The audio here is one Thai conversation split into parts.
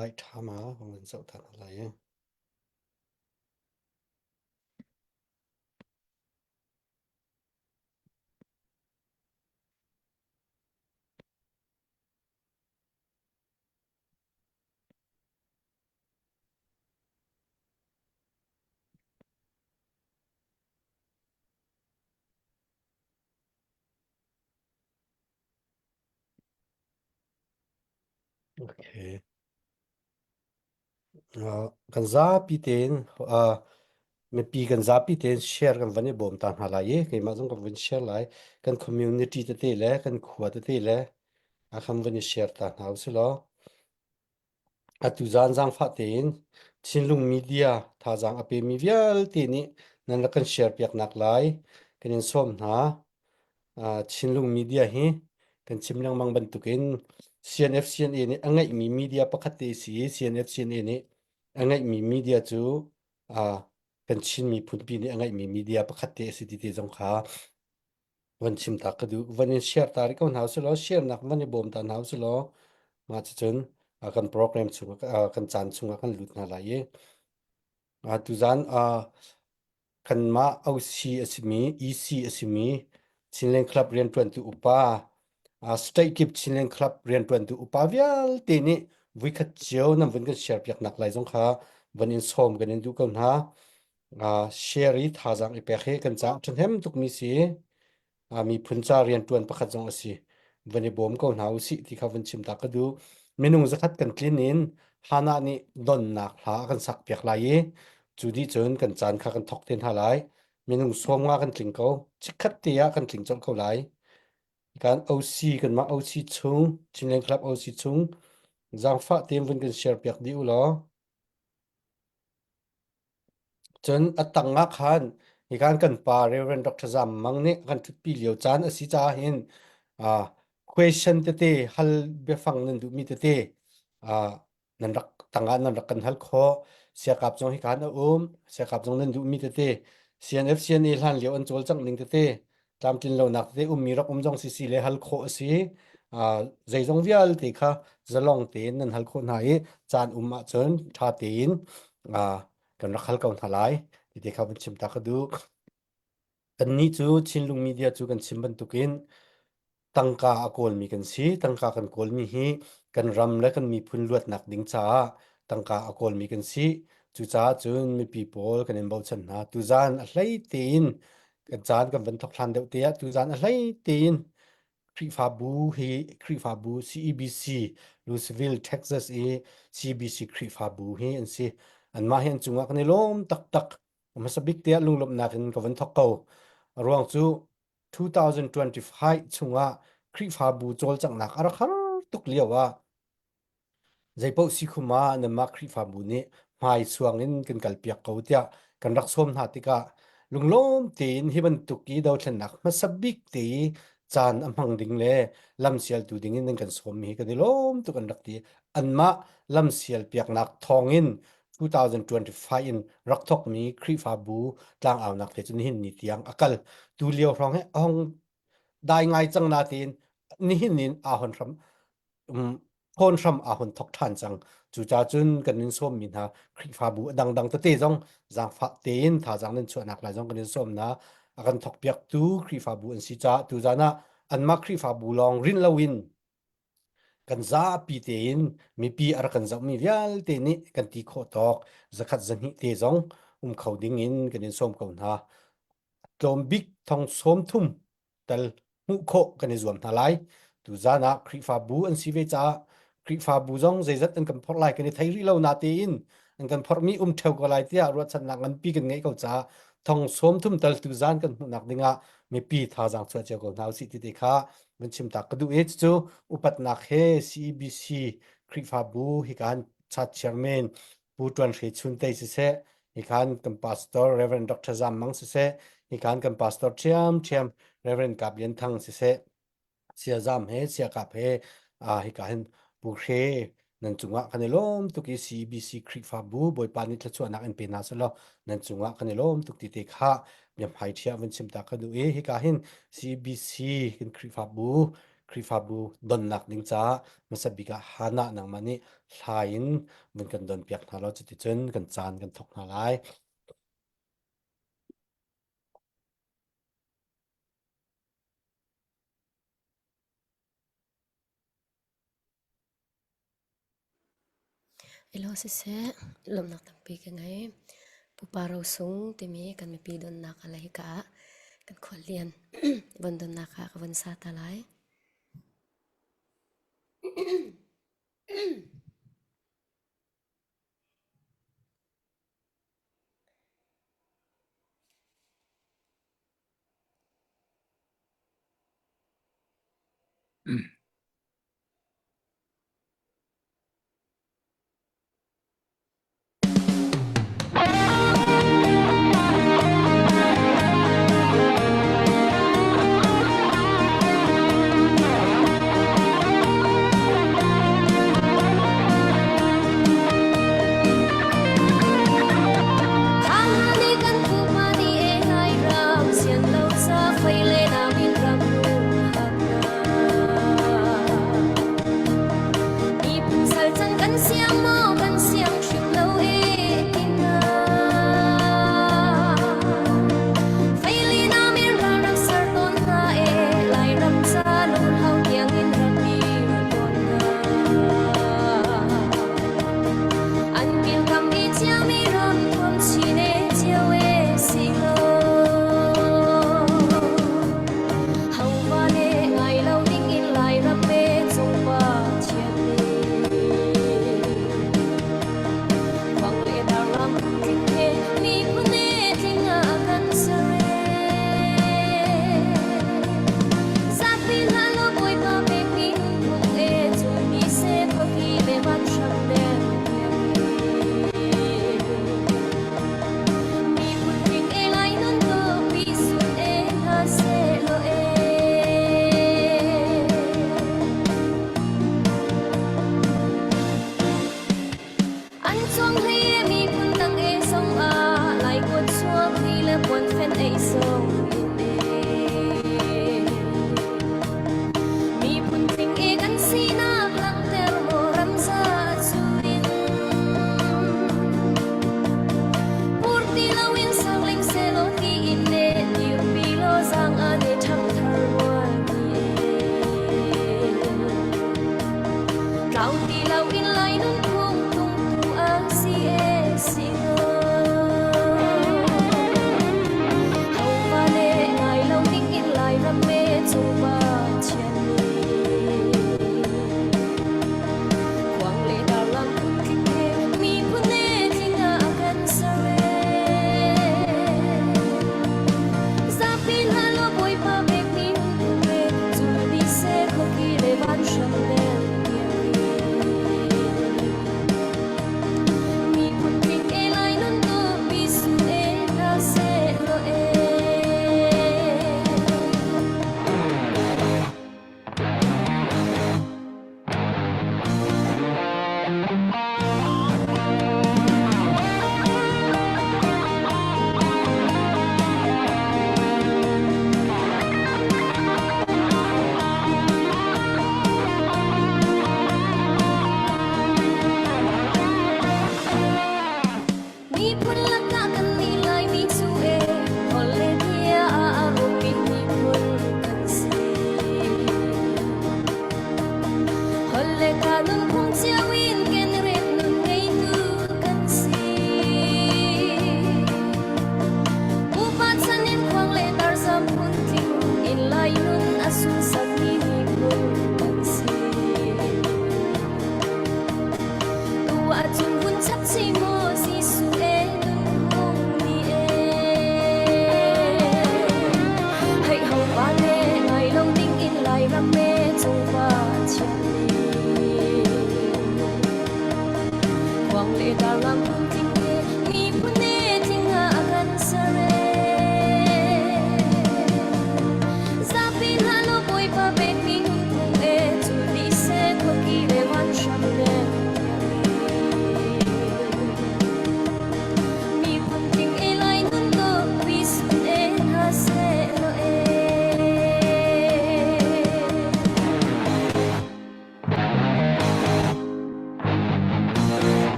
Ai Tama man so tan alai okay kan za pi ten me pi kan za pi ten share kan vani bom tan halai ke ma jong kan vani share lai kan community te te le kan khwa te te le a kham vani share tan hau se lo tu zan jang pha ten chinlung media tha jang ape mi vial te ni nan la kan share piak nak lai kan in som na chinlung media hi kan chimlang mang ban tukin CNF CNA ni angai mi media pakhat te si CNF CNA ni angai mi media chu kan chin mi phun pi ni angai mi media pakhat te si ti jong kha wan chim ta ka du wan in share ta ri kon house lo share nak mani bom tan house lo ma chun kan program chu kan chan chunga kan lut na la ye tu zan kan ma OC asimi EC asimi chinlen club rian twan tu upa state kip chinlen club rian twan tu upa vial te ni vikhat cheu nam vun kan share piak nak lai jong kha van in som kan in du kan ha share i tha jang i pe khe kan cha than hem tuk mi si mi phun cha rian twan pakhat jong asi vani bom ko na usi ti kha van chim ta ka du menung zakhat kan clean in hana ni don nak hla kan sak piak lai ye chu di chun kan chan kha kan thok ten halai menung som nga kan tling ko chikhat te ya kan tling chong ko lai kan OC kan ma OC chung chinlen club OC chung zang fa tem vun kan share piak di u lo chun atanga khan hikan kan pa Reverend Dr. Zam mang ne kan thut pi liao chan asi cha hin question te te hal be phang nan du mi te te nan rak tanga nan rak kan hal kho sia kap chong hikan sia kap chong nan du mi te te CNF CNA hlan liao an chol chang ning te te tam tin lo nak te mi rak jong si si le hal kho si zai jong vial te kha zalong te nan hal kho na e chan ma chon tha tin kan rakhal kaun halai ti kha ban chim ta ka du kan ni chu chinlung media chu kan chimban tukin tangka akol mi kan si tangka kan kol mi hi kan ram le kan mi phun luat nak ding cha tangka akol mi kan si chu cha chun mi people kan in bau chan na tu zan a hlai tin kan chan kan van thok hlan deuh te tu zan a hlai tin Krifabu hi Krifabu CEBC Louisville Texas e CBC Krifabu hi an si an ma hian chunga kan lom tak tak masabik te lunglom nakin ka van thok ko ruang chu 2025 chunga Krifabu chol chang nak ara khar tuk liawa zaipo sikhuma na ma Krifabu ni mai suangin kan kalpiak ko tia kan rak som na tika lunglom tin hiban tuki daw thlan nak masabik te chan amang ding le lam sial tu ding in kan som mi kan lom tu kan rak ti anma lam sial piak nak thongin 2025 in rak thok mi Krifabu tlang aw nak te chun hin ni tiang akal tu liaw rong he ong dai ngai chang na tin ni hin nin a hon ram hon ram a hon thok than chang chu cha chun kan nin som min ha Krifabu dang dang te jong jang fa tein tha jang nen chu nak la jong kan nin som na akan thok piak tu Krifabu an si cha tu jana an ma Krifabu long rin lawin kan za pi tein mi pi ar kan za mi vial te ni kan ti kho tok zakhat zani te jong khau ding in kan in som ko na tlom big thong som thum tal mu kho kan zuam na lai tu zana Krifabu an si ve cha Krifabu jong zeizat an kan phor lai kan thai ri lo na te in an kan phor mi theu ko lai tia ro chan nak an pi kan ngai ko cha thong som thum tal tu zan kan nak dinga mi pi tha jang chwa che ko nau si ti te khaมันชิมตักกระดูเอชจูอุปัตนักเฮ CBC คริฟาบูฮิการชัดเชอร์เมนผู้ตรวจเหตุชุนเตยเสฮิการกัมพาสตอร์เรเวนด็อกเตอร์ซัมมังเสฮิการกัมพาสตอร์เชียมเรเวนกับเลียนทังเสเสียซัมเฮเสียกับเฮฮิการบุเรนันจุงะคันเลมตุกิ CBC คริฟาบูบอยปานิทละชวนักเป็นนาสลอนันจุงะคันเลมตุกิเตกะยามไฮเทียวันชิมตักกระดูเอฮิการ CBC กันคริฟาบู คริฟาบูดอนนักนิงจ้ามาสบิกะฮานะนังมันนี่หายินมันกันดอนเปียกนาเราจะติดจนกันจานกันทกนาไลHello sise lom nak tampi ka ngai puparaw sung timi kan mi pidon na kalay ka kan kholian bandon na ka kawan sa talay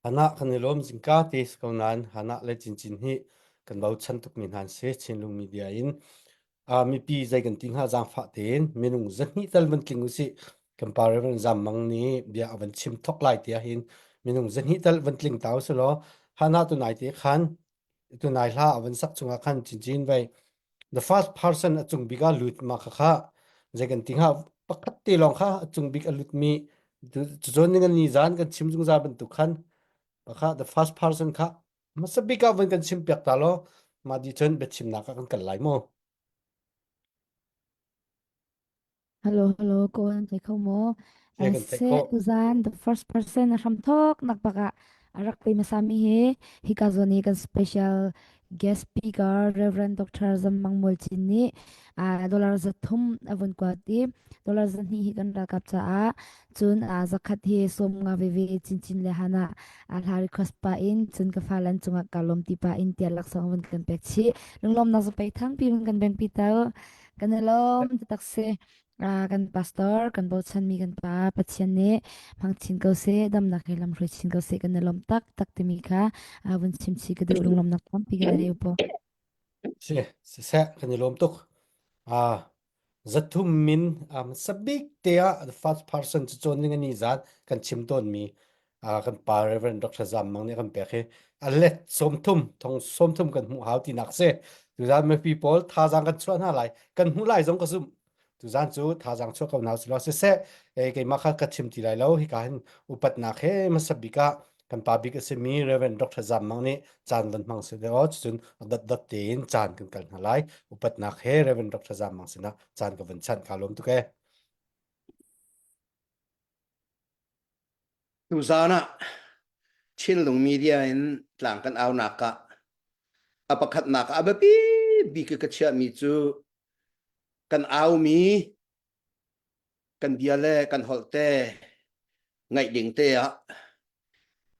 hana kan lom jingka te skonan hana le chin hi kan bau chan tuk min han se chinlung media in mi pi zai kan ting ha jang pha ten menung zan hi tal ban tling usi comparable zam mang ni bia avan chim thok lai tia hin menung zan hi tal ban tling taw selo hana tu nai te khan tu nai hla avan sak chunga khan chin vai the first person achung biga lut ma kha zai kan ting ha pakhat te long kha achung big alut mi zon ningan ni zan kan chim chung za ban tu khan pakha the first person kha masabika van kan chim pek talo ma di chen bet chim na ka kan lai mo Hello, kon thai khau mo. se kan te Se ko Tuzan, the first person na ram thok nak baka arak pe masami he ka zoni kan special guest speaker Reverend Dr. Zammang Molchini dollar zathum avun kwati dollar zan hi kan ra kap cha a chun zakhat hi som nga ve chin le hana al ha request pa in chun ka falan chunga kalom ti pa in tia lak sang avun kan pek chi lunglom na zo pai thang pi kan ben pi ta kanelom takse kan pastor kan bo chan mi kan pa pathian ne phang chin ko se dam na khelam roi chin ko se kan lom tak te mi kha avun chim chi ka du lom nak pam pi ga ne upo se kan lom tok a zathum min sabik te a the first person chu chon ning ani zat kan chim ton mi kan pa reverend dr Zammang ne kan pe khe a let somthum thong somthum kan mu hau ti nak se tu zan me people tha jang kan chuan ha lai kan hu lai jong ka sum tu zan chu tha jang chu ka naw silo se ke ma kha ka chim ti lai lo hi ka hin upat na khe ma sabika kan pa big ase mi reverend dr Zammang ne chan ban mang se de och chun dat tin chan kan halai upat na khe reverend dr Zammang se na chan ka van chan ka lom tu ke Tuzana chinlung media in tlang kan aw naka apakhat naka abapi bika kachia mi chu kan aw mi kan diale kan holte ngai ding te a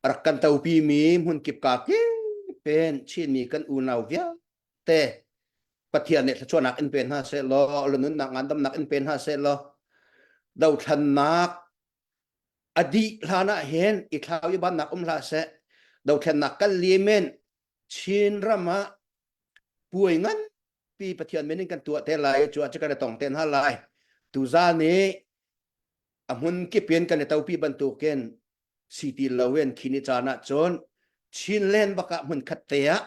rakkan tau pi mi mun kip ka ke pen chin mi kan unaw via te pathian ne thachwa in pen ha se lo lunun nak ngandam nak in pen ha se lo dau than nak adi lana hen I thaw yi ban nak la se dau than nak kan limen chin rama puai ngan pi pathian menin kan tua te lai chu a chaka tong ten ha lai tu za ni amun ki pen kan tau pi ban tu ken city lawen khini chana chon chin len baka mun khat te a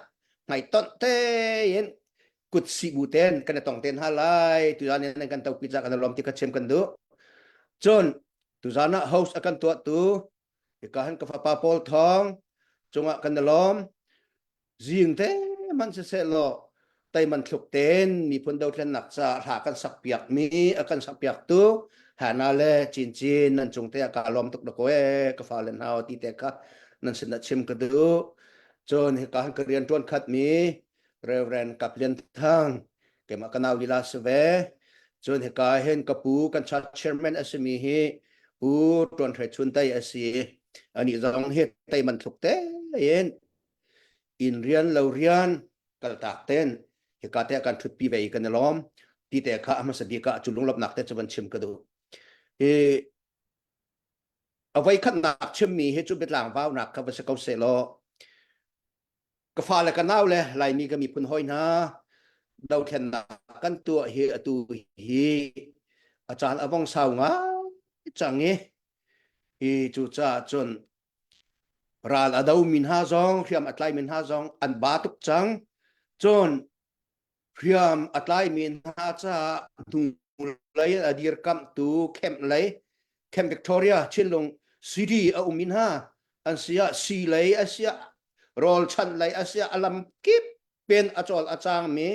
ngai ton te yen kut si bu ten kan tong ten ha lai tu za ni kan tau pi cha kan lom ti ka chem kan du chon tu za na house akan tua tu ikahan ka fa pa pol thong chunga kan lom jing te man se lo tay man thluk ten mi phun dau thlen nak cha tha kan sak piak mi akan sak piak tu hana le chin nan chung te ka lom tuk ko ka fa len hau ti te ka nan sin na chim ka du chon he ka han ka rian ton khat mi reverend kaplian thang ke ma kanaw lila sve chon he ka hen ka pu kan chat chairman asmi hi pu ton thre chun tai asi ani zong he tay man thluk te yen in rian lo rian kal tak ten he ka te kan thut pi ve kan lom ti te kha ama sabi ka chulung lop nak te chaban chim ka du e avai khat nak chim mi he chu bet lang vaw nak ka ba se ko se lo ka fa la ka naw le lai mi ka mi phun hoi na dau then na kan tu he atu hi achan avong saw nga change e chu cha chon ral adau min ha zong khiam atlai min ha zong an ba tuk chang chon khiam atlai min ha cha tu lai adir kam tu kem lai kem Victoria chinlong city a umin ha an sia si lai asia rol chan lai asia alam kip pen achol achang mi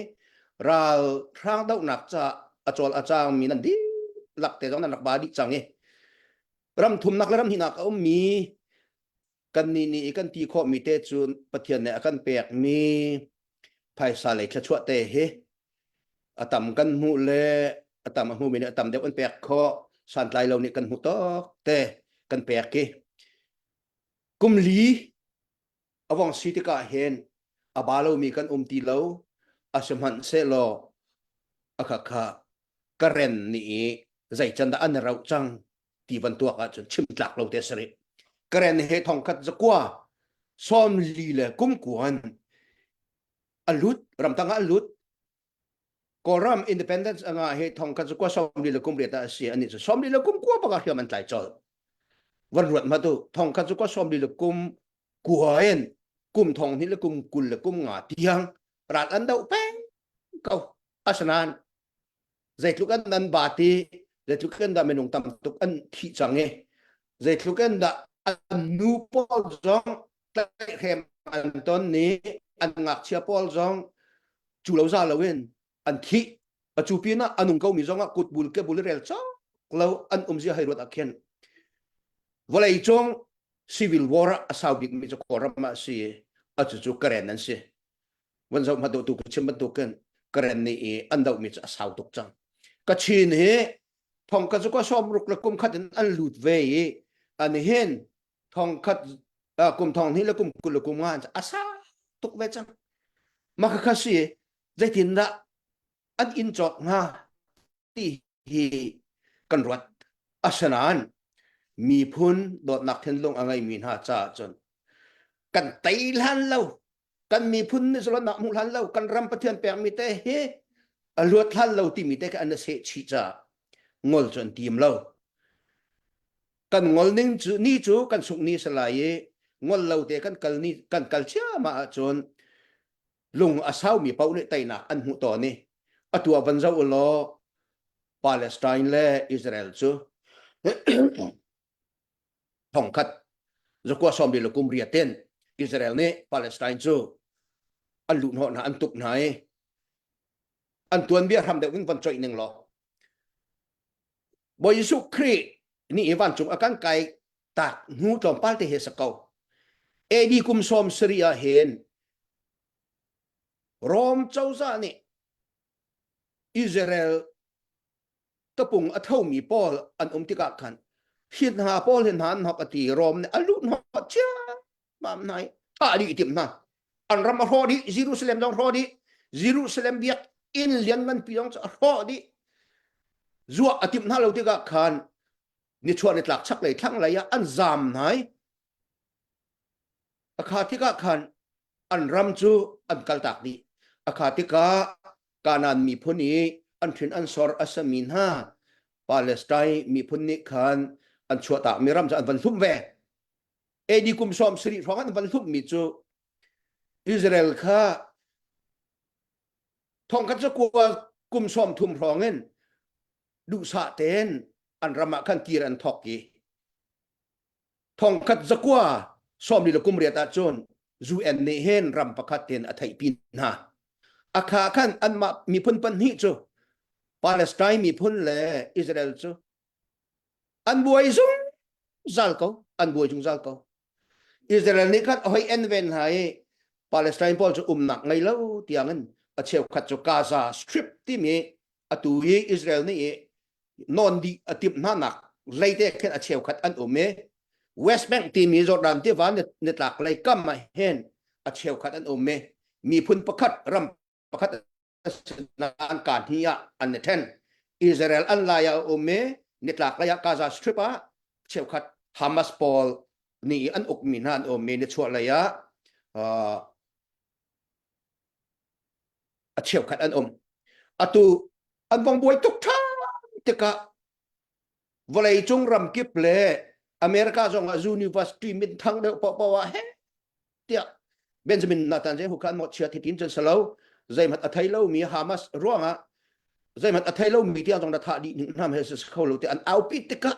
ral thang dau nak cha achol achang mi nan di lak te dong nan nak ba di change ram thum nak ram hinak mi kan ni kan ti kho mi te chun pathian ne akan pek mi phaisa le thachwa te he atam kan mu le atam mu mi ne atam de on pek kho san lai lo ni kan mu to te kan pek ki kum li awang sitika hen abalo mi kan ti lo asman se lo akakha karen ni zai chanda an rau chang ti ban tua ka chim tlak lo te sri กระนเฮทองคัดจะกว่าซ้อมลีเลกุมกวนอลุดรำตังอลุดกอรัมอินดิเพนเดนซ์งาเฮทองคัดจะกว่าซ้อมลีเลกุมเรียตาเสียอันนี้ซ้อมลีเลกุมกว่าปากเฮียมันไตจอลวันรวดมาดูทองคัดจะกว่าซ้อมลีเลกุมกวนกุมทองนี่เลกุมกุลเลกุมงาเตียงรัดอันเดาแป้งเขาอาสนานใจทุกันนันบาตีใจทุกันดาเมนุงตำตุกอันที่จังเงใจทุกันดาอันนูปอลจงใต้เข้มอันตอนนี้อันงักเชียปอลจงจูเลาซาเลวินอันที่ปัจจุบันอันนุ่งเขามีจงกุดบุลเกบุลเรลจ้าเราอันเสียให้รถอักเขียนวันไอจงซีวิลวอร์อาซาวดิกมีจะขอรับมาเสียอาจจะจุกระเรนนั่นเสียวันจะมาดูตุกชิมบันตุกันกระเรนนี้อันเดามีจะอาซาวตุกจังก็ชีนเฮทองกันจะก็ซ้อมรุกละกุมขัดอันหลุดเวอันนี้เห็นทองคัดกุมทองนี่ละกุมกุลกุมงานอาซาตุกเวจังมาคักสีใจทินละอันอินจอกงาที่ฮีกันรวดอาสนานมีพุนโดดหนักเทนลงอะไรมีหาจ้าจนกันไตลันเล่ากันมีพุนนี่สลดหนักมุลันเล่ากันรำประเทือนแปลงมีแต่เฮลวดลันเล่าที่มีแต่กันเสชิจ้างอลจนทีมเล่ากันงอลนิ่งจูนี่จูกันสุกนี่สลายงอลเล่าแต่กันกัลนี่กันกัลเชื่อมาจนลุงอาซาวมีเป้าในไตหนักอันหูต่อนี่อตัววันเจ้าอุลอปาเลสไตน์และอิสราเอลจูทองคัดจะกว่าซ้อมดีละกุมเรียเต้นอิสราเอลเนี่ยปาเลสไตน์จูอันลุนหัวหน้าอันตุกไหนอันตัวเบี้ยทำแต่วิ่งวันใจหนึ่งหรอบอยสุครีนี่วันจุกอาการไก่ตักหูจอมป้าที่เฮสเกาเอดีกุมซ้อมซีเรียเห็นรอมเจ้าซานี่อิสราเอลตะปุงอัฐมีปอลอันติกาขันหินหาปอลเห็นหันหักตีรอมเนี่ยอลุนหักเจ้ามาไหนถ้าดีติมนะอันรำมาฮอดีเยรูซาเล็มจงฮอดีเยรูซาเล็มเบียกอินเลียนมันพี่น้องจะฮอดีจัวอติมนะเราติกาขันนี่ชวนในหลักชักเลยทั้งหลายอันจามไหนอาคาติกาขันอันรำจูอันกัลตักดีอาคาติกาการนั้นมีพนี้อันถึงอันสอร์อัสมินฮาปาเลสไตน์มีพนี้ขันอันชัวตากมีรำจะอันวันทุ่มแวเอดีกุมซ้อมสิริร้องอันวันทุ่มมีจูอิสราเอลค่ะทองคัดจะกลัวกุมซ้อมทุ่มร้องเงินดูสะเต้นอันรำขันกีรันทอกกีทองคัดจะกลัวซ้อมดีละกุมเรียตาจนจูเอ็นเนเฮนรำประคัดเต้นอัฐิปินฮาอาคาขันอันมามีพุนปันหิจูปาเลสไตน์มีพุนและอิสราเอลจูอันบวยจุงจัลเขาอันบวยจุงจัลเขาอิสราเอลนี่ขัดเอาให้เอ็นเวนให้ปาเลสไตน์พอจะหนักไงแล้วที่อย่างนั้นเชี่ยวขัดจากกาซาสตริปที่มีตุยอิสราเอลนี่นอนดีติบหนักเลยแต่แค่เชี่ยวขัดอันเวสต์แบงก์ที่มีจอร์แดนที่วันเนตหลักเลยก็มาเห็นเชี่ยวขัดอันมีพุนประคัดรำประคัดนานการที่อันเนเทนอิสราเอลอันลายาเนตหลักระยะกาซาสตริปเชี่ยวขัดฮามาสปอลนี่อันมีนานเนช่วงระยะเชี่ยวขัดอันตุอันบองบวยทุกท่าที่กะวลัยจงรำกิบเล่อเมริกาจงอาจูนิวัสตีมินทั้งเดียวปะวะเฮ้เดียเบนจามินนาธานเจหุกันหมดเชียร์ที่ดินจนสลาวใจมันอัฐิโลมีฮามาสร่วงใจมันอัฐิโลมีที่อันตรงนั้นท่าดีหนึ่งน้ำเฮสเขาลูกที่อันเอาปิดที่กะ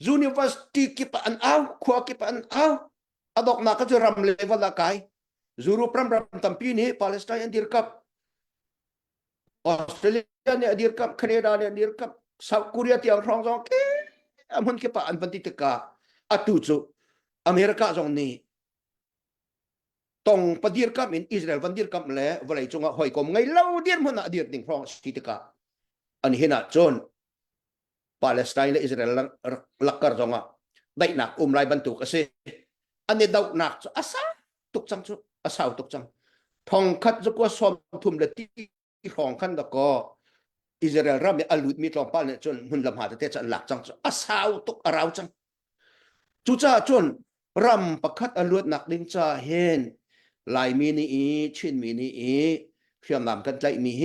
จูนิวัสตีกิปอันเอาขวากิปอันเอาอดอกนักจะรำเลวละกายจูรุปรำตั้มปีนี้ปาเลสไตน์อันดีร์กับออสเตรเลียเนี่ยดีร์กับแคนาดาเนี่ยดีร์กับเซาท์เกาหลีที่อังกฤษจงมันคิดว่าอันเป็นที่ตะกาอัตุจูอเมริกาจงนี้ต้องปฏิร์กับอิสราเอลปฏิร์กับแล้ววันไหนจงหอยกลมไงเล่าเดียร์มันน่ะเดียร์หนึ่งพร้อมที่ตะกาอันนี้น่ะจนปาเลสไตน์และอิสราเอลลักกระจงได้หนักไรบรรทุกเสียอันนี้ดาวหนักอาซาตุกจังจูอาซาตุกจังทองคัดจะก็ซ้อมทุ่มเลยที่ของขันตะกออิสราเอลรับเนี่ยอลุดมีตรองป้าเนี่ยจนหุ่นลำหาแต่จะหลักจังอาซาตุกอาราวจังจ จุจ้าจนรำประคัดอลวดหนักลิงจ้าเห็นลายมีนี่อีชินมีนี่อีเพียงนำกันใจมีเฮ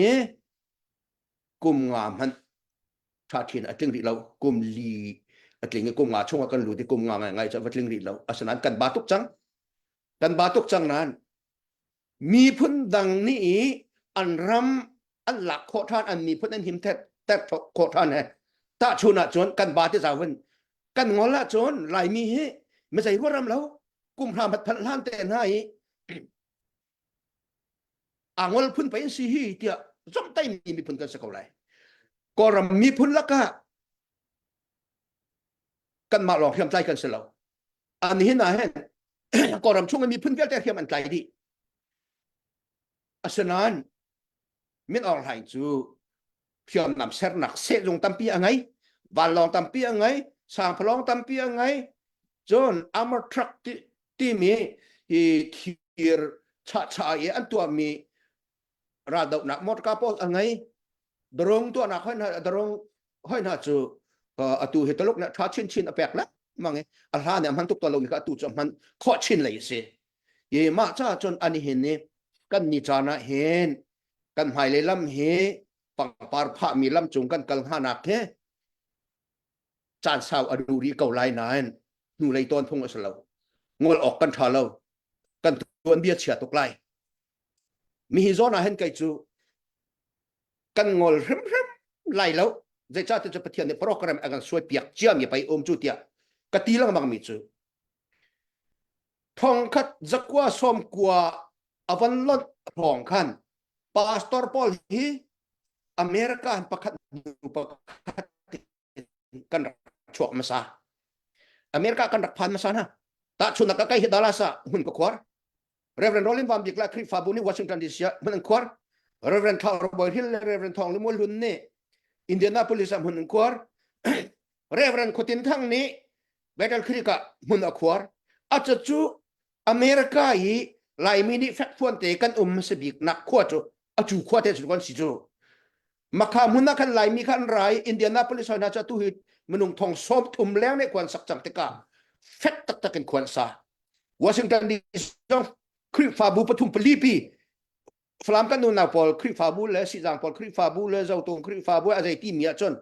กุมงามหันชาตินอัตลิงริเรากุมลีอัตลิงกุมงาช่วงกันรู้ที่กุมงามไงจะอัตลิงริเราอาสนั้นกันบาตุกจังนั้นมีพุ่นดังนี้อันรำอันหลักโคทานอันมีพุ่นอันหิมแต่โคทานเนี่ยตาชุนะจนกันบาที่สาวันกันงอละจนลายมีเฮไม่ใช่ว่ารำแล้วกุมพรามัดพันล้านแต่ให้อ่างวลพุ่นไปสิฮีเดียจงไต้มีพุ่นกันสักเท่าไหร่ก็รำมีพุ่นละกันมาหลอกเทียมใจกันเสียแล้วอันนี้นะเห็นก็รำช่วงมีพุ่นเพียงแต่เทียมอันใจดีฉะนั้นมิออกไหจูเพียงนำเสนักเสลงตั้มปียังไงบาลองตั้มปียังไงสางพลองตั้มปียังไงจนอามาทรักที่มีที่ชาอันตัวมีระดับนักมดกาโปยังไงดรงตัวนักห้อยน่าดรงห้อยน่าจูตัวเหตุลุกเนี่ยชาชินอเปกละมั้งไงอัลฮาเนี่ยมันทุกตัวลงนี่ก็ตัวจอมันข้อชินเลยสิมาจ้าจนอันนี้เห็นนี่กันนิจานะเห็นกันหายเลยลำเฮปังปาร์พะมีลำจุงกันกัลหานักเฮจานสาวอดูรีเก่าลายนานนูเลยตอนพงษ์สลาวงอออกกันทาเลากันตัวเบียเฉียตกไล่มีฮิโซนาเห็นไกจูกันงอลริมไล่แล้วใจจ้าจะปะเทียนในโปรแกรมอาการช่วยเปียกเจียมอย่าไปอมจุดเดียกตีลังมังมีจูทองคัดจักว่าส้มกัวอวันลดพองคันปาสตอร์พอลฮีอเมริกาประคัดกันชวกมาซาอเมริกากันรักพันมาซานะตาชุนนักใกล้ฮิดาลาซาหุ่นก็ควาเรเวนโรลินวามบิกลาคริฟาบูนีวอชิงตันดีซีมันควาเรเวนทองโรบอยฮิลเรเวนทองลิมอลุนเนอินเดียนาโพลิสหุ่นควาเรเวนโคตินทั้งนี้เบตเทลคริกะหุ่นควาอาจจะจูอเมริกาฮีลายมินิแฟกฟวนเตกันสบิกนักขวดจูอาจูขวดเตสุกันสิจูมาขามุนนักขันลายมีขันไรอินเดียนาโพลิสน่าจะตุหิตมนุงทองส้มทุ่มแล้วในควันสักจังเตกาเฟตตักกันควันซาวอชิงตันดีซีคริฟาบูปทุมปลีปีฟลามกันนูนาพอลคริฟาบูเลสิจังพอลคริฟาบูเลเจ้าตงคริฟาบูอะไรที่มีจน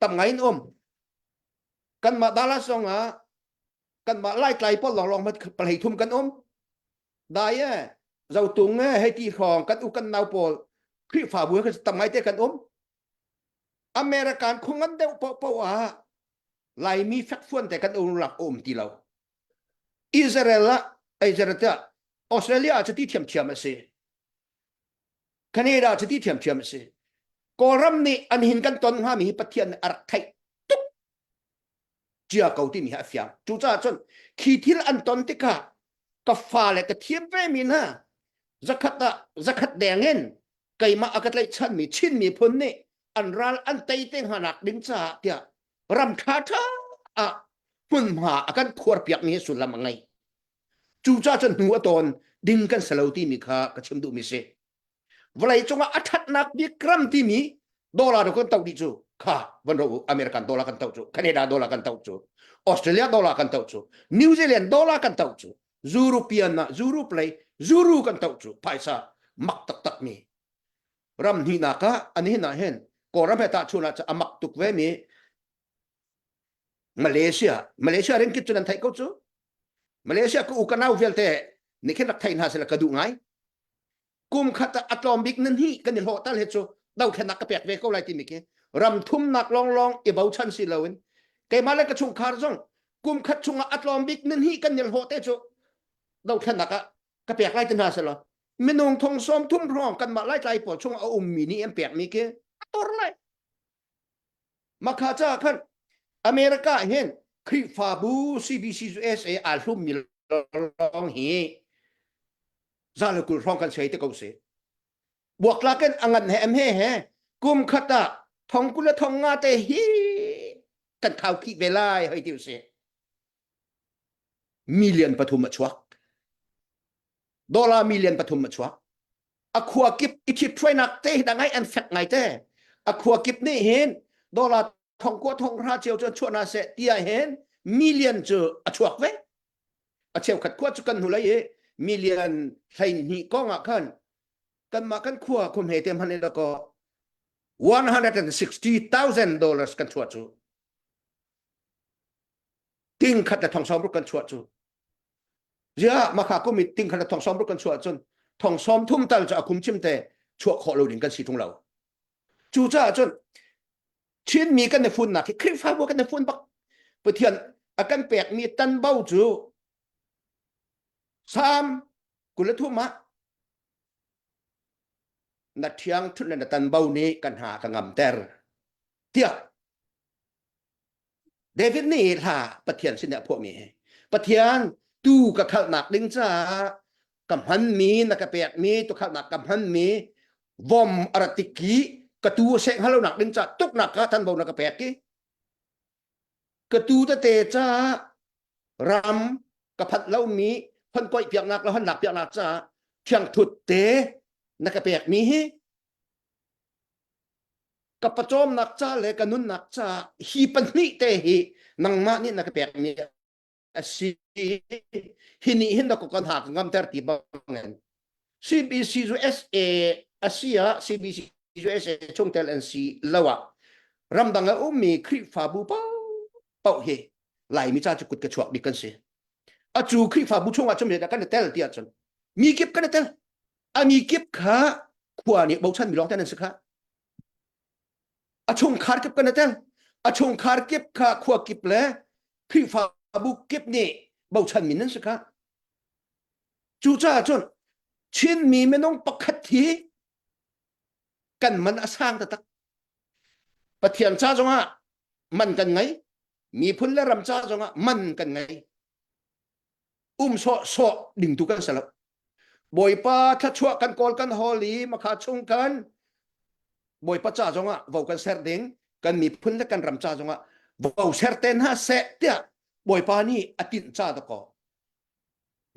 ตั้งไงนกันมาดาลาสงกันมาไล่ไกลพอลองมาไปทุ่มกันได้เจ้าตุงให้ตีทองกันอุกันนาวพอลคริฟาบูกันตั้งไงเตกันอเมริกันคงงั้นเดียวเพราะว่าไล่มีแฟกฟวนแต่กันหลักที่เราอิสราเอลออสเตรเลียอาจจะที่เทียมมาสิแคนาดาจะที่เทียมมาสิกอรัมนี่อันหินกันตอนมีปะเทียนอารักไทยตุ๊กเจ้าเก่าที่มีหาเฟียงจู่จ้าจนขีทิลอันตอนติกากาฟ้าและกระเทียมไปมีนะzakatแดงเงินไก่มาอากาศไหลชันมีชินมีพ้นนี่อันรัลอันไตเต็งหานักดินจ้าเดียรำท่าหุ่นหาอาการขวดเปียกมีสุดละมังไงจู่จ้าจนหัวตอนดิ้งกันสลาวที่มีค่ากระชิมดูมีเสวลัยจงว่าอัฐนักบิกรัมที่มีดอลลาร์กันเท่าดิจูค่ะวันเราอเมริกันดอลลาร์กันเท่าจูแคนาดาดอลลาร์กันเท่าจูออสเตรเลียดอลลาร์กันเท่าจูนิวซีแลนด์ดอลลาร์กันเท่าจูยูโรเปียนยูโรเพลย์ยูโรกันเท่าจูภายซามักตักมีรัมฮีนักอันนี้น่าเห็นก่อนรัมเหตุชุนอาจจะมักตุกเวมีมาเลเซียเรื่องกิจนันไทยก็จูมาเลเซียก็อุกันเอาเวลเตนี่แค่นักไทยน่าเสียกระดูไงกุมขัดอัตลอมบิกนั่นฮีกันนี่หัวตั้งเหตุจูดาวแค่นักกระเปียกเวก็ไรที่มีแค่รำทุ่มนักลองอีบ่าวชันสิเลวินแกมาเลยกระชุงคาร์ซงกุมขัดชุงอัตลอมบิกนั่นฮีกันนี่หัวเตจูดาวแค่นักกระเปียกไรที่น่าเสียละมินงทงซ้อมทุ่มพร้อมกันมาไล่ใจปวดช่วงเอามีนี่เปียกมีแค่ตัวอะไรมาข้าจ้าขันอเมริกาเห็นคริฟาบู CBC USA อาลุ่มมีร้องเฮซาลกุลร้องกันเสียที่เขาเสียบวกลากันอังันแหมเฮกุมขัดทองกุลทองงาเตฮีกันข่าวขี้เวลาให้ที่เสียมิลเลียนปฐุมชวักดอลลาร์มิลเลียนปฐุมชวักอควากิบอิทิพวยนักเตะดังไงอันแฟกไงเตะอควากิบนี่เห็นดอลลาร์ทองกัวทองราเจียวจนชั่วนาเสตียเห็น million เจออชวกเวอเชวขัดขวดจุกันหุไลเอ million ไทยนี่ก็งะคันกันมากันขัวคุมเหตุมันนี่แล้วก็$160,000กันชวดจูติงขัดแต่ทองซ้อมรุกันชวดจูเยอะมาขาก็มีติงขัดแต่ทองซ้อมรุกันชวดจนทองซ้อมทุ่มตาจะคุมชิมแต่ชวดขอเราดิ่งกันสีทงเราจูจ้าจนชิ้นมีกันในฝุ่นหนักคลิปฟ้าบัวกันในฝุ่นปักไปเทียนอาการแปลกมีตันเบ้าจู3กุลทุ่มมะนัดเที่ยงทุนนัดตันเบ้านี้กันหากันงำแต่เที่ยเดวิดนี่ล่ะปะเทียนสิเนี่ยพวกมีปะเทียนตู้กับข้าวหนักดึงจ้ากำหันมีนักแปลกมีตัวข้าวหนักกำหันมีวอมอรติกีกระตูเสกฮัลโหลหนักดึงจ้าตุกหนักก็ท่านบอกนักแปลกกี้กระตูตะเตจ้ารำกับพัดเล่ามีพันก้อยเปียกหนักแล้วพันหนักเปียกหนักจ้าเชียงถุดเตนักแปลกมีกับประโจมนักจ้าเลยกันนุนนักจ้าฮีปันนี่เตฮีนังมานี่นักแปลกมีสิฮินี่หินดอกกันหากงำเตอร์ตีบังเงิน CBC USA อาเซีย CBC USA ช่วงเทเลนซีละวะรำดังเอามีคลิปฟาบูเป้าเฮไหลมีจ้าจุกุดกระชวกดิกันสิอาจูคลิปฟาบูช่วงว่าจำเป็นกันเตลเตียจนมีเก็บกันเตลมีเก็บขาขวานี่บอกฉันมีร้องแต่นั้นสิคะอาชงคาร์เก็บกันเตลอาชงคาร์เก็บขาขวาเก็บแล้วคลิปฟาบูเก็บนี่บอกฉันมีนั่นสิคะจูจ้าจนชิ้นมีไม่ต้องปกติกันมันสร้างแต่ตักปะเทียนจ้าจงอ่ะมันกันไงมีพุ่นและรำจ้าจงอ่ะมันกันไงโซดิ่งตุกันสลับบอยป้าถ้าชั่วกันกอลกันฮอลีมาขาชงกันบอยป้าจ้าจงอ่ะว่ากันเสร์ดิงกันมีพุ่นและกันรำจ้าจงอ่ะว่าเสร์เต้นฮะเสเตียบอยป้านี่อตินจ้าตะกอ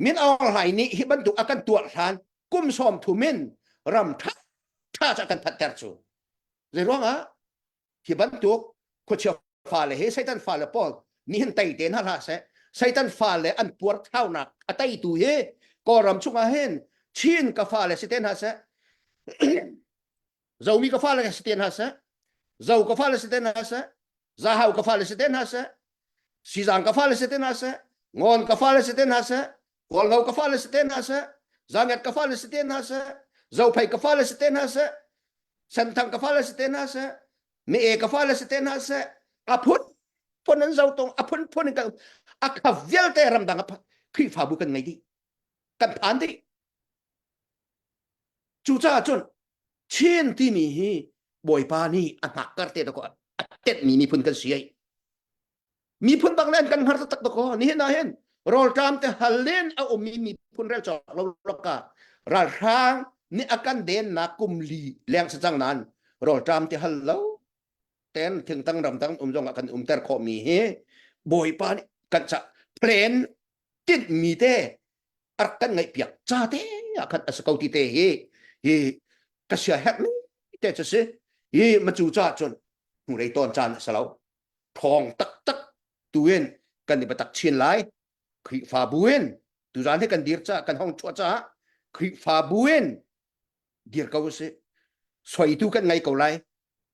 มินเอาไหนี่ฮิบันตุอากันตัวทานกุมซ้อมทุมินรำถ้าจะกันพัดเตอร์จูเรื่องอ่ะฮิบันตุคุชฟ้าเลยให้ไซตันฟ้าเลยปอลนี่เห็นไตเต้นฮะล่ะเสไซตันฟ้าเลยอันปวดเท้าหนักอัตไตตัวเฮก็รำชุกอาเห็นชินกับฟ้าเลยสเตนฮะเสเจ้ามีกับฟ้าเลยสเตนฮะเสเจ้ากับฟ้าเลยสเตนฮะเสจ้าเฮากับฟ้าเลยสเตนฮะเสซีจังกับฟ้าเลยสเตนฮะเสงอนกับฟ้าเลยสเตนฮะเสกอลเฮากับฟ้าเลยสเตนฮะเสจางัดกับฟ้าเลยสเตนฮะเสเจ้าไผ่กับฟ้าเลยสเตนฮะเสสันทังกับฟ้าเลยสเตนฮะเสมีเอกับฟ้าเลยสเตนฮะเสอพุทพนั้นเจ้าตรงอพุทพนั้นก็อักขเวลแต่รำดังพี่ฟ้าบุกันไงดีกันผ่านดิจูจ้าจนเช่นที่มีบอยปานี่อันหักกันเตะตะกอนเต็ดมีพุ่นกันเสียมีพุ่นบางเล่นกันหักตะตะกอนนี่นะเห็นรอตามแต่ฮัลเลนเอามีพุ่นเรจอเราล็อกกะราทางนี่อาการเด่นนักกุมลีแรงสังนั้นรอตามแต่ฮัลโลเต้นถึงตั้งรำตั้งจงกันเตอร์ขอมีบอยปานี่กันจะเพลนติดมีเตอักกันไงเปียกจ้าเตอากันสกาวติเตก็เสียแฮกนี่แต่จะเสียมาจูจ้าจนหูไรตอนจานสลาวทองตักตัวเองกันในประตักเชียนไหลคริฟาบุเอนตุจานให้กันดีร์จ้ากันห้องชัวจ้าคริฟาบุเอนดีร์เขาเสียสวยตุกันไงเขาไหล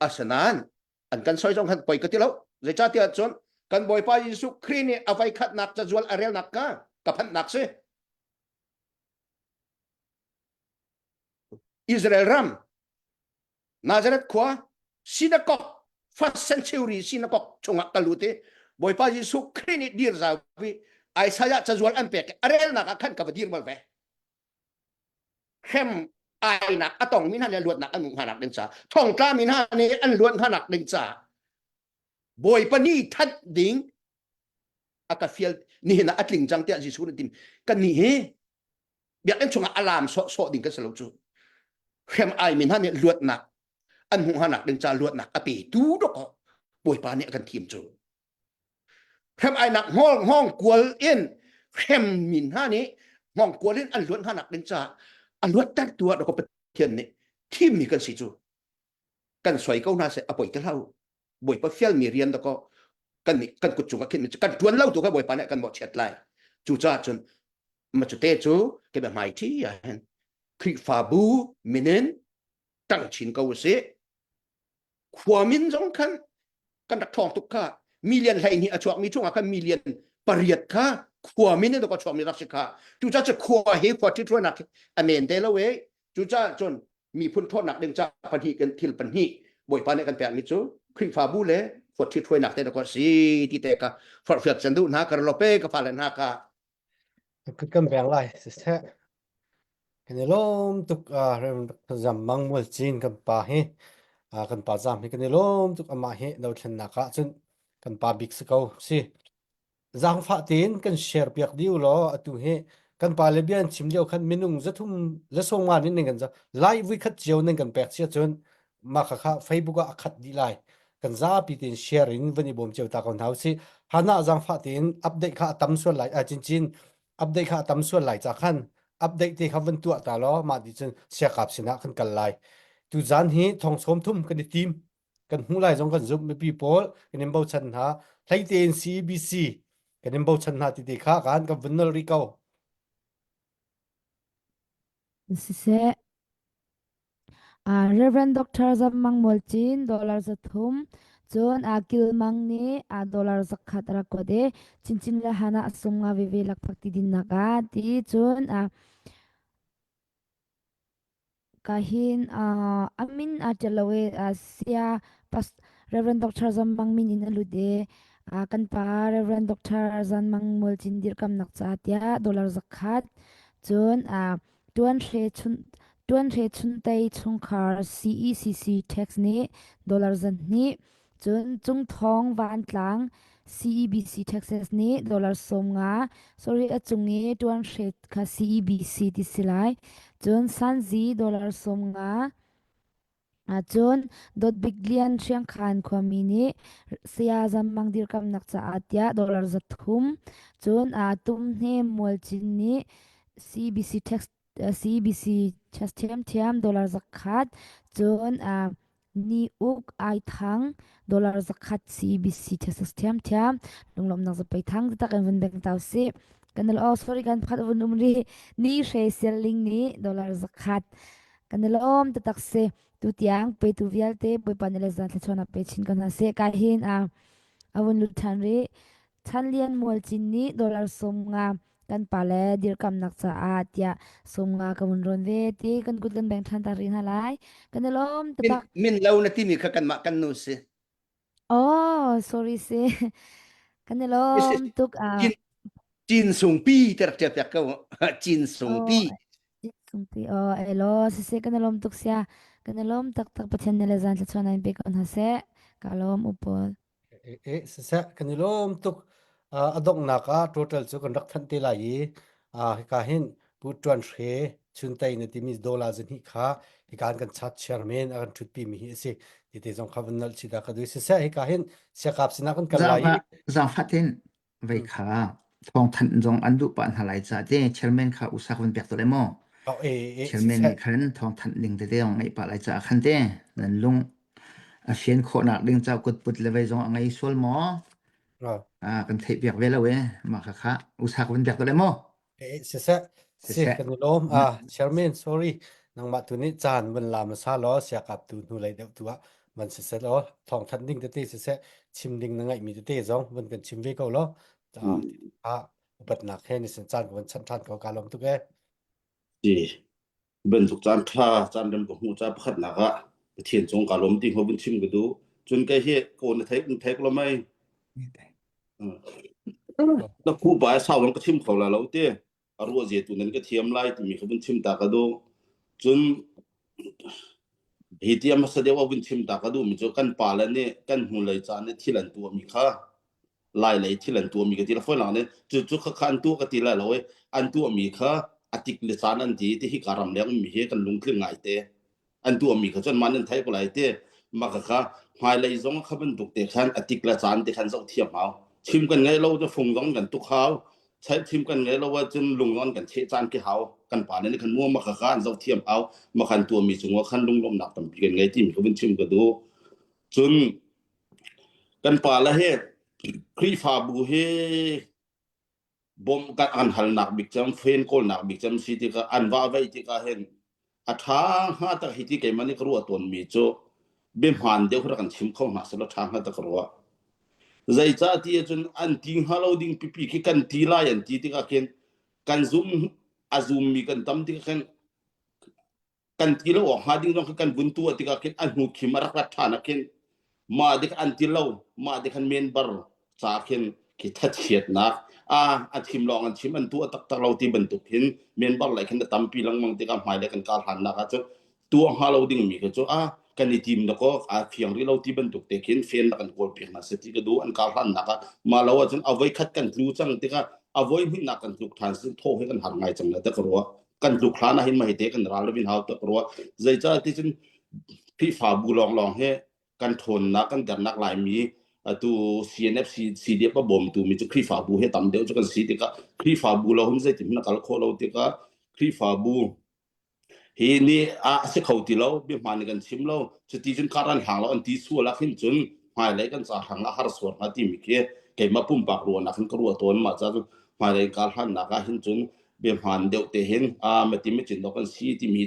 อาสนานอันกันสวยจงหันไปก็ที่แล้วจะจ้าที่จนกันบ่อยไปยิสุครีนี่เอาไปขัดหนักจะจวนอะไรหนักกันกับพันหนักเสียอิสราเอลรัมนาซาเรตขวาซินาโกfirst century ซินาโกชงกัลลุเตบ่อยไปยิสุครีนี่ดีร์จ้าวิไอ้สายจะจวนอันเป็กอะไรหนักขันกับดีร์มาเว้เข้มไอ้หนักต้องมีหน้าเนี่ยล้วนหนักอันมุงหนักเดินจ้าท่องกล้ามีหน้าเนี่ยอันล้วนหนักเดินจ้าบอยปนี่ทัดดิ่งอากาศฟิลนี่นะอัดลิงจังเตะจิสุนติมกันนี่เบียดอันชงอารามโซดิ่งกันสลบจูเข้มไอมินฮะเนี่ยลวดหนักอันหงหนักเดินจาลวดหนักอปีดูดอกบอยปาเนี่ยกันทีมจูเข้มไอหนักห้องกวลเอ็นเข้มมินฮะนี่ห้องกวลเอ็นอันลวดหนักเดินจาอันลวดตั้งตัวแล้วก็เป็นเทียนนี่ทีมมีกันสิจูกันสวยเก้าหน้าเสอป่วยกันเล่าบอยปะเฟียลมีเรียนแล้วก็ก กันนี่กันกุจุงกันมิกันตวนเล่าตัวก็บ่อยปานเนี่ยกันบ่เช็ดไล่จูจ้าจนมาจุเตจูเก็บหมายที่อ่ะเห็นคริฟาบูมินตั้งชินกาวเสความมินจงคันกันดักทองตุกค่ะมิเลียนไหนี่อชวกมีช่วงคันมิเลียนปริยัดค่ะความมินเนี่ยก็ชวกมีรักษาจูจ้าจะขัวเฮขวดที่ทั่วนักอเมนเดลเวจูจ้าจนมีพุ่นโทษหนักดึงจากพันธีกันทิลปันหีบ่อยปานเนี่ยกันแปลมิจูคริฟาบูเลขวดที่ถ้วยหนักแต่ก็สิที่แต่ก็ฟอดเฟียดจันดุนะกระโลเป้ก็ฟาเลนฮากาคือกันแบงไล่สิแท้กันลมตุกเริ่มจำมังมวลจีนกันป่าเฮกันป่าจำให้กันลมตุกอามาเฮเราชนะกะจนกันป่าบิ๊กสเกาสิจังฟ้าตีนกันแชร์เปียกดิวล้อตุเฮกันป่าเลเบียนชิมเดียวคันมินุงจะทุ่มจะส่งมานิดนึงกันจะไล่วิคัดเจียวนึงกันแปลกเสียจนมาค่ะเฟซบุ๊กขัดดีไลกันซาปีตินแชร์อินวันนี้ผมเจ้าตาคนเท้าสิฮานาจังฟ้าตีนอัปเดตค่ะตั้มส่วนไหลจริงอัปเดตค่ะตั้มส่วนไหลจากขั้นอัปเดตที่เขาวันตัวตาล้อมาดิฉันเสียกับสินะกันกันไลตุจานฮีทองสมทุ่มกันในทีมกันหูไลจงกันซุบไม่ปีโป้กันเอ็มเบาชันหาไทยเตน CBC กันเอ็มเบาชันหาติดข้ากันกับวันนอริโกสิเซReverend Dr. Zammang Molchin dollar zathum chon akil mangni dollar zakhat rakode chinchin la hana asumnga vive lakphakti din naka ti chon kahin amin atelawe sia pas Reverend Dr. Zammang min in alude kan pa Reverend Dr. Zammang Molchin dir kam nakcha tia dollar zakhat chon tuan he chun tai chung khar CECC tax ni dollar zan ni chun chung thong van tlang CEBC taxes ni dollar som nga sorry achungi tuan he kha CEBC ti silai chun sanji dollar som nga chun dot billion chiang khan khwami ni sia zam mangdir kam nakcha atia dollar zathum chun tum hne molchin ni CEBC tax CEBC thiam dollar zakhat chon ni uk ai thang dollar zakhat CEBC thiam lunglom nak zapai thang ta kan van bek taw se kanal sorry kan phat von umri ni she selling ni dollar zakhat kanal ta tak se tu tiang pe tu vialte pe panele zat chona pe chin kan se ka hin avon lu than re chanlian mol chin ni dollar som nga kan pale dir kam nak cha atia somnga kamun ron ve ti kan gut kan beng than ta rin halai kan lom ta min law na timi ka kan ma kan no se oh sorry se kan lom tuk jin sung pi ter ter ka jin sung pi sung pi elo se kan lom tuk sia kan lom tak pathen ne le zan la chona in pe kan ha se kalom upol se kan lom tuk adok naka total chu kan rak than te lai ka hin pu tran she chun tai ne ti mi dollar zin hi kha hi kan chat chairman akan thut pi mi hi se ti te jong khavanal chi da ka du se hi ka hin se kap sina kan lai za fatin vai kha thong than jong andu pan halai cha te chairman kha usak wan pek to le mo chairman ni khan thong than ling te ong ngai pa lai cha khan te nan lung a shen kho nak ding cha kut put le vai jong angai sol mo kan thei piak ve la we ma kha usak wan pek to le mo se kan lom chairman sorry nang ma tu ni chan ban la ma sa lo sia kap tu nu lai de tu man se lo thong than ding te se chim ding na ngai mi te jong ban kan chim ve ko lo upat nak he ni sen chan ko chan than ko ka lom tu ke ji ben tuk chan tha chan dem ko hu cha phat na ga thien chong ka lom ti ho bin chim ga du chun ka he ko na thai lo mai na khu ba sa wan ka chim kho la lo te aru je tu nan ka thiam lai ti mi ko bin chim ta ka do chun hitiam sa dewa bin chim ta ka du mi jo kan pa la ne kan hu lai cha ne thilan tu mi kha lai lai thilan tu mi ka ti la foi la ne chu kha khan tu ka ti la lo an tu mi kha atik le chan an ti hi karam leng mi he kan lung thil ngai te an tu mi kha chon man an thai ko lai te ma kha hai lai zong kha ban duk te khan atik la chan te khan zo thiam hau chim kan ngai loจะฟงจองกันตุกเขาใช้ชิมกันไงแล้วว่าจนลุงนอนกันเชจานกี่เขากันป่านนี้คันมัวมาข้านเจ้าเทียมเอามาคันตัวมีจงว่าคันลุงลมหนักต่ำปีกันไงที่มีเขาเป็นชิมก็ดูจนกันป่าละเฮ็ด ครีฟาบูเฮบอมกันอันหัลนักบิกจำเฟนโกลนักบิกจำสิติกาอันว่าไว้ติกาเห็นอัฐาหาตะหิติเกมันนี่กรัวตนมีโจเบมหันเดียวกันชิมเข้าหาสละทางหาตะกรัวใจจ้าที่จนอันทิ้งฮาโลดิ้งปีปีกันทีลายันทีติกาเห็นกันซุ่มอาซุมมีกันตั้มติกาเห็นกันทีละออกหาดิ้งต้องกันบุญตัวติกาเห็นอันหูขิมารักรัฐานักเห็นมาเด็กอันทีละมาเด็กอันเมนบาร์สาเห็นคิดทัดเฉียดนักอันชิมลองอันชิมอันตัวตักเราที่บรรทุกเห็นเมนบาร์ไหลขึ้นแต่ตั้มปีหลังมังติกาหมายเด็กกันการหันนักจ้ะตัวฮาโลดิ้งมีก็จ้ะกันในทีมนักก็เพียงที่เราที่บรรทุกเด็กเห็นเฟนนักกันกอลเปียกนะสติก็ดูอันการหันนักมาเราจนเอาไว้คัดกันรู้จังติกาเอาไว้ให้นักกันทุกทางซึ่งโทษให้กันหันไงจังเลยแต่ก็รู้กันทุกครั้งนะเห็นมาเห็นเด็กกันราลวินฮาวแต่ก็รู้ใจจ้าที่จนพี่ฝ่าบูลองให้กันทนนักกันดันนักหลายมีตัว CNF CDF ก็บ่มตัวมีจุครีฟาบูให้ตำเดียวจุกันสีติกาครีฟาบูเราหุ่นใจติมนักการโคเราติกาครีฟาบูเฮนี่เสกเขาติเราเบี้ยมันกันชิมเราจะตีจนการันหางเราอันที่สัวลักขึ้นจนหายเลยกันจะหางอาหารส่วนมาที่มีเกมาปุ่มปากรัวนักขึ้นกรัวตัวมาจากหายเลยการหันนักขึ้นจนเบี้ยมันเดียวเตเห็นมาที่ไม่จินดอกกันสีที่มี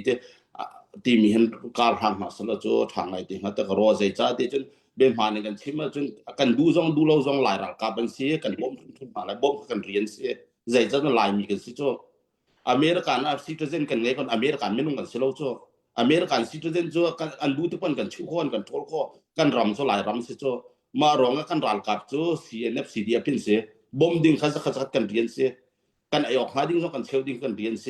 ที่มีเห็นการหันมาสละโจทางไหนที่มาแต่ก็รอใจจ้าที่จนเบี้ยมันกันชิมจนกันดูเราจงหลายรักการเป็นเสียกันบ่มทุนมาแล้วบ่มกันเรียนเสียใจจ้ามันหลายมีกันสิโจอเมริกันซิติเซนกันไงคนอเมริกันไม่นุ่งกันเสลาโจอเมริกันซิติเซนโจกันอันดูทุกคนกันชิวคนกันทอลก็กันรำโจหลายรำสิโจมารองกันรัลกับโจ CNF CDF พินเสบอมดิ้งขัดกันเรียนเสกันไอออกหาดิ้งโจกันเชลดิ้งกันเรียนเส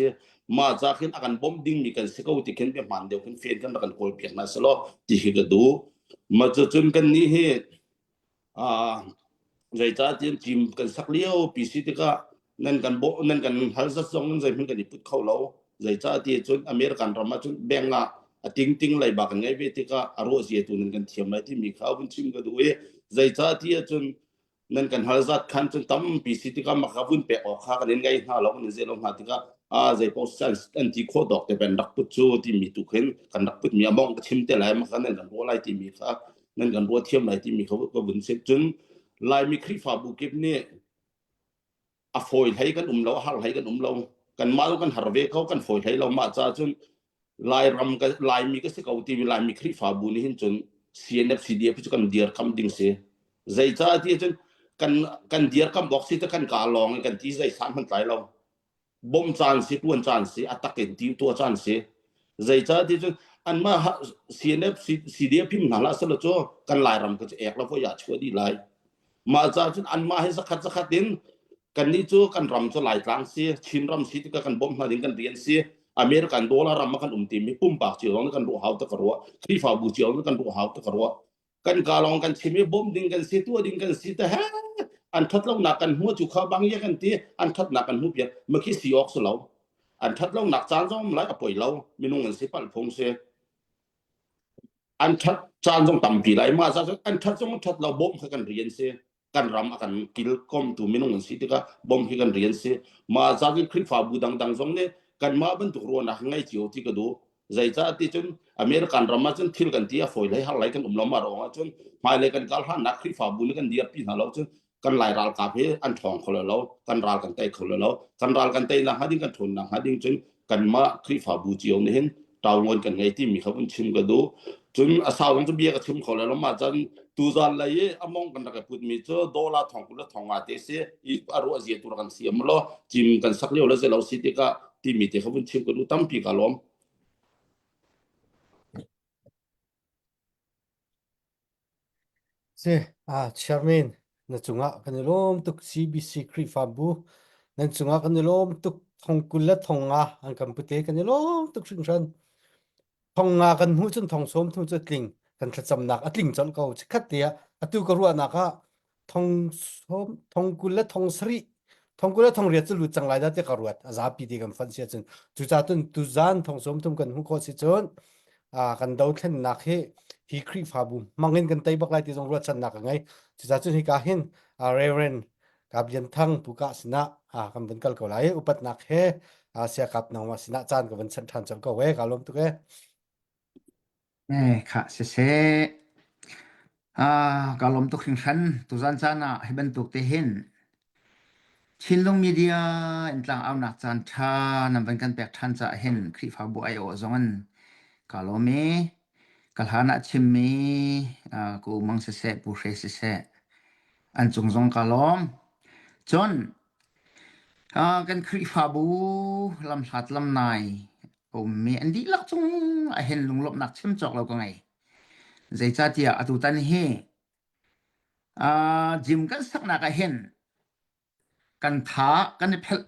มาจากเห็นอากันบอมดิ้งมีกันสิเขาติเข็นเป็นมันเดียวกันเฟียนกันกันโกลเปียกนะสโลที่เห็นกันดูมาจะจนกันนี้เหตุใจจ้าจิมกันสักเลี้ยวปีสิติกานั่นกันฮัลซัสซองนั่นใจมันกันดิพุทเข้าเราใจจ้าที่จนอเมริกันรามาจนแบ่งติ้งไหลบักไงเวทีก็อารมณ์เสียตัวนั่นกันเทียมอะไรที่มีข้าวบุญชิมก็ดูใจจ้าที่จนนั่นกันฮัลซัสขันจนตั้มปีสิติกามาข้าวบุญเปะออกข้ากันยังไงฮะเราคนนี้เจลงหาติกาใจพอสันอันที่โคดอกแต่เป็นรักพุทโจที่มีตุกเห็นกันรักพุทมีมองชิมแต่ไรมาขันนั่นกันรัวอะไรที่มีข้านั่นกันรัวเทียมอะไรที่มีเขาก็บุญเสร็จจนลายมีครีฟาบุกิบเนี่ยฟอยให้กันเราหาให้กันเรากันมาแล้วกันหาเวเขากันฟอยให้เรามาจ้าจนลายรำกันลายมีก็สิเขาที่ลายมีครีฟาบุนี่เห็นจน CNF CDF จนกันเดียร์คำดิ้งเสียใจจ้าที่จนกันเดียร์คำบอกสิแต่กันกาลองกันที่ใจสามพันไตเราบ่มจานสิตัวจานสิอัตตะเกินที่ตัวจานสิใจจ้าที่จนอันมา CNF CDF พิมพ์หนาละสละโจกันลายรำก็จะเอกแล้วก็อยากช่วยดีลายมาจ้าจนอันมาให้สักขัดดินกันนี้จูกันรำจะหลายครั้งเสียชินรำสิที่กันบ่มมาถึงกันเรียนเสียอเมริกันดอลลาร์รำมากันตีมีปุ่มปากเจียวนั่นกันรู้หาวตะกรัวครีฟาบูเจียวนั่นกันรู้หาวตะกรัวกันกาลองกันชิมีบ่มดิ้งกันเสียตัวดิ้งกันเสียแต่ฮะอันทัดเราหนักกันหัวจุกเขาบางอย่างกันตีอันทัดหนักกันหัวเปียเมื่อกี้สีออกสลาวอันทัดเราหนักจานจ้องไหลอป่วยเราไม่นุ่งกันเสียปัลพงเสียอันทัดจานจ้องต่ำปีไหลมาซะอันทัดจ้องทัดเราบ่มกันเรียนเสียกันรำกันกิลคอมตัวมินุ่งสิติกาบอมที่กันเรียนเสียมาจากคลิปฟาบูดังๆจงเนี่ยกันมาบรรทุกรัวนักไงเจียวที่ก็ดูใจจ้าที่จนอเมริกันรำมาจนทิลกันที่ฝอยไหลหักไหลกันเรามารองจนหมายเลยกันการหันนักคลิปฟาบูนี่กันเดียร์ปีนั่นเราจนกันไหลรัลกับเฮอันทองเขาเลยเรากันรัลกันเตะเขาเลยเรากันรัลกันเตะนะฮะดิ้งกันทนนะฮะดิ้งจนกันมาคลิปฟาบูเจียวเนี่ยเห็นตาวงกันไงที่มีเขาเป็นชิมก็ดูจนอาสาวมันจะเบียกับชิมเขาเลยเรามาจนตูจานเลยอมองกันกับพูดมีเจอดอลลาร์ทองกุลทองอาเตเสอีอารมณ์เสียตัวกันเสียมาล้อจิมกันสักเลี้ยวแล้วเราสิติกาที่มีแต่เขาเป็นชิมก็ดูตั้มปีกาล้อมเสียชาร์มินนั่นจุงะกันล้มตุก CBC ครีฟาบูนั่นจุงะกันล้มตุกทองกุลทองอันกัมพูเตกันล้มตุกชิงชันทองกันหูจนทองส้มทุนจะกลิ่งกันจะจำหนักกลิ่งจนเขาจะคัดเดียตัวก็รู้นักทองส้มทองกุลทองสรีทองกุลทองเรียจะรู้จังไรได้ก็รู้อาจจะปีดีกันฟันเสียจนจุดตุนตุจานทองส้มทุนกันหูก็เสียจนกันดาวเทนนักฮีครีฟาบูมังเงินกันไตบักไลที่จงรู้จันนักไงจุดตุนฮีกาเห็นเรเรนกับยันทังปุกะสินะกันเป็นกัลก็ไหลอุปัตนักเสียกับนางวาสินะจานกับเป็นสันทันจนก็เวกาลมตุกค่ะเซ่ kalom to khing khan tu zan chana heben tuk te hin chinlong media intlang au nak chan tha nam ban kan pek than cha hin khri fa bu ai o zongan kalome kalhana chimmi ku mang se se pu se se an chung zong kalom chon kan khri fa bu lam hat lam nai mi an di lak chung a hen lunglop nak chim chok lo ko ngai zai cha tia atu tan he jim kan sak na ka hen kan tha kan phel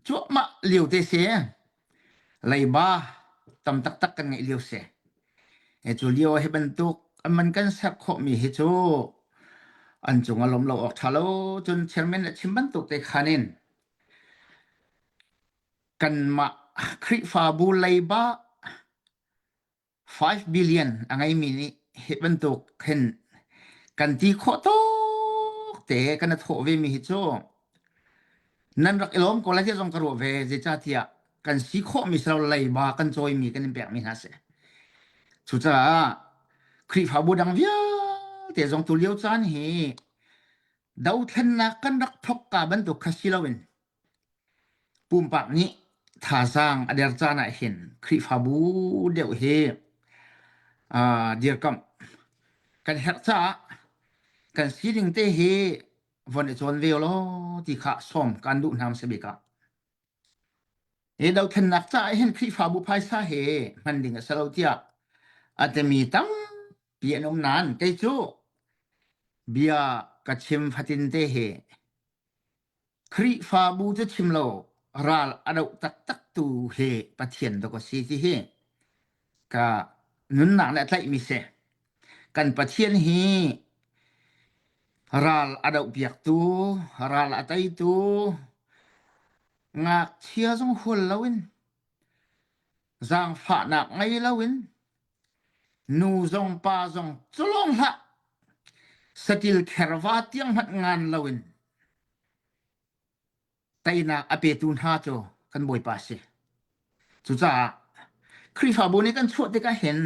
chu ma liu te se lai ba tam tak tak kan ngai liu se e chu liu he ban tuk man kan sak kho mi he chu an chung alom lo ok thalo chun chairman chim ban tuk te khanin kan ma khri fa bu lai ba 5 billion angai mi ni he ban tuk khen kan ti kho to te kan tho ve mi hi chu nan rak elom ko la je jong karo ve je cha tia kan si kho mi sro lai ba kan choi mi kan pek mi ha se chu cha khri fa bu dang via te jong tu liu chan hi dau then na kan rak thok ka ban tu khasilawin pum pak ni tha sang ader chana hin khri fa bu deu he dear kam kan her cha kan siling te he von e chon veo lo ti kha som kan du nam se beka e dau then nak cha hen khri fa bu phai sa he man ding sa lo tia atemi tam pianom nan ke chu bia ka chim phatin te he khri fa bu che chim lo ral adau tak tak tu he pathian to ko si ti he ka nun na la tlai mi se kan pathian hi ral adau piak tu ral atai tu ngak chia jong hol lawin zang pha nak ngai lawin nu jong pa jong cholong ha satil kherwa tiang hat ngan lawin taina ape tun ha cho kan boi pa se chu cha khri fa bu ni kan chhuat te ka hen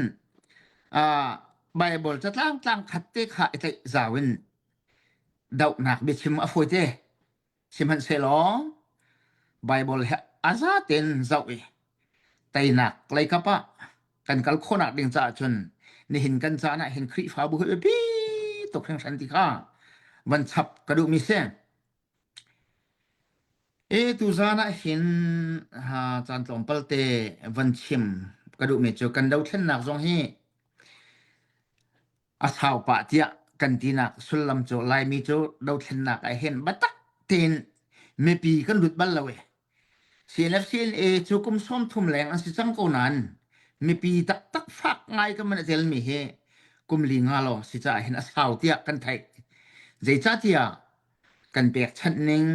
bible cha tlang tlang khat te kha te zawin dau nak be chim a foi te chim han se lo bible aza ten zawi tainak lai ka pa kan kal khona ding cha chun ni hin kan cha na hin khri fa bu he pi to khang san ti kha ban chap ka du mi se e tu zana hin chan tlom pal te van chim ka du me chu kan dau thlen nak zong hi a thau pa tia kan tinak sulam chu lai mi chu dau thlen nak a hen batak ten me pi kan lut bal lawe CNFCN chu kum som thum leng an si chang ko nan mi pi tak tak phak ngai ka man tel mi he kum li nga lo si cha hin a thau tia kan thai zai cha tia kan pek chat ning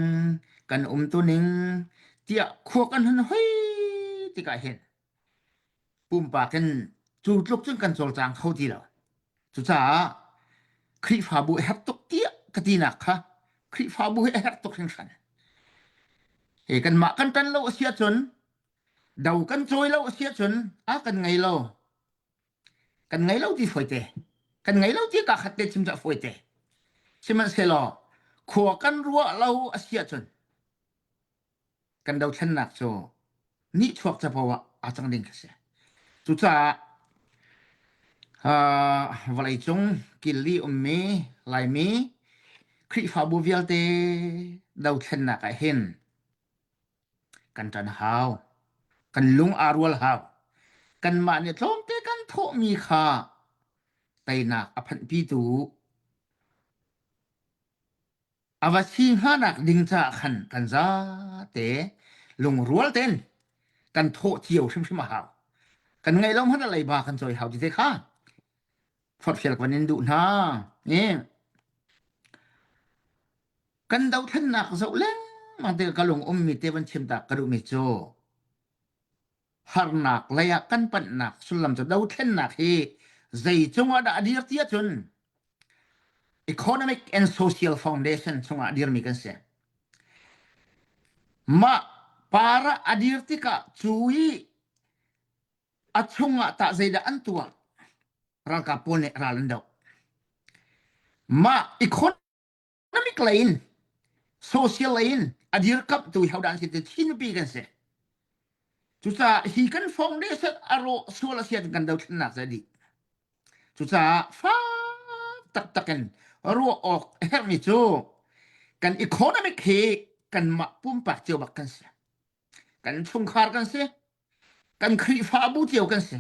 kan tu ning tia kho kan han hoi ti ka hen pum pa kan chu tluk chung kan chol chang khau ti lo chu cha khri fa bu hap tok tia ka ti nak kha khri fa bu hap tok sang san e kan ma kan tan lo sia chun dau kan choi lo sia chun a kan ngai lo ti foi te kan ngai lo ti ka khat te chim ja foi te siman se lo kho kan ruwa lo asia chun kan dau than nak cho ni chuak cha pawa a chang ding ka se chu cha valai chung kili me lai me khri fa bu vial te dau than nak a hen kan tan hao kan lung arwal hao kan ma ne tlom te kan tho mi kha tainak aphan pi tu awasi hanak ding cha khan kan za te lung rual ten kan tho thiau sim sim hao kan ngai lom han lai ba kan choi hao ti te kha phot fel kan in du na ni kan dau than nak zo leng mang te ka lung mi te ban chim ta ka du mi cho har nak laya kan pan nak sulam cho dau than nak hi zai chunga da dir tia chun Economic and Social Foundation chunga dir mi kan se ma para adir tika chui achunga ta zaida antua rangka pone ralandau ma economic lain social lain adir kap tu haudan sit chin pi kan se chu sa hi kan foundation aro sola siat kan dau thna jadi chu sa fa tak kan ro ok her mi chu kan economic he kan ma pum pak chiu bak kan se kan chung khar kan se kan khri fa bu chiu kan se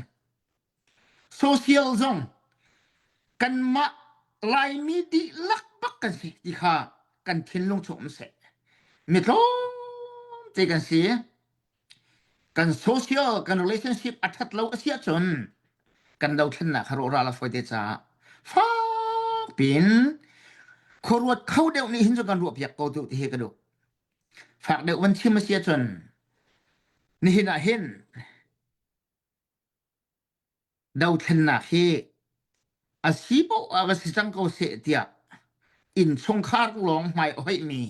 social zone kan ma lai mi di lak bak kan se di kha kan thin lung chom se mi tlo te kan se kan social kan relationship athat lo asia chon kan dau thna kharo ra la foi te cha fa pin khorwat khau deu ni hin jo kan ru piak ko tu ti he ka do phak deu wan chim asia chon ni hina hin dau thna he asibo agasitang ko se tia in song khar long mai hoi mi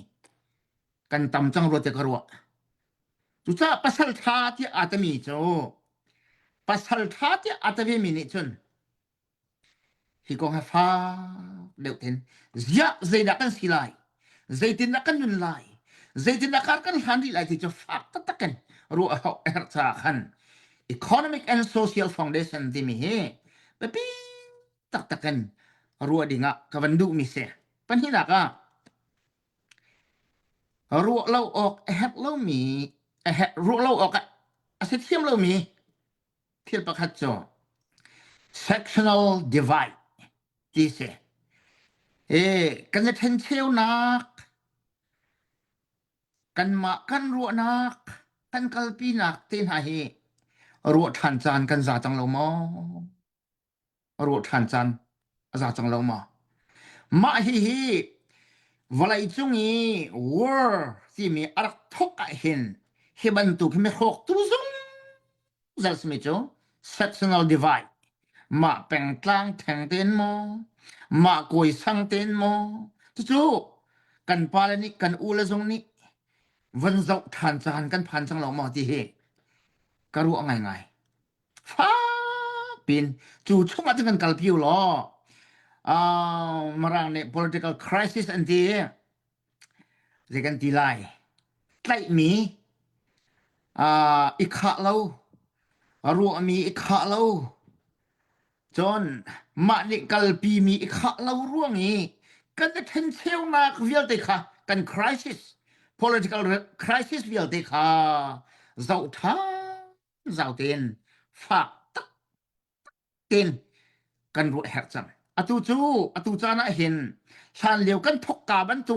kan tam chang ro te ka ro chu cha pasal tha ti atami cho pasal tha ti atave mi ni chon hi ko ha fa deu ten zia zeida kan silai zeitin na kan yun lai zeitin na kar kan handi lai ti cho fa ta kan ro a er cha khan economic and social foundation ti mi he pi tak kan ro dinga ka vandu mi se pan hi na ka ro lo ok het lo mi ro lo ok a se thiam lo mi thil pakhat cho sectional divide ti se kanจะten cheu nak kan ma kan ro nak kan kalpi nak tin ha hi ro than chan kan za chang lo mo ro than chan za chang lo mo ma hi valai chungi war si mi arak thok a hin he ban tu me khok tu zung zal sme cho sectional divide ma peng tlang theng ten mo ma koi sang ten mo chu kan pala ni kan ula zong ni van zau than chan kan phan chang lo mo ti he ka ru ngai fa pin chu chunga kan kal piu lo marang ne political crisis and the they can delay like me ikha lo ru mi ikha lo chon ma ni kal pi mi ikha lo ruang ni kan the ten cheu na vial te kha kan crisis political crisis vial te kha zau tha zau ten fa ten kan ru her chang atu cha na hin san leu kan thok ka ban tu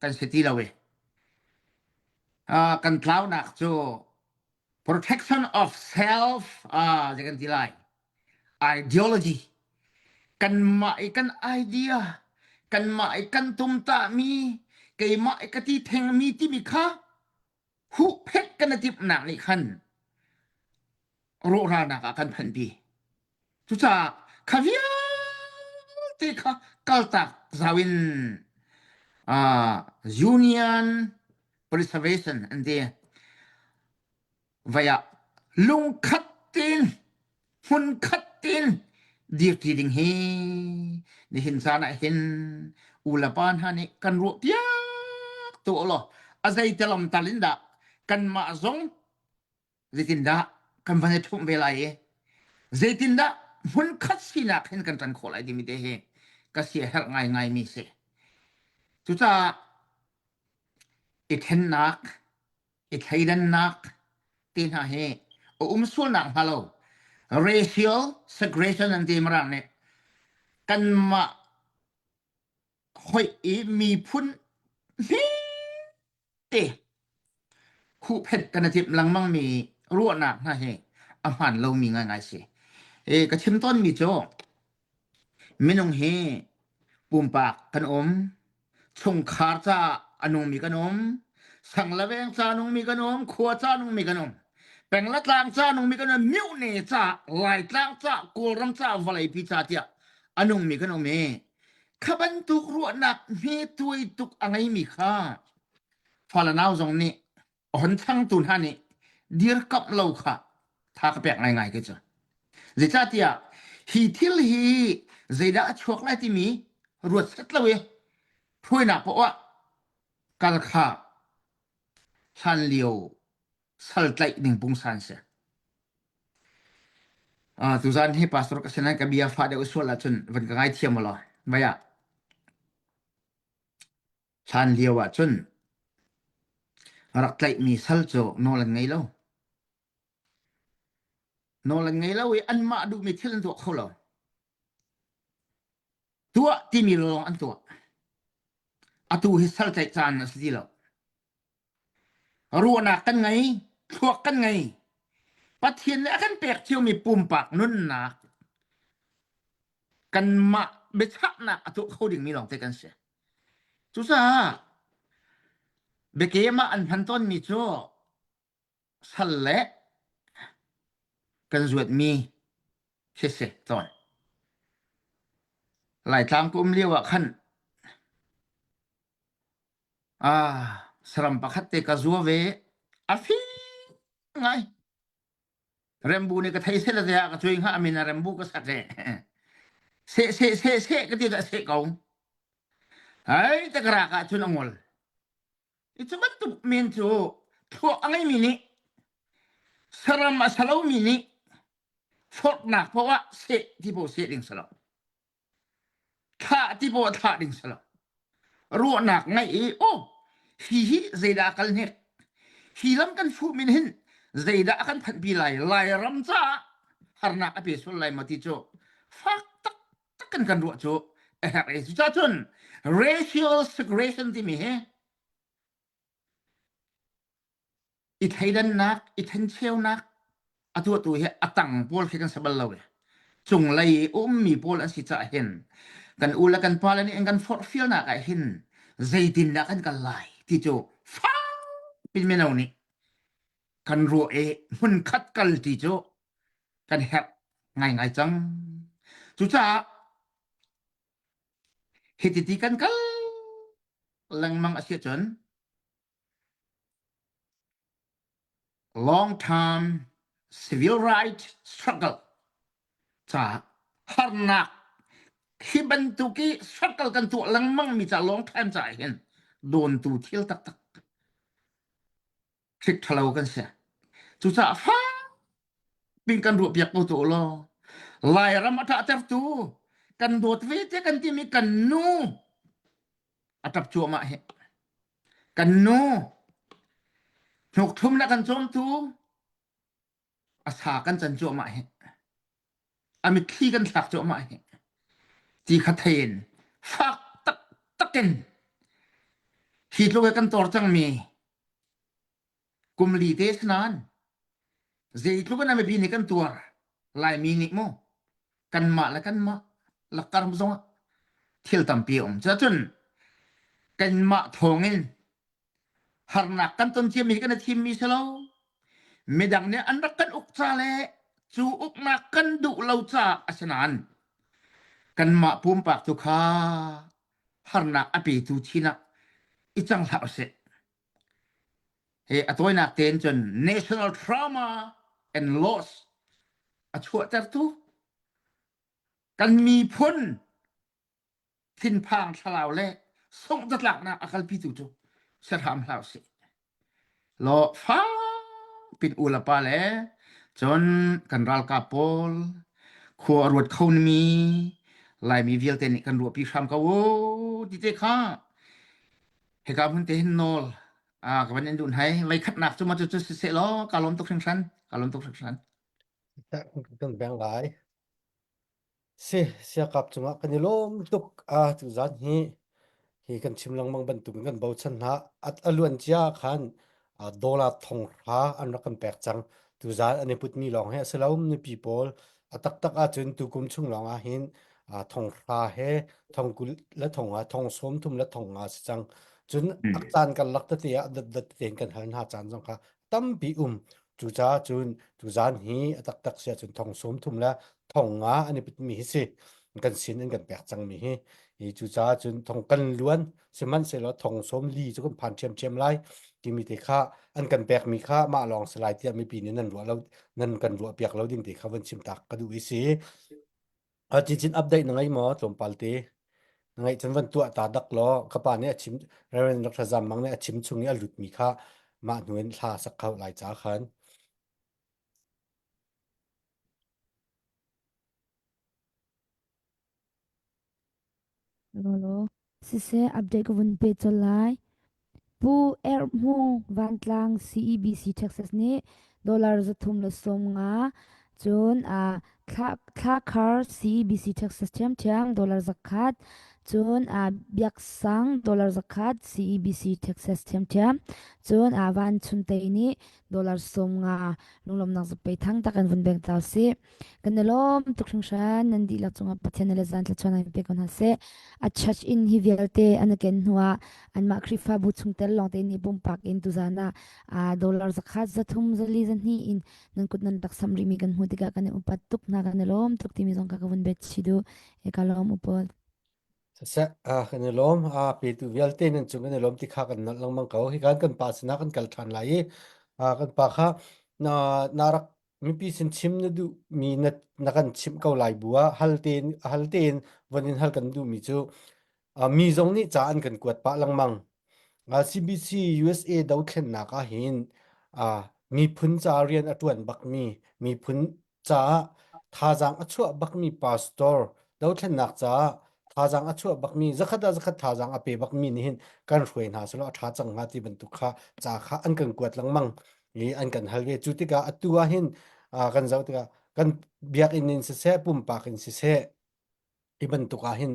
kan seti lawe kan tlau nak cho protection of self jagan tilai ideology kan ma kan idea kan ma kan tum ta mi kai ma ka ti theng mi ti mi kha hu phet kan tip nak ni khan ro ra na ka kan phan pi chu cha khavia ti kha kal tak zawin union preservation and the via lung khatin hun khatin dir ti ding he ni hin sana hin ulapan hani kan ru pia to lo azai telam talinda kan ma zong zitinda kan van thum belai zitinda hun khat sina khin kan tan kholai di mi de he ka sia hel ngai mi se chu cha it hen nak it heidan nak tin ha he sul nak halo racial segregation and dimrang ne kan ma hoi mi phun ni te khu phet kan tip lang mang mi ru nak ha he aman lo mi ngai se ka chim ton mi cho minung he pumpak kan chung khar cha anung mi kanom sang laweng cha nung mi kanom khua cha nung mi kanom peng la tlang cha nung mi kanom miu ne cha lai tlang cha kul ram cha valai pi cha tia anung mi kanom me khaban tuk ru nak me tui tuk angai mi kha phala naw jong ni on thang tun ha ni dir kap lo kha tha ka pek ngai ke cha je cha tia hi thil hi zeida chok lai ti mi รวดสัตละเวพูดนะเพราะว่ากาลคาชันเลียวสัลไตหนึ่งปุงสันเสตุจานให้ปาสตรกัสนันกับเบียฟ้าเดอุสวลละจนวันกงไอเทียมมาละไม่อะชันเลียวจนรักไตมีสัลโจโนลันไงเล่าโนลันไงเล่าอันมาดูมีเทลันตัวเขาเราตัวที่มีลองอันตัวตัวฮิสัลใจจานนะสิเรารู้นักกันไงพวกกันไงปัทเทียนและกันเปียกเที่ยวมีปุ่มปากนุ่นนักกันมาเบชักนักตัวเขาดิ่งมีลองเตกันเสียจุซ่าเบเกมาอันพันต้นมีโจสัลเละกันจวดมีเชเสตอนหลายทางกุมเรียกว่าขันสรัมปักฮัตเตกาซัวเวอาฟีไงเรมบูนี่ก็ไทยเสร็จแล้วก็ช่วยหามินาเรมบูก็สักเสก็ที่จะเสกงไอ้ตะกรากะชุนองอลอีจะมันตุกเมนจูทัวอะไรมินิสรัมมาสลาวมินิฟอกหนักเพราะว่าเสที่โบเสดิ่งสลาวท่าที่โบท่าดิ่งสลาวรัวหนักไงโอ้ฮีเจดากันเนี่ยฮีลำกันฟูมินหินเจดากันพันปีไลรำจ้าฮาร์นักอภิสุลไลมาติโจฟักตักกันรัวโจสุดาจน racial segregation ที่มีอิทให้ดันนักอิทให้เชี่ยวนักตัวตั้งโพลแค่กันสบายเลยจงไล่มีโพลอันสิจะเห็นกันอุลกันพาลนี่เองกันฟอร์ฟิลนักเห็นใจดินนักกันไล่ที่โจฟ้าเป็นเมนูนี้กันรัวมันคัดกันที่โจกันแฮปง่ายจังจุจ้าเหตุที่กันลังมังอาเซียน long term civil rights struggle จ้าฮาร์นักที่บรรทุกี struggle กันตัวลังมังมีจะ long time จ่ายเห็นโดนตัวเที่ยวตักคลิกทะเลากันเสียจุจ้าฟ้าเป็นกันรวบยักษ์ตัวล้อลายรำอัฐอัตตัวกันโดดเวทกันที่มีกันนูอัตบจัวมาเหกันนูหกทุ่มนักกันจมตูอาสากันจันจัวมาเหมิขี้กันสักจัวมาเหจีขัดเทนฟักตักกันฮีทโลกันตัวจังมีกุมลีเทสนานเจทโลกันนำไปปีนี้กันตัวลายมีนิโมกันมาละกันมาลักการมุสงเที่ยวตั้มปีจะจนกันมาทองเงินหานักกันต้นเชี่ยมีกันทีมมีเสลาไม่ดังเนี่ยอันรักกันอุกซาเลจูอุกนักกันดุเหล่าจ่าอาชนานกันมาปุ่มปากตุคาหานักอภิตุชินะอีจังหาเสอตัวนักเต้นจน national trauma and loss ชัวจัดทุกันมีพ้นทิ้นพางฉลาวเล่ส่งจัดหลักนะอาการพิจุจุสถามเหล่าสิโลฟ้าปิดอุลปาเล่จนกันรัลกาโปลขัวรวดเขามีลายมีเวียลเตนิกันรวดพิชามกาวดิเจข้าให้กับมันเตนโนลกับวันนี้ดูให้ไว้ขัดหนักจนมาจุดเสร็จแล้วกาลมตกชั้นกาลมตกชั้นแต่กันแบ่งหลายเสียกับจังหวะกันนี่ล้มตุกตุจานฮีกันชิมลังมังบรรทุกกันเบาชันหาอลวนจ้าขันดอลลาร์ทองราอันรักกันแปลกจังตุจานอันนี้พุทธมีลองให้สลาวมีปีโพลตักจนตุกุมชุงลองหินทองราเฮทองกุลและทองสมทุมและทองจังจนอักจานกันลักตะเตียดัดเตียนกันหันหาจานจังค่ะตั้มปีจุจ้าจนตุจานฮีตักเสียจนทองสมทุมและทองอันนี้พุทธมีสิกันสินอันกันแปลกจังมีจุจ้าจนทองกันล้วนเสมันเสร็จแล้วทองสมลีจุกันผ่านเชียมไล่กิมีแต่ค่าอันกันแปลกมีค่ามาลองสไลด์ที่ไม่ปีนี้นั่นรัวแล้วนั่นกันรัวเปียกแล้วดิ่งแต่เขาวันชิมตักกระดูกสิจริงอัปเดตหนึ่งไอ้หมอตรงปาลตี ngai chan van tua ta dak lo kapa ne achim Reverend Dr. Zammang ne achim chungi alut mi kha ma nuin thla sak khau lai cha khan lo sise update ko bun pe cholai pu mu wantlang CEBC Texas ni dollar zathum la som nga chun kha khar CEBC Texas thiam dollar zakat chun biak sang dollar zakat CEBC Texas thiam chun van chun te ni dollar som nga lunglom nak pe thang takan vun bek taw si kanelom tukhrang shan nandi la chunga pathian le zan tla chona pe kon ha se a church in hi velte anaken huwa an ma khrifa bu chungtel long te ni bum pak in tuzana dollar zakat zathum zali zan hi in nan kut nan tak samri mi kan hudika kan upat tuk na kan lom tuk ti mi zong ka vun bet chidu e kalom upol sa kanelom pe tu velte nan chung kanelom ti kha kan lang mang kau hi kan pa sina kan kal than lai kan pa kha narak mi pi sin chim na du mi na kan chim kau lai bua halten vanin hal kan du mi chu mi zong ni cha an kan kuat pa lang mang CBC USA dau thlen na ka hin mi phun cha rian atuan bak mi phun cha thajang achua bak mi pastor dau thlen nak cha thajang achua bak mi zakhat thajang ape bak mi ni hin kan rhoi na selo tha chang nga ti ban tu kha cha kha an kan kuat lang mang ni an kan halge chutika atua hin kan zau tika kan biak in se pum pakin se iban tu ka hin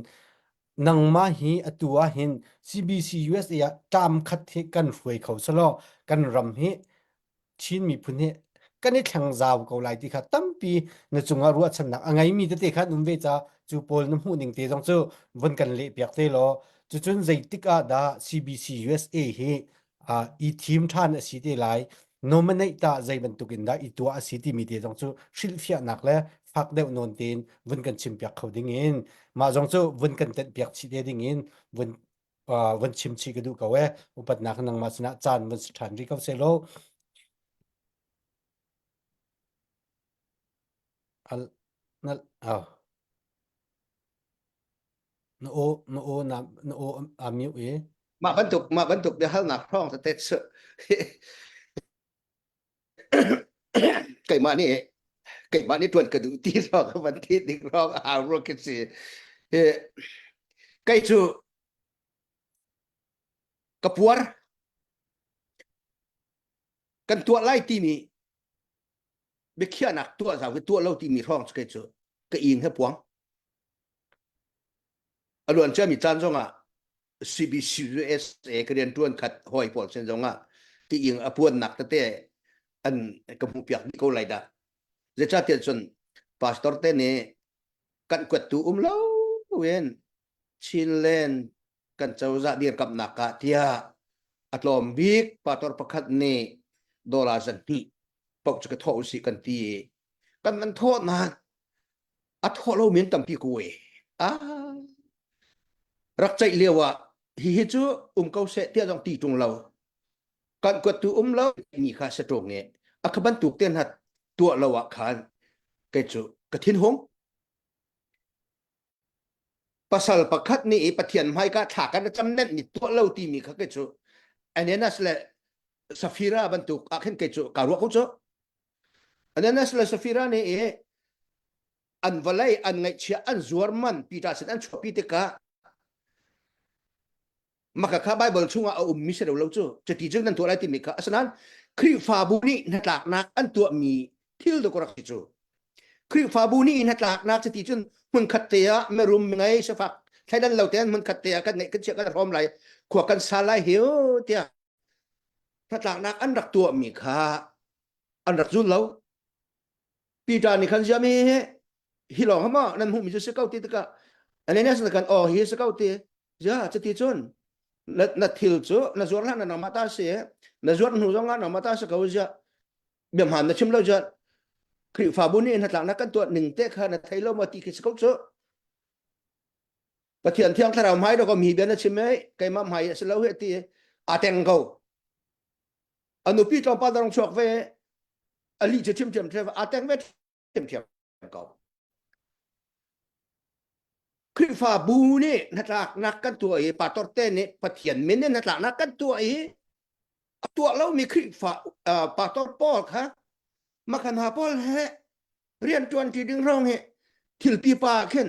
nang ma hi atua hin CBC USA tam khat hi kan rhoi khau selo kan ram hi chin mi phun he kan thlang zaw ko lai ti kha tampi na chunga ru achan na angai mi te kha num ve cha chu pol num hu ning te jong chu von kan le piak te lo chu chun zaitika da CBC USA hi I team than asi te lai nominate ta zaiban tukin da I tua asi ti mi te jong chu shil fia nak le phak deu non tin von kan chim piak khau ding in ma jong chu von kan tet piak chi te ding in von chim chi ka du ka we upat nak nang ma sina chan von than ri ka se lo al nal no amiu ma bantuk de hal nak rong sa tet se kai ma ni tuan ka du ti ro ka ban ti dik rong ro ke si kai chu kapuar kan tua lai ti mi be khia nak tua za ke tua lo ti mi rong kai chu ka ing he puang alwan cha mi chan zonga CBC USA ka rian tuan khat hoi pol sen zonga ti ing apuan nak te an ka mu piak ni ko lai da je cha tian chun pastor te ne kan kwat tu lo wen chin len kan chau za dir kap naka tia atlom bik pastor pakhat ne dollar san ti pok cha ka tho si kan ti kan man tho na a tho lo min tam pi ku we rak chai lewa hi chu kau se tia jong ti tung lo kan kwat tu lo ni kha se tong nge akhaban tu ten hat tua lo wa khan ke chu ka thin hong pasal pakhat ni pathian mai ka tha kan cham net ni tua lo ti mi kha ke chu anenas le safira bantuk akhen ke chu ka ro ko chu anenas le safira ni an valai an ngai chia an zuarman pita sen an chopi te ka maka kha bible chunga mi se lo chu chati jeng nan to lai ti mi kha asanan khri fa bu ni na tlak nak an tua mi thil do ko rak chu khri fa bu ni na tlak nak chati chun mun khat te ya me rum ngai se fak thaidan lo ten mun khat te ya kan ngai kan che kan rom lai khwa kan sa lai hiu tia na tlak nak an rak tua mi kha an rak zun lo pita ni khan ja mi hi lo ha ma nan hu mi se kau ti ka ane na sa kan hi se kau ti ja chati chun na thil chu na zuar han na mata se na zuar nu zonga na mata se ka uja bem han na chim lo ja khri fa bu ni na tlang na kan tu ning te kha na thailo ma ti ki se ko chu pathian thiang thara mai do ko mi be na chim mai kai ma mai se lo he ti a teng ko anu pi tong pa dong chok ve ali che chim tre a teng ve chim ko คริฟาบูนี่นักกันตัวปาตอร์เตนี่ปะเทียนเมนนี่นักกันตัวตัวเรามีคริฟาปาตอร์ปอลค่ะมาคันหาปอลเฮเรียนจวนที่ดึงร้องเฮทิลปีปาเข็น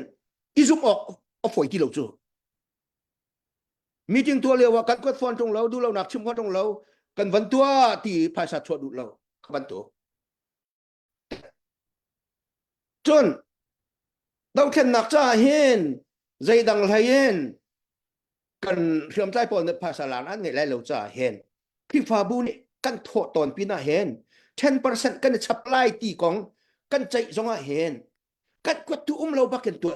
อิซุมออกฝอยที่เราจูมีจริงตัวเรียกว่ากันกดฟอนตรงเราดูเราหนักชิมว่าตรงเรากันวันตัวที่ภาษาชวดูเราวันตัวจนเราแค่นักจ้าเห็นใจดังไหลเห็นกันเชื่อมใจปนในภาษาลาวนั้นไงแล้วเราจะเห็นที่ฟาบูนี่กันโทษตอนปีหน้าเห็น 10% กันชับไล่ตีของกันใจจงเห็นกันกดตัวเราบักกันตัว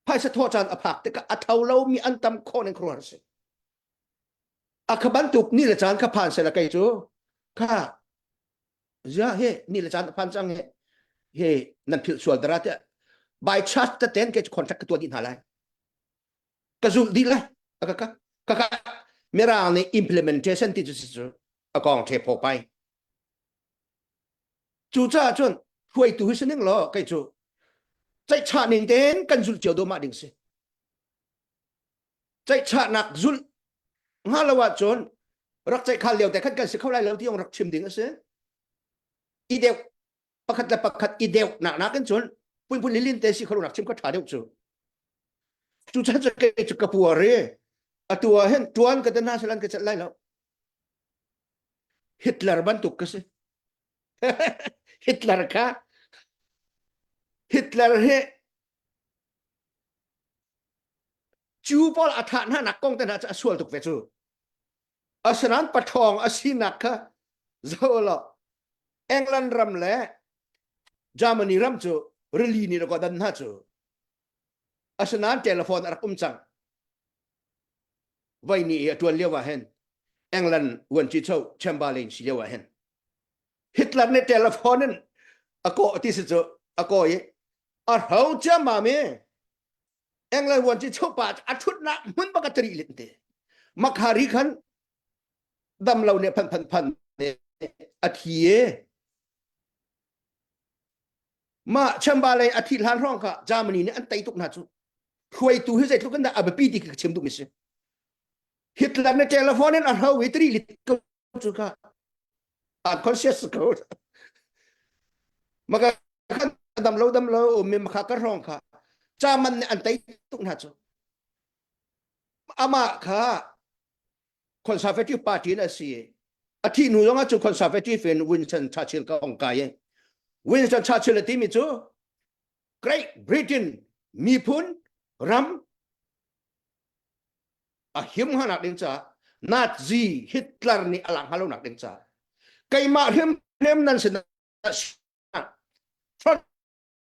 ภาษาโทจานอภักแต่ก็อัฐาเรามีอันตำข้อในครัวสิอักบันตุกนี่ละจานข้าผ่านเสร็จแล้วไงจูข้าจะเฮ้นี่ละจานผ่านจังเฮ้นั่นผิดส่วนดราเตบายชัดแต่เต้นแกจะคอนแทคตัวดินหาไรก็สุดดีเลยก็เมื่อเราใน implementation ที่จะสื่อากองเทพอไปจูจ้าจนช่วยตัวสิ่งนึงหรอไงจูใจชาหนึ่งเต้นกันสุดเจียวดูมาดิ่งสิใจชาหนักสุดงาละว่าจนรักใจขาเลียวแต่ขันกันสิเข้าไรแล้วที่ยังรักชิมดิ่งสิอีเดียวประคัดและประคัดอีเดียวหนักกันจนปุ่นลิ้นเตสิเขาหนักชิมก็ถ่ายเดียวจูจ้าจะเกยจุกปัวเร่ตัวเห็นจวนกันแต่น่าสลันกันจะไล่แล้วฮิตเลอร์บันตุกกันสิฮิตเลอร์ค่ะฮิตเลอร์เฮจูบอลอัฐานนักกองแต่น่าจะส่วนตุกเวจูอาสนันปะทองอาศินักค่ะโซโลอังกฤษรำเล่เยอรมนีรำจูเรลีนี่เราก็ดันหน้าจูอาสนันเทเลโฟนรักจังวัยนี้ตัวเลี้ยวเห็นอังกฤษวันที่เช้าแชมเบอร์ลินเลี้ยวเห็นฮิตเลอร์ในเทเลโฟนนั้นอโกที่สุดอโกยเขาจะมาเมอังกฤษวันที่เช้าป่าอาทุนนักมันบักตรีลินเตมักฮาริคันดำเราเนี่ยพันเนี่ยอาทิเยมาแชมเบอร์ลินอาทิตย์ล้านร้องค่ะเยอรมนีเนี่ยอันไตตุกนาจูช่วยตัวให้เสร็จทุกคนได้อาบปีที่เชื่อมตุกมิสฮิตเลอร์ในเทเลโฟนนั้นเขาวิตรีลิตก็จูค่ะคอนเชียสก็มักขันดำเรามีมักกระร้องค่ะจามันอันไตตุกนาจูอามาค่ะคอนเซอร์เวทีฟพาร์ตี้นั่นสิอาทิตย์นู้นยังจูคอนเซอร์เวทีฟเป็นวินสตันชาร์ชิลก็องค์การวินสตันชาร์ชิลที่มีจูเกรทบริเตนมีพุนรัมหิมหานักเดินจ่านาซีฮิตเลอร์นี่อลังฮัลโหลนักเดินจ่าไกมาหิมนั่นสินะฟรอน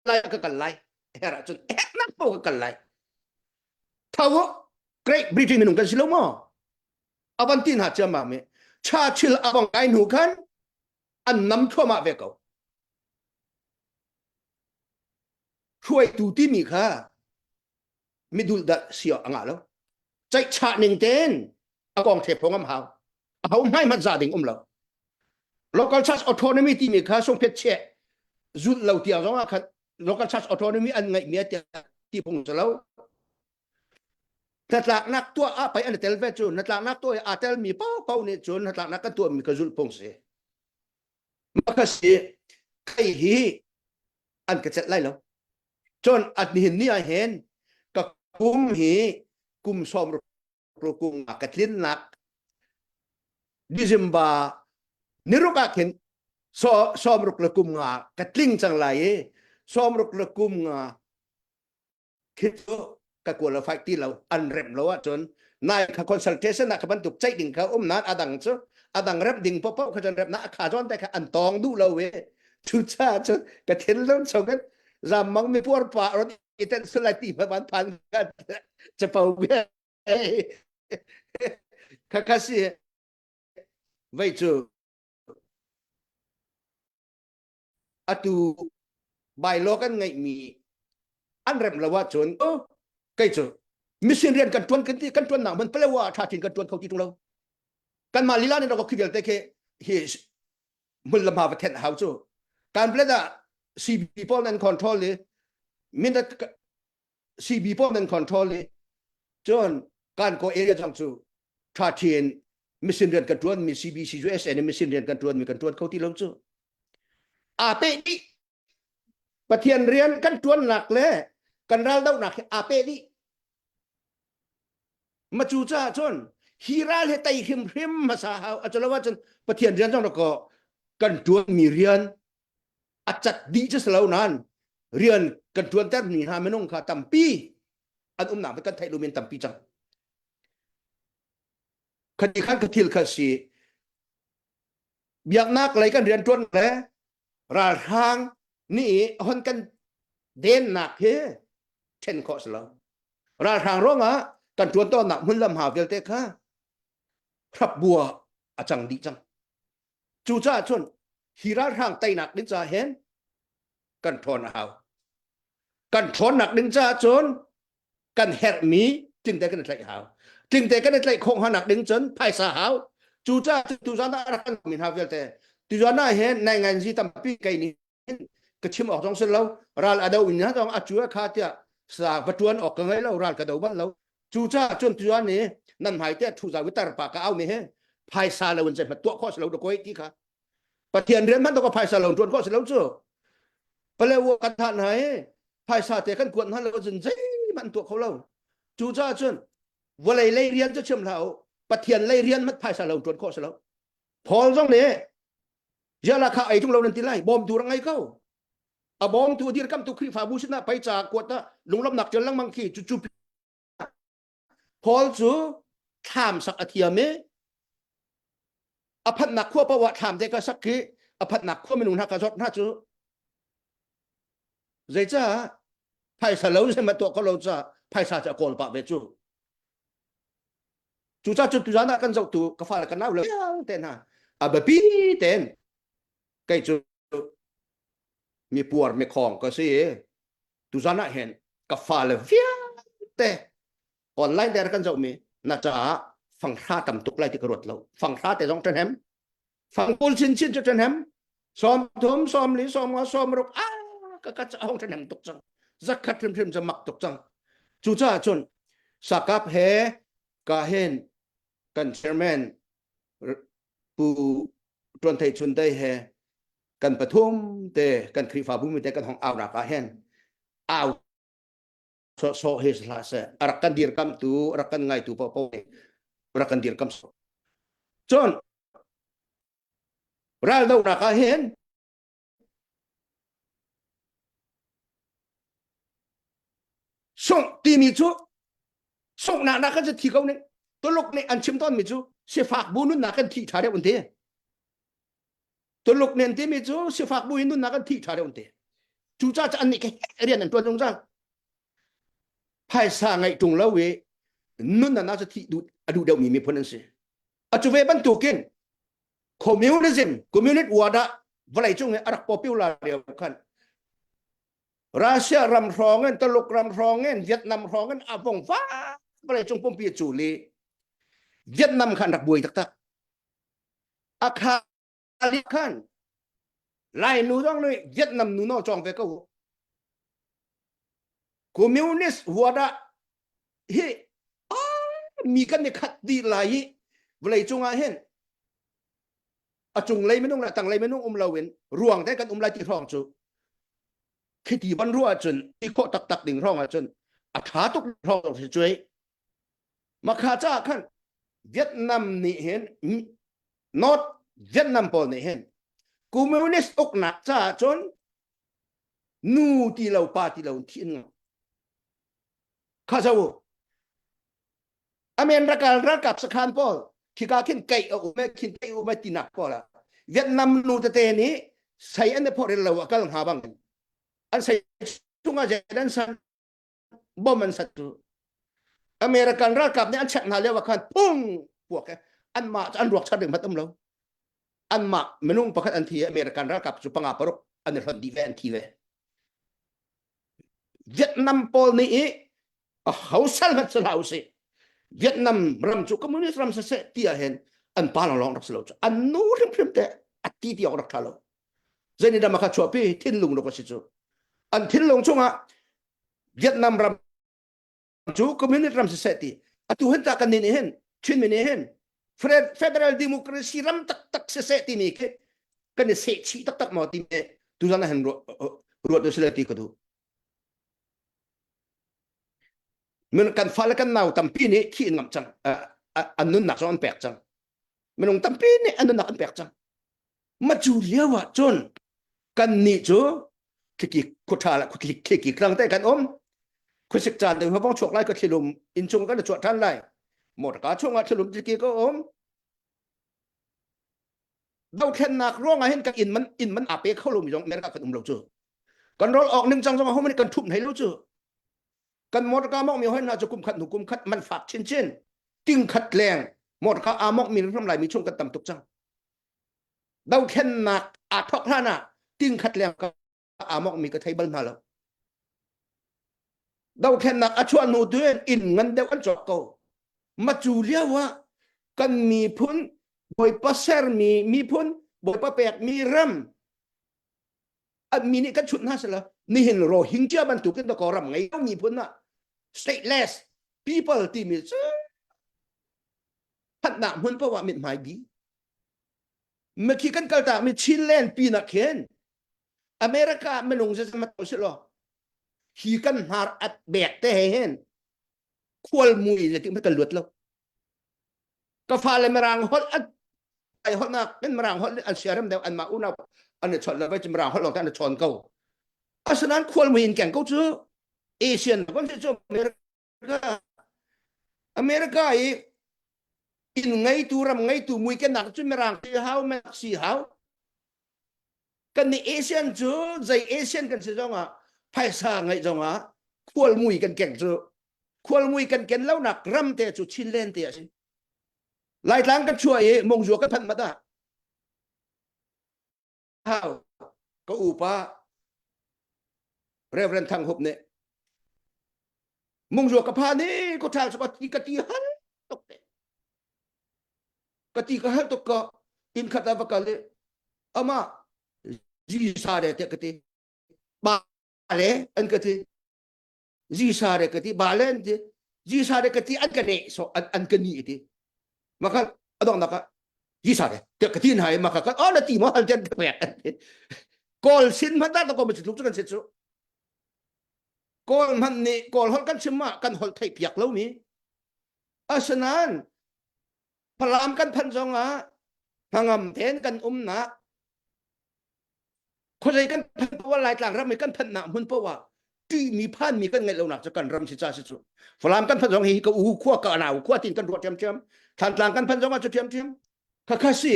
ไลน์ก็กันไลเฮระจนนักโปก็กันไลท้าวเกรทบริเตนมีนุ่งกันสิโลมาอาวันที่น่าจะมาเมชาชิลอาวังไอหนูกันอันนำทั่วมาเวกเอาช่วยตูที่มีค่ะมิดูดัดเสียอ่างแล้วใจชาหนึ่งเต้นอากองเทพของเขาเขาไม่มันจะดิ่งเรา local church autonomy ที่มีค่าส่งเพชรเชจุดเราเที่ยวว่าค่ะ local church autonomy อันไงมีที่พงศ์เรานักตัวไปอันเทลเวจูนักตัวอาเทลมีเป้าเนี่ยจูนักตัวมีกระจุลพงศ์เสียมักเสียใครฮีอันกระเจ็ดไล่แล้วจนอันนี้นี่เห็นกับกุมฮีกุมสอมรุกุมกัดลิ้นนักดิจิมบานิรุกะเห็นสอมรุกกุมงากัดลิ้งจังไรสอมรุกกุมงาคิดก็กลัวเราไฟที่เราอันเร็มเราจนนายคอนซัลเทชันนักบรรทุกใจดิ่งเขานัดอดังเจ้าอดังเร็บดิ่งพ่อเขาจะเร็บนักขาจอนแต่อันตองดูเราชุดชาจนกระเทนเล่นชกันรำมังไม่พวดป่ารถอิตาสลายตีพันกันจะเป่าเบี้ยข้าสิไว้จูอะตูใบโลกันไงมีอันเร็มเราว่าจนไก่จูมิสินเรียนกันจวนหนังมันแปลว่าชาติกันจวนเขาที่ตรงเรากันมาลีลาเนี่ยเราก็คิดอย่างแต่แค่เฮ้มันละมาประเทศเขาจูการเปลี่ยนsee people and control เลยมิน CB ป้อมนั้นคอนโทรลเลยจนการก่อเอเรียจังจูทาเทียนมิสินเรียนกันตรวนมี CB CUS อันนี้มิสินเรียนกันตรวนมีกันตรวนเขาที่เราจูอาเปดิปะเทียนเรียนกันตรวนหนักเลยกันรัลดาวหนักอาเปดิมาจูจ้าจนฮีราเลไตคิมพริมมาสาหาวอาจารย์ว่าจนปะเทียนเรียนจังแล้วก็กันตรวนมีเรียนอาจัดดีจะสลาวนั้นเรียนกันตรวนแต่มีหาไม่น้องค่ะตัมปีอันหนักไปกันไทยลูเมนตัมปีจังคดีขั้นกระทิลคสีเบียกนักอะไรกันเรียนตรวนเลยราทางนี่ฮอนกันเด่นหนักเฮเช่นข้อสลาวราทางร้องอ่ะกันตรวนต้นหนักมุ่งลำหาเวลเตค่ะครับบัวอาจังดีจังจูจ้าชนฮีราทางไตหนักนิจาเห็นกันทอนหาวกันทอนหนักนิจาจนกันแหกมีจึงแต่กันไตหาวจึงแต่กันไตคงหนักนิจนภายสาหาวจูจ้าน่ารักกันมินหาเวลเตจูจ้าน่าเห็นในงานที่ตั้มปีไกนี้กระชิมออกตรงเส้นเราราลอดาวินนะต้องอาจัวขาเตียสาประจวนออกกันไงเราราลกระดาวันเราจูจ้าจนจูจ้านี่นั่นหมายเตียทูจาวิตาปากเอาไม่เห็นภายสาเราวันจะมาตัวข้อสเราตะโกยที่ค่ะปะเทียนเรียนมันต้องกับภายสาเราจวนข้อสเราเจอไปเลยว่ากันทันไหนภายสาเตกันกวนท่านเราจนใจมันตัวเขาเราจูจ้าจนวันเลยเรียนจะเชื่อมเราปะเทียนเลยเรียนมันภายสาเราจวนข้อสเราพอตรงนี้ยาราคาไอ้ทุกเรานั่นที่ไรบอมตัวรังไงเขาอะบอมตัวที่กำตัวครีฟาบูชนะไปจากกวดนะลงลำหนักจนลังมังคีจู่ๆพอจูถามสักอาทิตย์เมอภัทนักขั้วประวัติถามได้ก็สักทีอภัทนักขั้วไม่หนุนหักกระชดน่าจูใจจ้าภายสาเราใช่ไหมตัวเขาเราจะภายสาจะโกนปะเบจูจู่จ้าจุดจุดนั้นกันจะตัวกฟ้ากันน้าเลยเต้นฮะอะแบบปีเต้นไก่จูมีปวดมีของก็สิตุจานะเห็นกับฟ้าเลยเฟี้ยแต่ออนไลน์แต่กันจะมีน่าจะฟังท่าต่ำตุกไล่ที่กระโดดเราฟังท่าแต่ต้องเทนแฮมฟังปูนชินจะเทนแฮมซ้อมถมซ้อมหลีซ้อมว่าซ้อมรบก็จะเอาเทนแฮมตุกจังจักขัดเพิ่มจะมักตุกจังจูจ้าจนสักกับเฮก็เห็นกันเชอร์แมนผู้ตรวจไทยชนได้เฮกันปฐุมเตกันครีฟาบุมิเตกันของอาวรักาเห็นอาวโซเฮสลาเซรักกันดีรกัมตูรักกันไงตูปอปรักกันดีรกัมโซจนรัลดาวรักาเห็นส่งตีมิจูส่งนักกันจะที่เขาเนี่ยตัวลูกเนี่ยอันชิมต้นมิจูเสฝากบุญนักกันที่ท่าเดียวกันเตตัวลูกเนี่ยที่มิจูเสฝากบุญนักกันที่ท่าเดียวกันเตจูจ้าจะอันนี้แค่เรียนนั่นตัวตรงจ้าภายสาไงตรงแล้วเวนุ่นน่าจะที่ดูเดียวมีพ้นนั่นสิอาจจะเวบันตุกินคอมมิวนิสต์คอมมิวนิสต์วัวดะวันไหนจงเนี่ยรักป๊อปปูล่าเดียวกันรัสเซียรำร้องเงินตลกรำร้องเงินเวียดนามร้องเงินอาบงฟ้าวันไหนจงปมปีจูลีเวียดนามขันดักบุยตักอาคาลิขันไล่นูต้องเลยเวียดนามนูนอจองไปก็คอมมิวนิสต์วัวดะเฮ้มีกันในขัดดีหลายวันไหนจงอาเห็นอาจงเลยไม่ต้องละตั้งเลยไม่ต้องเราเว้นร่วงได้กันลายที่ท้องจูคิดที่วันรั่วจนที่โคตักดิ่งท้องจนอาขาตุกท้องช่วยมาข้าจ้าขันเวียดนามนี่เห็นนอตเวียดนามพอนี่เห็นคอมมิวนิสต์อกหนักจ้าจนนูที่เราปาที่เราทิ้งข้าเจ้าอเมริการักกับสถานพอที่การขึ้นไก่เอาไม่ขึ้นไก่เอาไม่ตีนักพอละเวียดนามนูเตนี้ใช้อันนี้พอเราก็ลองหาบ้างอันใส่ช่วงอาจารย์สันบ่มันสัตว์อเมริกันรักกับเนี่ยอันเช็คนาเรียกว่าคันปุ้งพวกอันมาอันรวกชัดเด่นมาตั้มเราอันมาเมนุ่งประคัตอันที่อเมริกันรักกับสุปังอาปรกอันนี้คนดีแวนทีเวเวียดนามพอนี้เขาสั่งกันสลาวสิเวียดนามรำจุกคอมมิวนิสต์รำเสษที่เห็นอันปาลองรักสลาวอันนู้นเพิ่มแต่อัตติที่ออกรักทาเราจะนี่ดามาคัดชัวพี่ทิ้งลุงเราก็สิจูอันทิ้งลงช่วงเวียดนามร จูคอมมิวนิสต์รัมเซติอตุเห็นตากันนี่เห็นชินมินี่เห็นเฟเดรัลดิโมคราซีรัมตักเซตินี่กันเสชีตักหมอติเมตุจันเห็นรัวตัวเสลติกดูมันกันฟ้าแล้วกันนาวตั้มปีนี้ขี้งำจังอันนู้นหนักจนแปลกจังมันตั้มปีนี้อันนู้นหนักแปลกจังมาจูเลียวะจนกันนี่จูคลิกขุดทาละคลิกครั้งแต่กันคุณศึกษาแต่พอบ้องชกไล่ก็ทิลุมอินชงก็จะจวดท่านไล่หมดการช่วงทิลุมจิกี้ก็เราแค่นักร้องเห็นกันอินมันอาเปเข้าลุมอยู่ตรงอเมริกากันเราเจอกันรอออกหนึ่งจังเขาไม่ได้กันทุ่มให้เราเจอกันหมดการมองมีห้อยน่าจะกุมขัดหนุกุมขัดมันฝากเช่นติ้งขัดแรงหมดการอามอกมีทำลายมีช่วงกันต่ำตกจังเราแค่นักอาทอกท่าน่ะติ้งขัดแรงก็อามอกมีกระไทยบัลมาแล้วเราแค่นักอชวนนูด้วยอินเงินเดียวกันจบก็มาจูเลียวว่ากันมีพ้นบอยปัสเซอร์มีพ้นบอยปะแปกมีรำมีนี่กันชุดน่าสละนี่เห็นโรฮิงเจ้าบรรทุกกันตะกอรำไงก็มีพ้นน่ะ stateless people ที่มีพัฒนาหุ่นเพราะว่ามิดหมายบีเมื่อกี้กันกล่าวมีชิลเลนปีนักเขียนอเมริกาไม่ลงจะมาตัวสิหรอฮีกันหาอัดแบกแต่เห็นควรมุยจะถึงไม่กันหลุดแล้วก็ฟ้าเลยมารางฮอตไอฮอตนักเป็นมารางฮอตอันเสียรำเดียวอันมาอุณาอันนี้ชนแล้วไปจะมารางฮอตลองท่านชนเขาฉะนั้นควรมุยแก่งเขาเจอเอเชียนก็จะเจออเมริกาอินไงตัวรำไงตัวมุยกันหนักจนมารางที่เฮาไม่สีเฮากันในเอเชียนเจอใจเอเชียนกันเสียจังอ่ะภายสร้างไงจังอ่ะควรมุยกันแก่งเจอควรมุยกันแก่งแล้วหนักรำแต่จุดชินเล่นเตะสิหลายครั้งกันช่วยมงจัวกันพันมาได้ข้าวก็อุปาเรียบเรียนทางหบเนี่ยมงจัวกับพานี่ก็ทางสปอตีกตีหันตกเตะกตีกหันตกก็อินขัดอะไรกันเลยอามาจีสาเรเตะกตีบาเล่อันกตีจีสาเรกตีบาเล่นตีจีสาเรกตีอันกันเนี่ยsoอันกันนี่ตีmaka adong naka yisare te katin hai maka ka ona ti mo hal jan pe kol sin man da ko mi lu kan se chu kol man ni kol hol kan chima kan hol thai piak lo mi asanan phalam kan phan jonga hangam ten kan na khoi kan phan wa lai tlang ram mi kan phan na mun po wa ti mi phan mi kan ngai lo nak cha kan ram si cha si chu phalam kan phan jong hi ko u khwa ka na u khwa tin kan ro tem temทันหลังกันพันจงอาจจะเทียมข้าสิ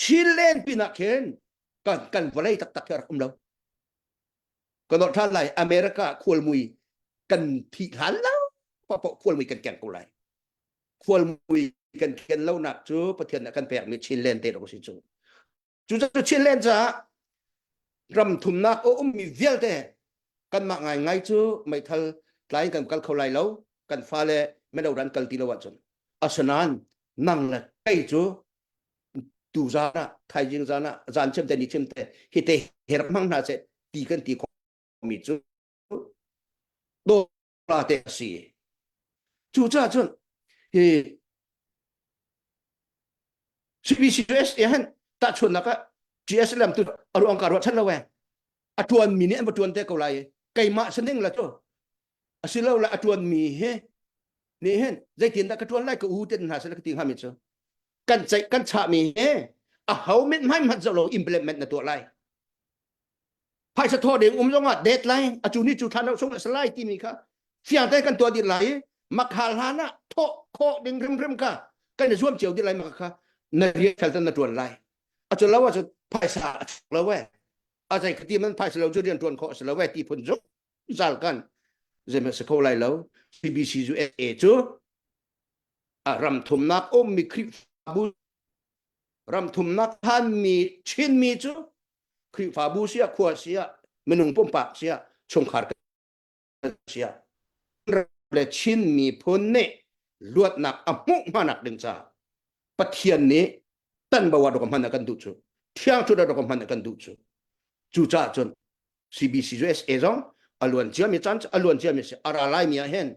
ชิลเลนปีนักเขียนกันวลัยตักแค่รักเราก็นอท่านไรอเมริกาควรมุยกันที่ฐานแล้วเพราะควรมุยกันแก่งกูไรควรมุยกันเขียนแล้วหนักจูประเทศนักกันแปลกมีชิลเลนเตะเราสิจูจะชิลเลนจะรำทุ่มนักมีเวลเตะกันมาไงจูไม่ทันหลายกันเขาไรแล้วกันฟ้าเลยไม่ได้รันกันตีละวันจนอาสนันนั่งละใกล้จูตูจานะไทยจิงจานะจานเชื่อมแต่นี่เชื่อมแต่ฮิตเฮรมังน่าจะตีกันตีของมิจูโดราเตสีจูจ้าจนCBCS เห็นตัดชนแล้วก็ GSLM ตัวอารมณ์การวัดชั้นละแวงอัตวนมีเนี่ยอัตวนเตะเขาไรไก่มาสนึงละจ้ะสิเราละอัตวนมีเฮนี่เห็นใจถิ่นตะกระทวนไล่ก็อูเต็นหาสลักติงหามิเจอกันใจกันชามีเเขาไม่มันจะลง implement ในตัวไล่ภายสะท้อนเด็กจงว่าเดทไลน์จูนี่จูทันเราส่งสไลด์ที่มีค่ะเสียงแต่กันตัวดีไหลมักหาลานะโทโคดึงเริ่มค่ะกันในช่วงเจียวดีไหลมักค่ะในเรียกกันในตัวไล่จูแล้วว่าจะภายสาแล้วเว้ยอาใจคดีมันภายสเราจะเรียนตัวเขาสแล้วเว้ยที่พ้นจบจัลกันจะมาสกอไล่แล้วCBC USA จูรำทุ่มนักมีคลิปบูรำทุ่มนักท่านมีชินมีจูคลิปบูเสียขวดเสียมนุงปุ่มปากเสียชงขาดเสียและชินมีพ้นเนลวดหนักมุกมาหนักดึงจ้าปะเทียนนี้ตั้นบวชดอกมันกันดูจูเที่ยงชุดดอกมันกันดูจูจ้าจน CBC USA จงอลวนเจียมีจันอลวนเจียมีอะไรมีเห็น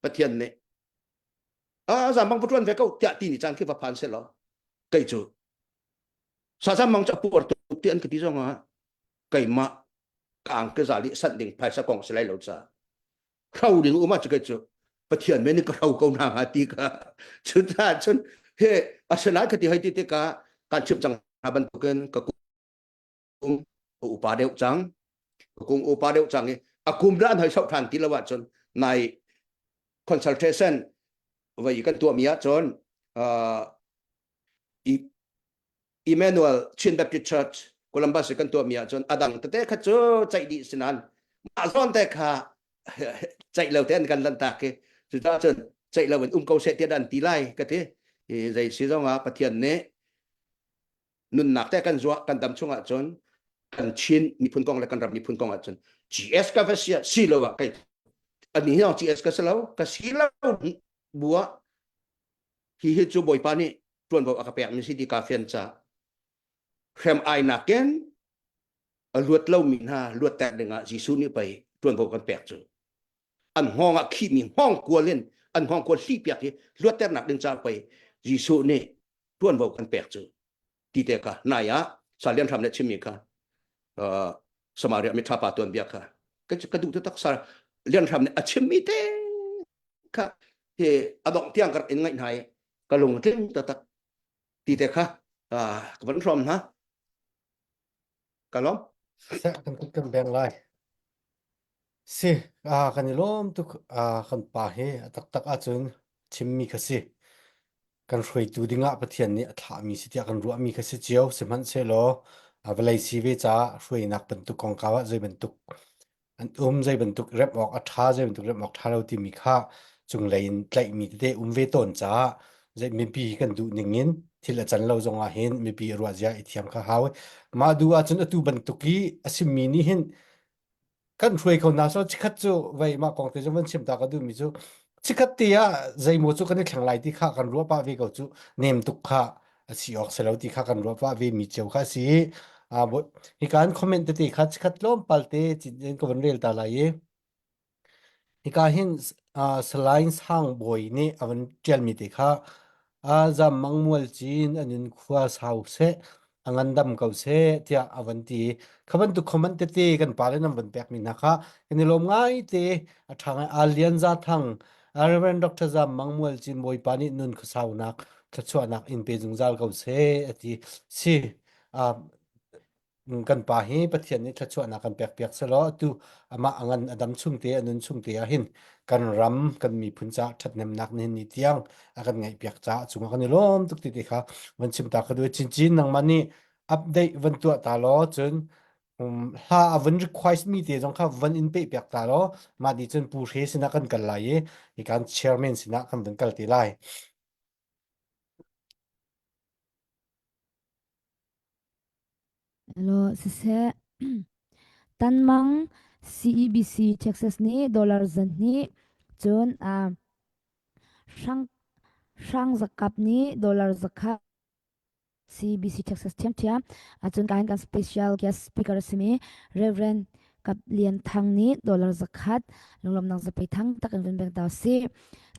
ประเทียนเนี่ยสามบังพุทธวันเวก็จะตีนิจังคือว่าผ่านเสร็จแล้วไกจูสามบังจะปวดตุกเตียนคือที่สองไกมากางกระจาลิสันดิ่งภายสกองสไลด์เราจะเข้าดิ่งอุมาจะไกจูประเทียนไม่นี่ก็เราก็นางอาทิกาชุดท่าจนเฮ้อาชนะคดีให้ติดกาการชิบจังบันตุกันกับกุมอุปาเดวจังกุมอุปาเดวจังนี่อากุมร้านให้ชอบทานติละวัดจนใน consultation ไว้กันตัวมีจนEmmanuel Chin Baptist Church Columbus กันตัวมีจนอดังแต่ข้าเจ้าใจดีสินั้นมาซ้อนแต่ข้าใจเราแทนกันลันตาเกสุดท้ายจนใจเราเป็นเกาเสตีดันตีไล่ก็ที่ใจสิจงว่าปะเทียนเนี่ยนุนหนักแต่กันจัวกันดำช่วงจนกันชินมีพุนกองและกันรับมีพุนกองจน GS ก็เสียสิเราว่าไกอันนี้เรา GS ก็สิเราก็สิเราบัวที่เฮ็ดจูบ่อยปานนี้ตวนบอกอากาแปกมีสิดีกาเฟียนจ้าแคมไอนักเกนลวดเล่ามินฮาลวดแตกดึงจีซูนี่ไปตวนบอกกันแปลกจูอันห้องขี้มีห้องกลัวเล่นอันห้องกลัวขี้เปียกที่ลวดแตกหนักดึงจ้าไปจีซูนี่ตวนบอกกันแปลกจูตีเตกะนายะสาเลียนทำเนชิมิกะสมาเรียมิทาปาตวนเบียกะก็จะกระดูกตักสาเลียนทำเนชิมิเตกะที่อดองเที่ยงกันเองไงไหนก็ลงเล่นตักตีเตกะวันพร้อมนะกันล้อมเสกันตุกันแบงไลสิกันล้อมตุกกันป่าเฮตักอาจนชิมมีคสิกันช่วยตูดิงะประเทศนี้ถ้ามีสิทธิ์กันรู้มีคสิเจียวสิมันเสลอเวลาชีวิตจะช่วยนักบรรทุกของเขาใจบรรทุกอันใจบรรทุกเร็บออกท้าใจบรรทุกเร็บออกท้าเราที่มีค่าจงเลยใจมีแต่เวต้นจ้าใจไม่ปีกันดูหนึ่งเงินที่ละจันเราจงเห็นไม่ปีรัวใจที่ทำข้าวมาดูอาจจะตูบรรทุกีอาศิมีนี่เห็นกันช่วยเขาหน้าโซ่ชิคัดจูไว้มากองเตจวันเชื่อมตากันดูมิจูชิคัดเตียใจโมจูกันนี่แข่งไล่ที่ข้ากันรัวป้าเวกจูเนมตุกข้าสิออกเสร็จที่ข้ากันรัวป้าเวมิเจ้าข้าสิบทมีการคอมเมนต์ที่ข้าชิคัดล้อมปัลเตจินก็วันเรียลตาลายมีการเห็นสไลน์ห่างบ่อยนี่วันเจลมีติข้าจำมังมวลจีนอันนี้ขวาสาวเสอังกันดำเก่าเสที่วันที่ขบันตุคอมเมนต์ที่กันปาเลนวันแบกมีนะคะอันนี้ลมง่ายที่ทางอาเลียนจะทางเรเวนด็อกเตอร์จำมังมวลจีนบ่อยปานี่นุนขสาวนักขชวนักอินเปจุงจัลเก่าเสที่สิกันป่าเฮประเทศนี้ถ้าชวนนักกันเปียกๆสลอตูมาอังกันอดัมชุ่มเตียนุนชุ่มเตียหินกันรำกันมีพุนจ้าชัดเนมนักนี่นิเตียงกันไงเปียกจ้าจุงกันนี่ล้อมตุกติค่ะวันชิมตากันด้วยจินนังมันนี่อัปเดตวันตัวตาล้อจนถ้าวันรีควอสมีเตียจงค่ะวันอินเปียกตาล้อมาดีจนผู้เชี่ยวชาญกันกันไล่อีการเชียร์แมนสินะกันเป็นกันตีไล่Hello, sise tanmang CEBC Texas ni dollar zan ni chun sang zakap ni dollar zakap CEBC Texas Temptia chun kain kan special guest speaker simi Reverend kap lian thang ni dollar zakat longlam nang zapai thang takan ven bek daw si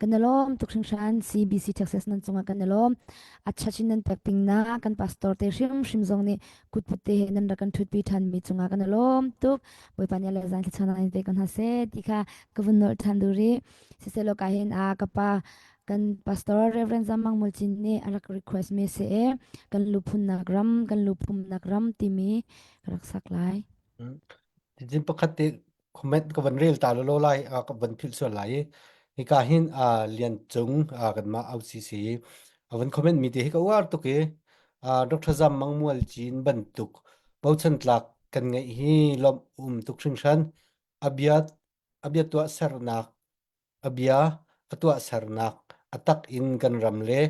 kanalom tuksing shan CEBC Texas nan chunga kanalom achachin nan pekping na kan pastor te shim zong ni kutpute nan rakan thutpi than mi chunga kanalom tuk boipania le zan chana ni te kan hase tikha governor thanduri siselo kahin kapa kan pastor Reverend Zamang Mulchin ni arak request me se kan lupun nagram kan lupum nagram timi raksak laiจริงปกติคอมเมนต์กับวันเรียลตาโลไลกับวันพิลส่วนไหลฮีกาหินเรียนจงกันมาเอาซีวันคอมเมนต์มีที่ฮีกว่าตุกดรซัมมังมวลจีนบรรทุกเป้าชันหลักกันไงฮีลมตุกชิงชันอเบียตัวสารนักอเบียตัวสารนักตักอินกันรำเล่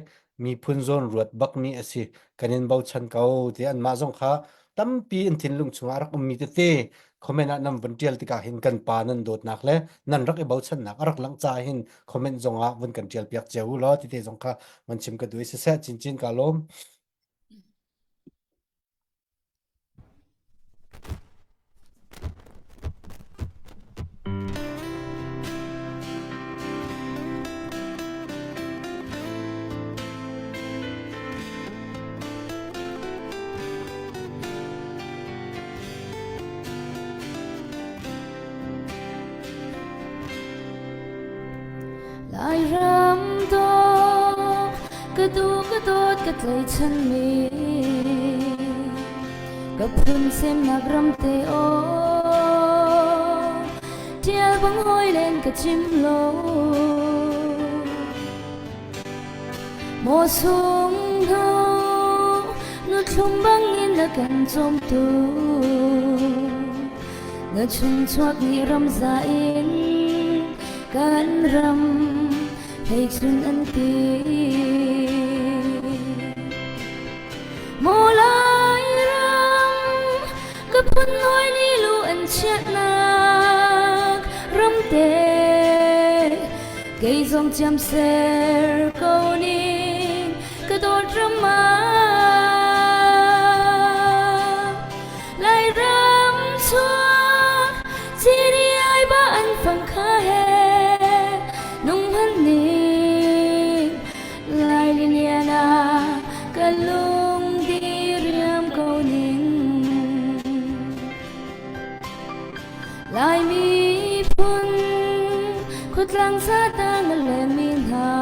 มีพุนโซนรวดบักมีอสิกันอินเบาชันเก่าที่อันมาจงค่ะตั้มปีอินทินลุงชงอารักมีเตคอมเมนต์นำวันเดียลที่กาเห็นกันปานันโดดนักเลยนั่นรักไอ้เบาชันนักรักหลังใจเห็นคอมเมนต์จงวันกันเดียลเปียกเจ้าล้อที่เตจงค่ะมันชิมกันด้วยเสียจริงกาลม ก็ใจฉันมีกับพื้นเสียมนักรำเตโอเที่ยวบังห้อยเล่นกับจิมโลโมสุงโนนุชุมบังอินละกันจมตูเงาชุมชวกนี้รำซาอินกันรำให้ฉันอันตีโมลายรำกับพันน้อยนี่ลูอันเชียนักรำเตเกยทรงจำเสรเกานิงกระโดดรำมาลายรำชวกที่ดีไอบ้านฟังคาเฮนุ่งพันนี้ลายลิเลียนากะลุงดีเรียมเกานิงลายมีพุนขุดลังซาตานและมินหา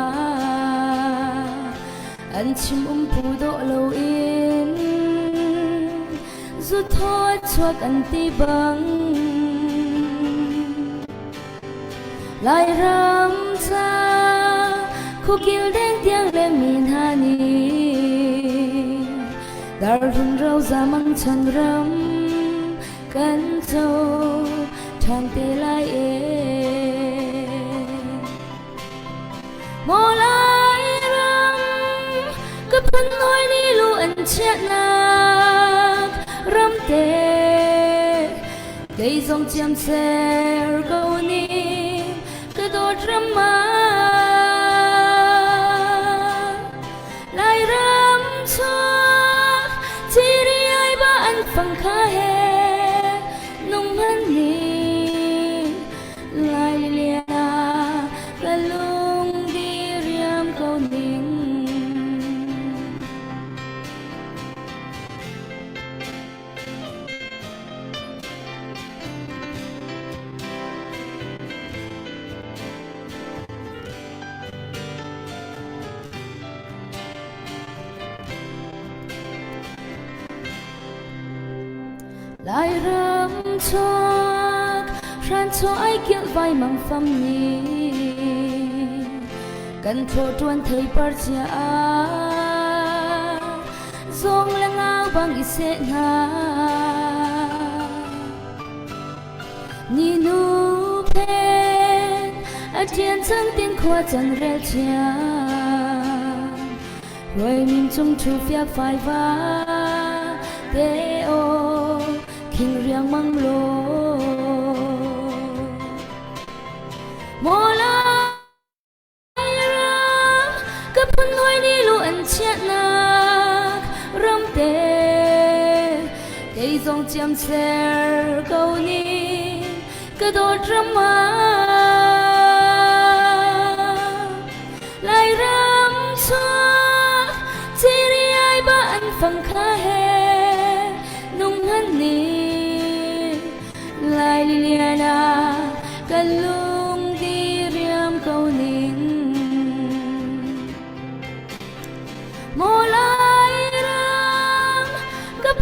อันชิมผู้โดโลอินสุดทอดชวกอันตีบังลายรำชาคุกิลแดงเตียงและมินหานีดารุนเราจะมังฉันรำกันโจทางเตลายเอโมลายรำกับพันน้อยนี่ลูอันเชียนักรำเตเกยทรงจำเสรเกานิงกระโดดรำมาลายรำชวกที่ดีไอบ้านฟังคาเฮนุ่งมันนี้ลายเลียนากะลุงดีเรียมเกานิงลายรำชวกรันโชไอเกี่ยวไว้มังฟัมนี้กันโทษวันเทยปาร์เจียซงและงาวบางอิเสนานี่นูเพนอาเจียนจังตินขวาจันเรเจียรวยมิมจงทูเฟียไฟฟ้าเตโอคิงเรียงมังโลโมลายรำกับพันน้อยนี่ลูอันเชียนักรำเตเกยทรงจำเสรเกานิงกระโดดรำมาลายรำชวกที่ดีไอบ้านฟังคาเฮนุ่งหันนี้ลายลิเลียนากะลุงดีเรียมเกานิงโมลายรำกับ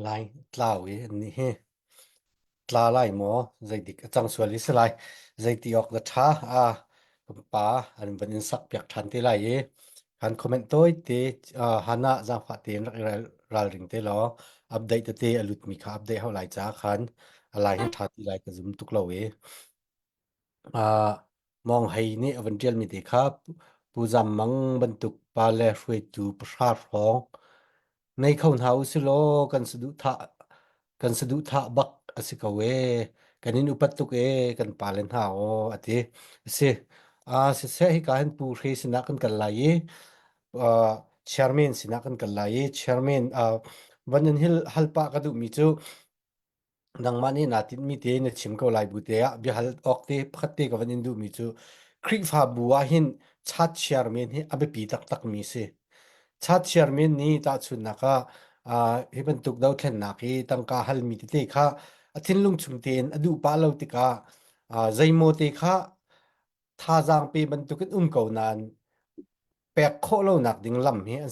ลายตลาเวอันนี้ตลาลายหมอใจดิกจังสวลิสลายใจติออกละช้ากุมปาอันบันสักเปียกทันที่ไรคันคอมเมนต์ตัวเตฮานะจังฟ้าเตนรักริงเตลออัปเดตเตอลุดมีค่ะอัปเดตเท่าไรจ้าคันอะไรให้ทันที่ไรก็ซุมตุกเรามองให้นี่อวันเดียลมีเด็กครับผู้จำมังบรรทุกปลาเลฟวยจูประชาร้องในเขาหาสิโลกันสะดุทะบักอสิกเวกันนินอุปัตตุกกันปาเลนหาอติเสเสให้การปูเรสินักกันไลเชอร์แมนสินักกันไลเชอร์แมนวันนั้นฮัลปะกระดูมีจูดังมานี่นาติมีเตนชิมก็ไลบุเตะบิฮัลออกเตพัดเตกับวันนั้นดูมีจูคริกฟาบัวหินชัดเชอร์แมนให้อเบปีตักมีเสชัดเชอร์แมนนี่ตาชุนนะคะเฮบันตุกดาวเทนนักตั้งกาฮัลมีเตค่ะ atin lung chungten adu pa lo tika zaimo te kha tha jang pe ban tukin ko nan pek kho lo nak ding lam hi an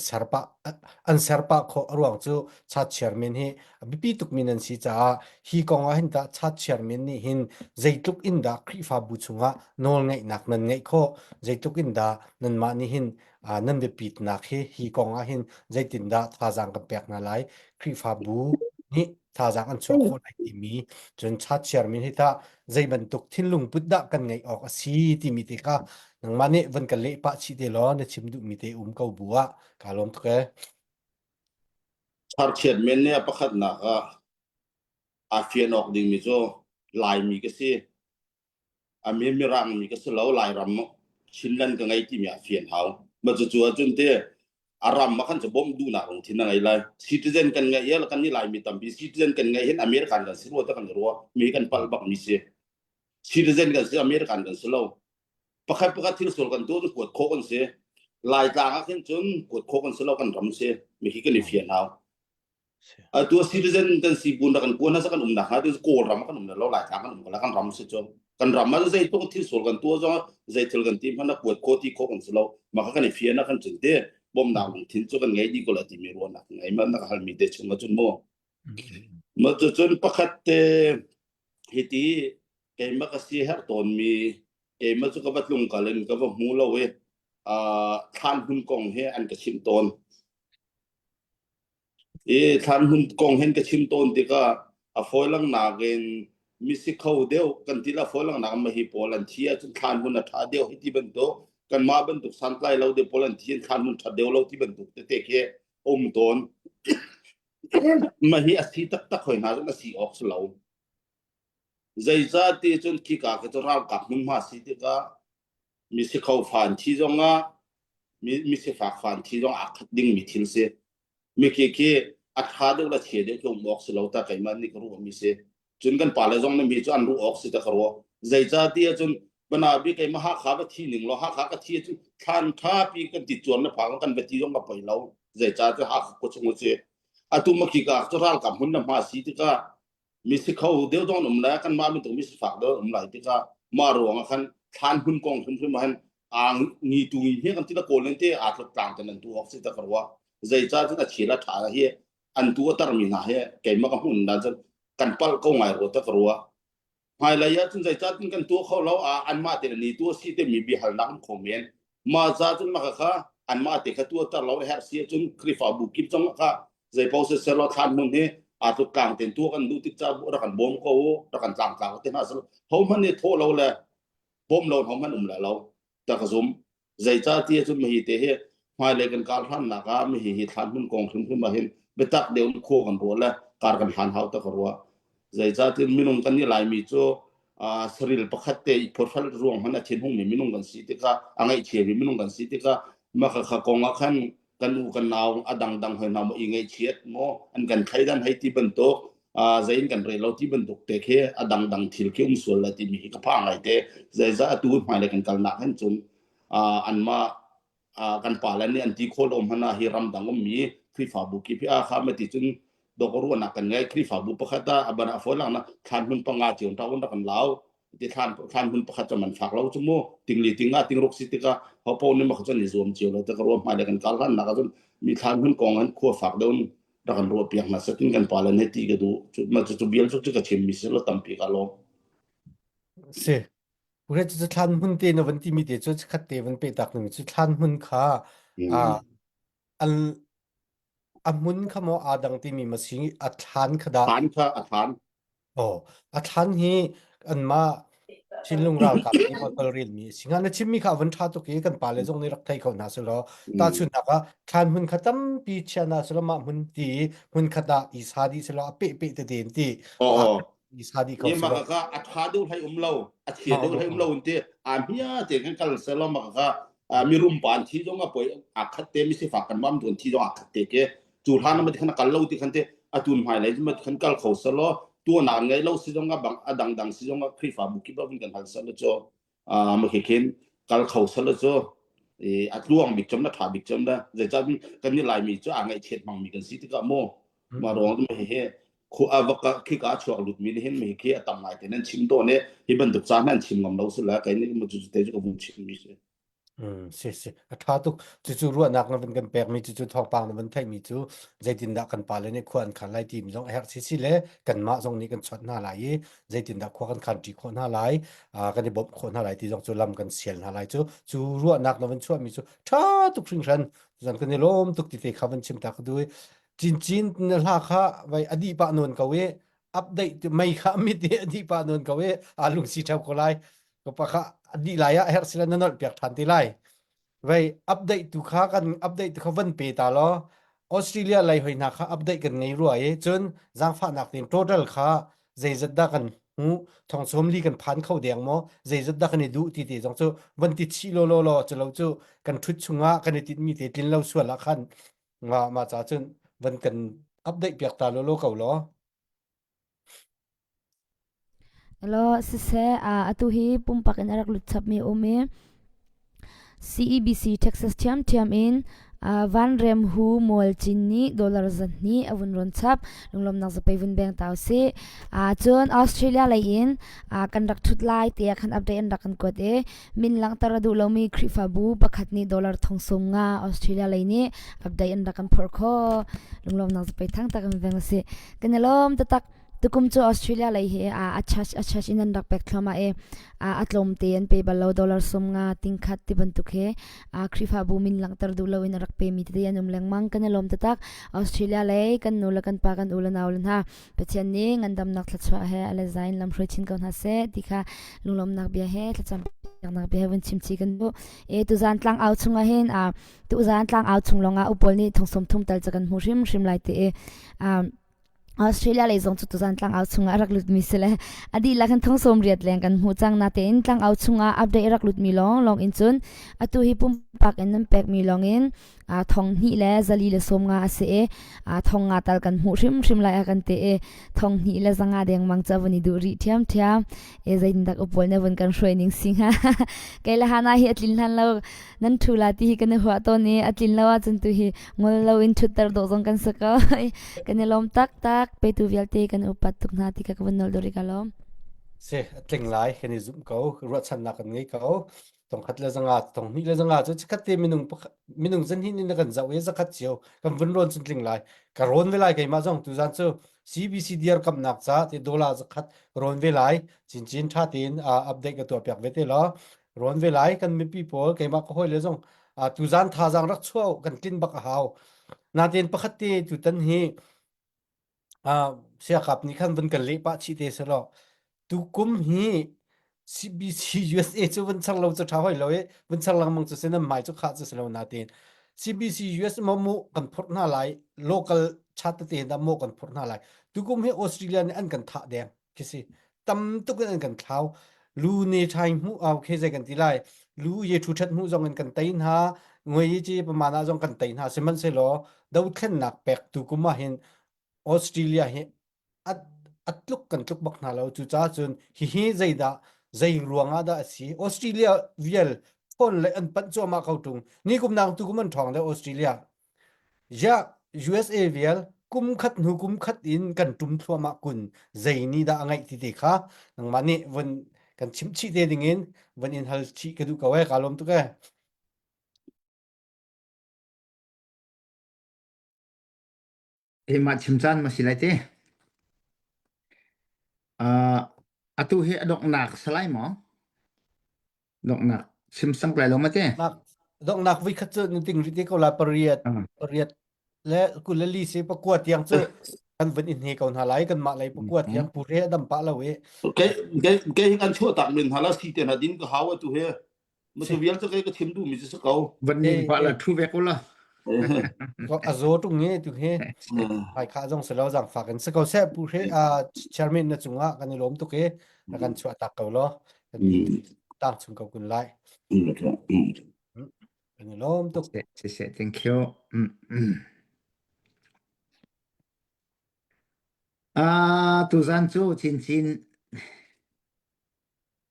serpa kho ruang chu chat chairman hi bp tukmin an si cha hi konga hin ta chat chairman ni hin zeituk in da khri fa bu chunga nol ngai nak nan ngai kho zeituk in da nan ma ni hin nan de pit nak hi konga hin zeitin da tha jang ka pek na lai khri fa bu ni tha jang an chu kho lai ti mi chun chat chairman hi ta zeiban tuk thin lung putda kan ngai ok asi ti mi te ka nang mani van ka le pa chi de lo na chim du mi te ko bua ka lom to ke char chairman ne pakhat na ka afian ok ding mi zo lai mi ke si ami mi rang mi ke se lo lai ram chinlan ka ngai ti mi afian haw ma chu chu chun te aram ma khan che bom du na rong thin ngai lai citizen kan ngai yel kan ni lai mi tam bi citizen kan ngai hin american kan siru ta kan ro mi kan pal bak mi se citizen kan se american kan selo pakhat thil sol kan tu ko kho kan se lai tang a khin chun ko kho kan selo kan ram se mi hi kan ni fian haw tu citizen kan si bun kan ko na sa kan na ha tu ko ram kan na lo lai tang kan la kan ram se chon kan ram ma zai tu thil sol kan tu zo zai thil kan tim hana ko ti kho kan selo ma kan ni fian na kan chun te bom na bung thin chu kan ngai di ko la ti mi ro na ngai ma na hal mi de chung chun mo ma chu chun pakhat te hiti ke ma ka si her ton mi ke ma chu ka bat lung ka len ka ba mu lo we than hun kong he an ka chim ton than hun kong hen ka chim ton ti ka a foilang na gen mi si khau deu kan ti la foilang na ma hi polan thia chu than hun na tha deu hiti ban to kan ma ban tuk san klai lo de polan thien than hun tha deu lo ti ban tuk te ke ton ma hi asi tak hoi na na si ok lo zai za ti chun ki ka ke ral ka mun ma si ti ka mi si khau fan thi zonga mi si fa fan thi zong ak ding mi thil se mi ke a tha de la che de ko mok se lo ta kai man ni ko ru mi se chun kan pa le zong na mi chu an ru ok si ta karo zai za ti chun bana bi kai ma ha kha ba thi ning lo ha kha ka thi chu than tha pi kan ti chon na phang kan ba ti zong ka pai lo zai cha chu ha ko chung se atu ma ki ka chu ral ka mun na ma si ti ka mi si khau de dong um la kan ma mi tu mi si fa do lai ti ka ma ro nga kan than hun kong thum ma han ang ni tu hi kan ti la ko len te a thot tang tan tu ok si ta karwa zai cha chu na chila tha hi an tu tar mi na he ke ma ka hun da kan pal ko ngai ro ta karwa hai la ya chun zai cha tin kan tu kho lo an ma te ni tu si te mi bi hal na ko men ma za chun ma kha an ma te kha tu tar lo her si chun krifa bu kip chong kha zai pau se se lo than mun he a tu kang ten tu kan du ti cha bu ra kan bom ko ra kan tang tang te na so ho man ne tho lo le bom lo ho man la lo ta ka zum zai cha ti chun mi te he hai le kan kal han na ka mi hi than mun kong thum ma hin be tak de ko kan ro la kar kan han hau ta karwa zai cha tin minung kan ni lai mi chu saril pakhat te porfal ruang hana thin hung mi minung kan si te ka angai che mi minung kan si te ka ma kha kong a khan kan u kan naw adang hoi na mo ingai chiat mo an kan thaidan hai ti ban to zain kan re lo ti ban tok te khe adang thil ke sul la ti mi ka pha ngai te zai za tu mai le kan kal na han chun an ma kan pa la ni an ti khol om hana hi ram dang mi khi fa bu ki a kha ma ti chun do ko ru na kan ngai khi fa bu pakhata abana folang na khan hun panga chion ta won kan lao ti khan hun pakhat man phak lo chu mo tingli tinga tingrok sitika ho po ni ma khan ni zom chion lo ta ko ma le kan kal han na ka chun mi khan hun kong an kho phak don ra kan ro piak na sa tin kan pa la ne ti ga du ma chu biel chu ka chem mi se lo tam pi ka lo se ure chu than hun te no van ti mi te chu khat te van pe tak ni chu than hun kha an amun khamo adang ti mi ma sing a than khada than kha a than a than hi an ma chinlung ral ka ni botol ril mi singa na chimmi kha van tha to ke kan pa le jong ni rak thai kho na so lo ta chu na ka than hun khatam pi chana so ma mun ti hun khada i sa di so lo pe te den ti i sa di ko ni so ma lo ka a tha du hai lo a thie du hai lo te a mia te kan kal se lo ma ka mi rum pan thi jong a poi a khat te mi se fa kan mam don thi jong a khat te ke chu han ma ti khan kal lo ti khan te a tun hai le ma khan kal kho so lo tu na ngai lo si jong a bang a dang si jong a khri fa bu ki ba bin kan hal sa lo cho ma ke ken kal kho sa lo cho a luang bik chom na tha bik chom da zai cha kan ni lai mi cho a ngai chet mang mi kan si ti ka mo ma rong ma he khu avaka khika chuak lut mi hin mi khi atam ngai ten chim do ne hi ban duk chan nan chim ngam lo sula kai ni mu chu te ju bu chim mi se se atha tuk chu ru nak na ban kan pek mi chu thok pang na ban thai mi chu zaitin da kan pa le ne khuan khan lai tim jong her si le kan ma jong ni kan chot na lai zaitin da khwa kan khan ti khon na lai kan ni bob khon na lai ti jong chu lam kan sial na lai chu ru nak na ban chu mi chu tha tuk ring ran zan kan ni lom tuk ti te khawan chim ta du chin na la kha vai adi pa non ka we update mai kha mi te adi pa non ka we alung si thap ko lai ko pa kha adi la ya her sila nanol piak than ti lai vai update tu kha kan update tu khawan pe ta lo Australia lai hoina kha update kan nei ruai chun jang pha nak tin total kha zeizat da kan hu thong som li kan phan khau deng mo zeizat da kan du ti ti jong chu ban ti chi lo chalo chu kan thut chunga kan ti mi te tin lo suala khan ma cha chun ban kan update piak ta lo kau lo Hello sise atu hi pumpak in arak lut chap mi ome CEBC Texas tiam in van rem hu mol chin ni dollar zan ni avun ron chap lunglom nak zapai vun beng taw se chon Australia lai in kan rak thut lai te khan update an rakan kot e min lang tara du lomi khrifa bu pakhat ni dollar thong som nga Australia lai ni update an rakan phor kho lunglom nak zapai thang ta kan beng se kanalom tatak tukum chu Australia lai he achach inan rak pek thlama e atlom te an pe balo dollar som nga tingkhat ti ban tukhe khrifa bu min lang tar du lo in rak pe mi te anum leng mang kan lom tatak Australia lai kan nula kan pa kan ulan awlan ha pechen ni ngandam nak thachwa he ale zain lam hrochin kan ha se tikha lunglom nak bia he thacham nak bia wen chimchi kan bu e tu zan tlang out chunga hen tu zan tlang out chunglonga upol ni thongsom thum tal chakan hrim lai te e Australia lai zong chu tu zan tlang out chunga rak lut mi sele adi la kan thong som riat leng kan hu chang na te in tlang out chunga update rak lut mi long in chun atu hi pum pak en nam pek mi long in thong hi le zali le som nga ase e thong nga tal kan hu hrim lai kan te e thong hi le zanga deng mang chawani du ri thiam e zain dak upol ne wan kan training singa kaila hana hi atlin han lo nan thula ti kan huwa to ni atlin lawa chun tu hi ngol lo in thutar do jong kan saka kan lom tak pe tu vialte kan upat tuk na ti ka kan nol dori kalom se tling lai kan ni zum ko ro chan na kan ngai ko tong khat le zanga tong ni le zanga chu khat te minung zan hin ni kan zaw ye zakhat chiu kan vun ron chun tling lai ka ron ve lai kai ma jong tu zan chu CBC diar kam nak cha te dola zakhat ron ve lai chin tha tin update ka to pyak ve te lo ron ve lai kan mi people kai ma ko hoi le jong tu zan tha jang rak chuo kan tin bak haw na ten pakhat te tu tan hi sia kap ni khan ban kan le pa chi te se lo tu kum hi CBC USA chu ban chang lo chu tha hoi lo e ban chang lang mang chu se na mai chu kha chu se lo na ten CBC US mo mu kan phor na lai local chat te da mo kan phor na lai tu kum hi Australia ni an kan tha de kisi tam tu kan thau lu ne thai mu au khe je kan ti lai lu ye thu that mu jong kan tain ha ngoi ji pa mana jong kan tain ha se man se lo dau khen nak pek tu kum ma hin Australia he atluk kan tluk bak na lo chu cha chun hi zaida zai ruanga da si Australia vial phon le an pan cho ma khautung ni kum nang tu kum an thong da Australia ja USA vial kum khat nu kum khat in kan tum thwa ma kun zai ni da angai ti kha nang mani wan kan chim chi te dingin wan in hal chi ka du ka wa kalom tu ka ma chimchan ma silai te atu he adok nak salai mo dok nak simsang lai lo ma te nak dok nak vi khat chu ni ting ri te ko la pariat le kulali se pakwa tiang chu kan wan in he kaun halai kan ma lai pakwa tiang pu re dam pa la we ke kan chu tak min hala si te na din ka hawa tu he ma tu vial chu ke ka thim du mi chu kaวันนี้ว่าละทูเวกุละ ก็azo tu nge tu he ai kha jong se lo jang fa kan se ko se pu re chairman na chunga kan lom tu ke kan chwa tak ko lo kan tak chung ko kun lai kan lom tu se thank you tu zan chu chin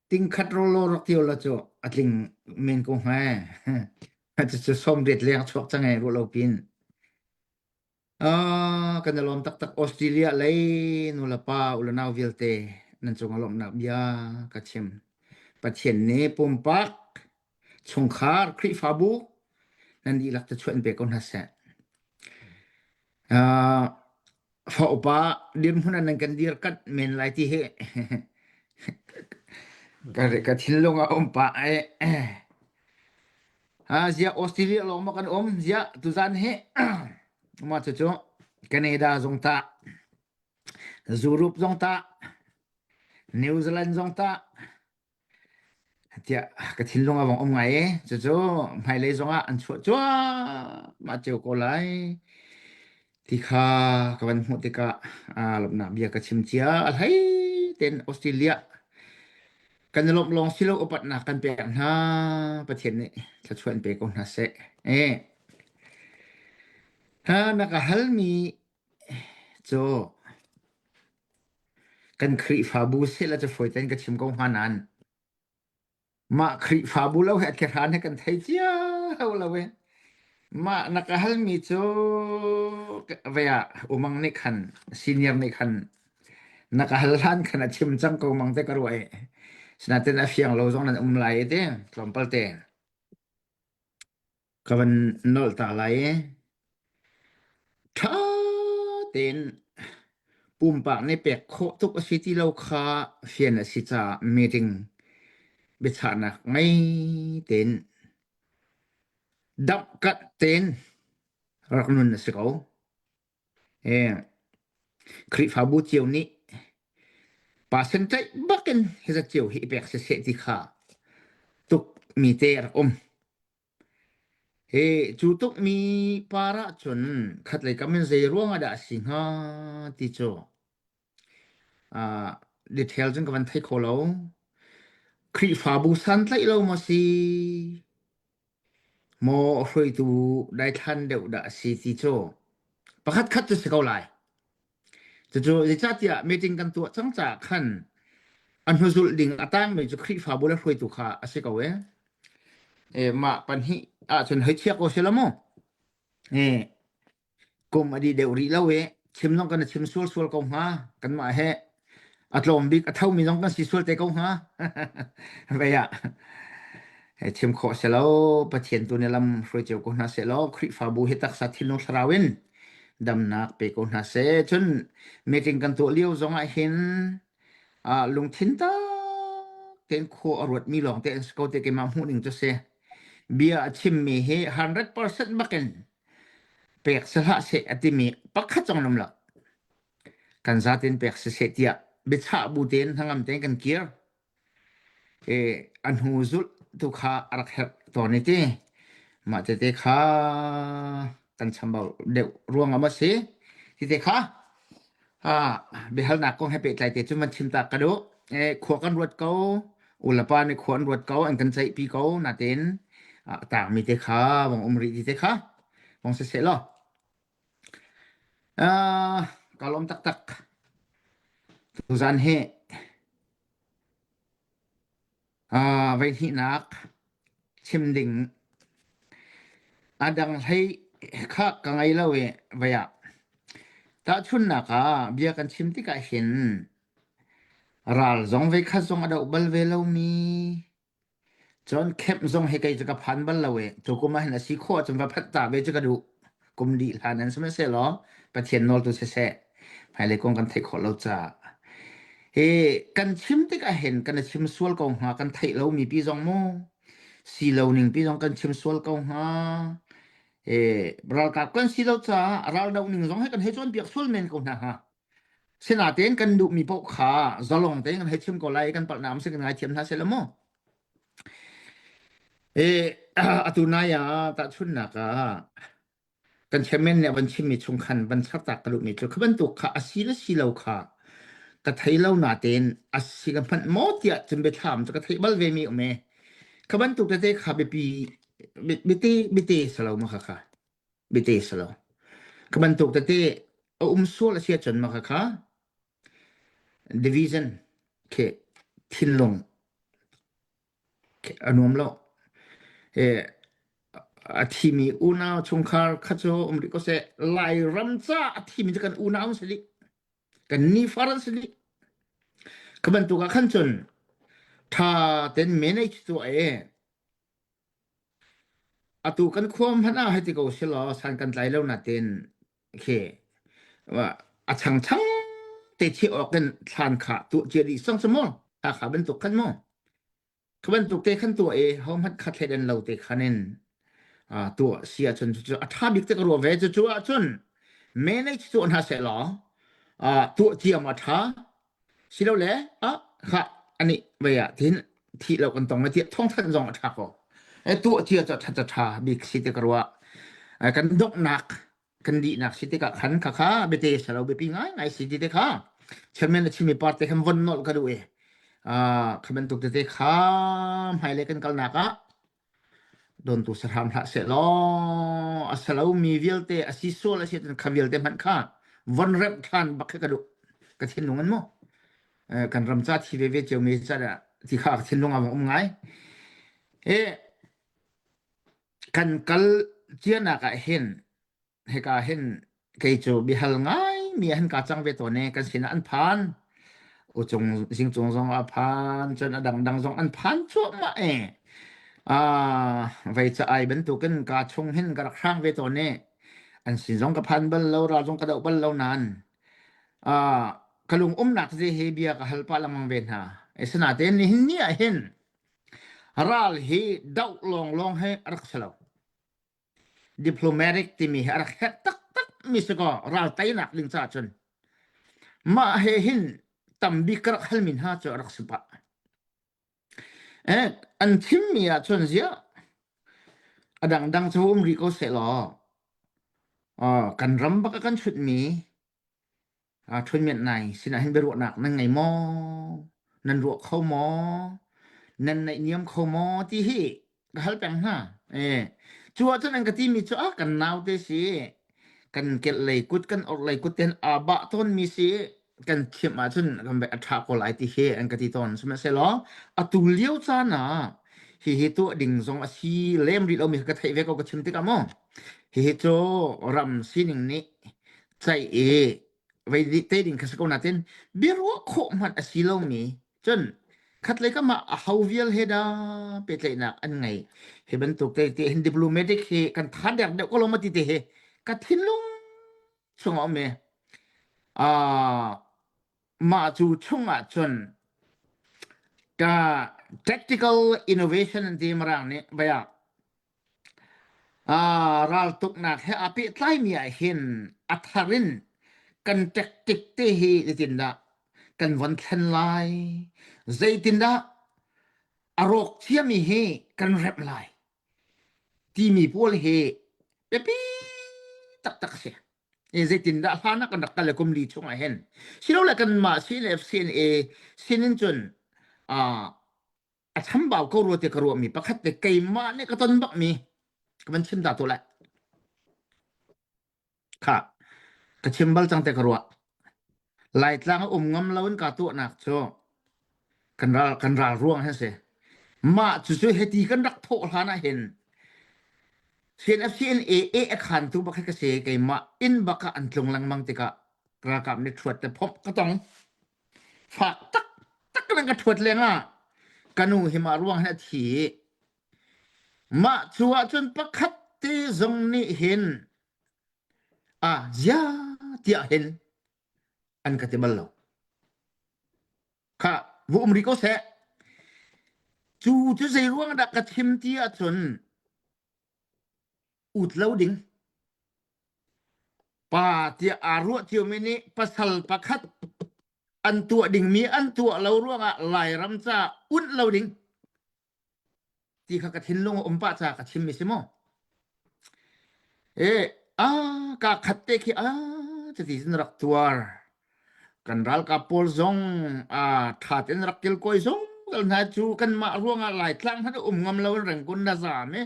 ting khat ro lo rak tio la chu atling men ko ha ha chu som ret lek chok changai ro lo pin kan alom tak Australia lai nula pa ulanau vilte nan chung alom na bia ka chem pathian ne pompak chungkhar khri fabu nan di lak ta chuen pe kon hasa fa opa dim hunan nan kan dir kat men lai ti he ka thilonga ompa zia Australia lo ma kan zia tu zan he ma chu Canada zong ta Europe zong ta New Zealand zong ta tia ka thilonga wang ngai chu mai le zonga an chu ma cheu ko lai ti kha ka ban hu ti ka lopna bia ka chim chia al hai ten Australia kan lop long silo opat na kan pe na pathian ni cha chuan pe ko na se na ka halmi cho kan khri fabu se la cha foi ten ka chim ko hanan ma khri fabu lo het ke ran kan thai chia ho la we ma na ka halmi cho veya umang ni khan senior ni khan na ka halan kan chim chang ko mang te karwai sinaten afiang lo zong nan lai te tlompal te kawan nol ta lai tha ten pumpa ne pek kho tuk city lo kha fian si cha meeting be chana ngai ten dap kat ten raknun se ko khri fabu chiu ni percentage baken heza chiu hi pek se ti kha tuk mi te chu tuk mi para chun khat lai kamen zai ruanga da singa ti cho detail jung kan thai kholo khri fabu san tlai lo ma si mo hroi tu dai than deu da si ti cho pakhat khat se ko lai chu ri cha tia meeting kan tu chang cha khan an huzul ding atang me chu khri fabu la hroi tu kha ase ko we ma pan hi chun hai chia ko se la mo kum adi deu ri la we chim long kan chim sul ko ha kan ma he atlom big athau mi long kan si sul te ko ha ve ya chim kho se lo pathian tu ne lam hroi cheu ko na se lo khri fabu he tak sa thil no thrawin dam nak pe ko na se chun meeting kan to liu zong a hin lung thin ta ten kho arwat mi long te sko te ke ma hu ning to se bia chim mi he 100% baken pek sa ha se atimi pakha chong nam la kan za ten pek se tia be cha bu ten hangam ten kan kier an hu zul tu kha arak her to ni te ma te kha kan chambal de ruang ama se ti te kha be hal na ko he pe tlai te chu man chim ta ka do kho kan ruat ko ulapa ni khon ruat ko an kan chai pi ko na ten ta mi te kha wong umri ti te kha wong se lo kalom tak tu zan he vai hi nak chim ding adang hai kha ka ngai lo we vaya ta chun na ka bia kan chim ti ka hin ral zong ve kha zong ada ubal ve lo mi chon khep zong he kai ka phan bal lo we to ko ma na si kho chon va phat ta ve ka du kum di hanan sma se lo pathian nol tu se phai le kong kan thai kho lo cha kan chim ti ka hen kan chim sual ko ha kan thai lo mi pi zong mo si lo ning pi zong kan chim sual ko ha bral ka kan si lo cha ral dau ning zong he kan he chon biak sul men ko na ha sena ten kan du mi po kha zalong te kan he chim ko lai kan pal nam se kan ngai thiam na se lo mo atuna ya ta chun na ka kan chemen ne ban chim mi chung khan ban chak ta ka lu mi chu khaban tu kha asila si lo kha ka thai lo na ten asi kan phan mo tia chim be tham ka thai bal ve mi me khaban tu te kha be pi biti salo ma kha biti salo khaban tu te so la sia chan ma kha division ke thinlong ke anom lo ที่มีอุณาชงคาร์คัจโจอเมริกาเสไลรัมซาที่มีกันอุณาสลิกันนีฟารันสลิกบันตุกะคันจนถ้าเต็นเมเนจตัวatu kan khom hana heti ko silo san kan tlai lo na ten ke wa achang chang te chi oken than kha tu je di song samo ta kha ban tu kan mo khaban tu te khan tu hom hat kha thlen lo te khanen tu sia chun chu atha bik te ro ve chu chun manage tu na se lo tu chi ma tha silo le kha ani ve ya tin thi lo kan tong na ti thong than jong atha ko tu chia cho cha big city karwa kan dok nak kan di nak city ka khan kha kha bete salo be pingai ngai city te kha chairman chimi parte hem von nol ka duwe khaben tuk te kha hai le kan kal naka don tu saram ha se lo asalo mi vilte asiso la sit kan vilte man kha von rep than bak ka du ka thin lungan mo kan ramcha thi ve che mi cha da ti kha thin lunga mo ngai kan kal chiana ka hen he ka hen ke chu bi hal ngai mi han ka chang ve to ne kan sin an phan o chung sing chung zong a phan chen adang dang zong an phan chu ma vai cha ai ben tu kan ka chung hen ka khang ve to ne an sin zong ka phan bal lo ra zong ka dau bal lo nan kalung nak je he bia ka hal pa lamang ven ha esna ten ni hin ni a hen ral he dau long he rak salo diplomatic ti mi rak het tak mi se ko ral tai nak ling cha chun ma he hin tam bi krak hal min ha cho rak sipa an thim mi a chun zia adang dang chum ri ko se lo kan ram ba kan chut mi thun miet nai sina hin be ro nak nang ngai mo nan ro khau mo nan nai niam khau mo ti hi hal pang ha chua chun an ka ti mi cho kan naw te si kan ket lei kut kan or lei kut ten ba ton mi si kan khim ma chun kan be atha ko lai ti he an ka ti ton sma se lo atu liu cha na hi tu ding zong a si lem ri lo mi ka thai ve ko ka chim ti ka mo hi cho ram sining ni chai vai di te ding ka sa ko na ten bi ro kho mat a si lo mi chun khat le ka ma a hauvial heda pe tle na an ngai he ban tuk te hin diplomatic he kan tha dak de ko lo ma ti te he ka thin lung chung o me ma chu chung a chun ka tactical innovation and team rang ne baya ral tuk nak he api tlai mi a hin atharin kan tactic te he tin da kan van thlan lai zaitin da arok chia mi he kan rep lai ti mi pol he pepi tak se zaitin da hana kan kal kum li chung a hen silo la kan ma cnf cna sinin chun a tham baw ko ro te karo mi pakhat te kai ma ne ka ton bak mi kan chim da to la kha ka chim bal chang te karo lai tlang ngam lawn ka tu nak cho kan ral ruang ha se ma chu heti kan rak tho hana hen CNFCNA khan tu ba ka se kai ma in ba ka an tlong lang mang te ka ra kap ne thwat te phop ka tong fa tak lang ka thwat le nga kanu hima ruang ha thi ma chuwa chun pakhat te zong ni hen ya tia hen an ka te bal lo kha vu umri ko se chu sei ruang da ka thim tia chun ut loading pa tia aru tiu mini pasal pakhat an tu ding mi an tu lo ruang lai ram cha ut loading ti kha ka thin long pa cha ka thim mi simo ka khatte ki cha ti sin rak tuar kan ral ka pol zong tha ten rak kil koi zong na chu kan ma ruang lai tlang ha ngam lo rang kun na za me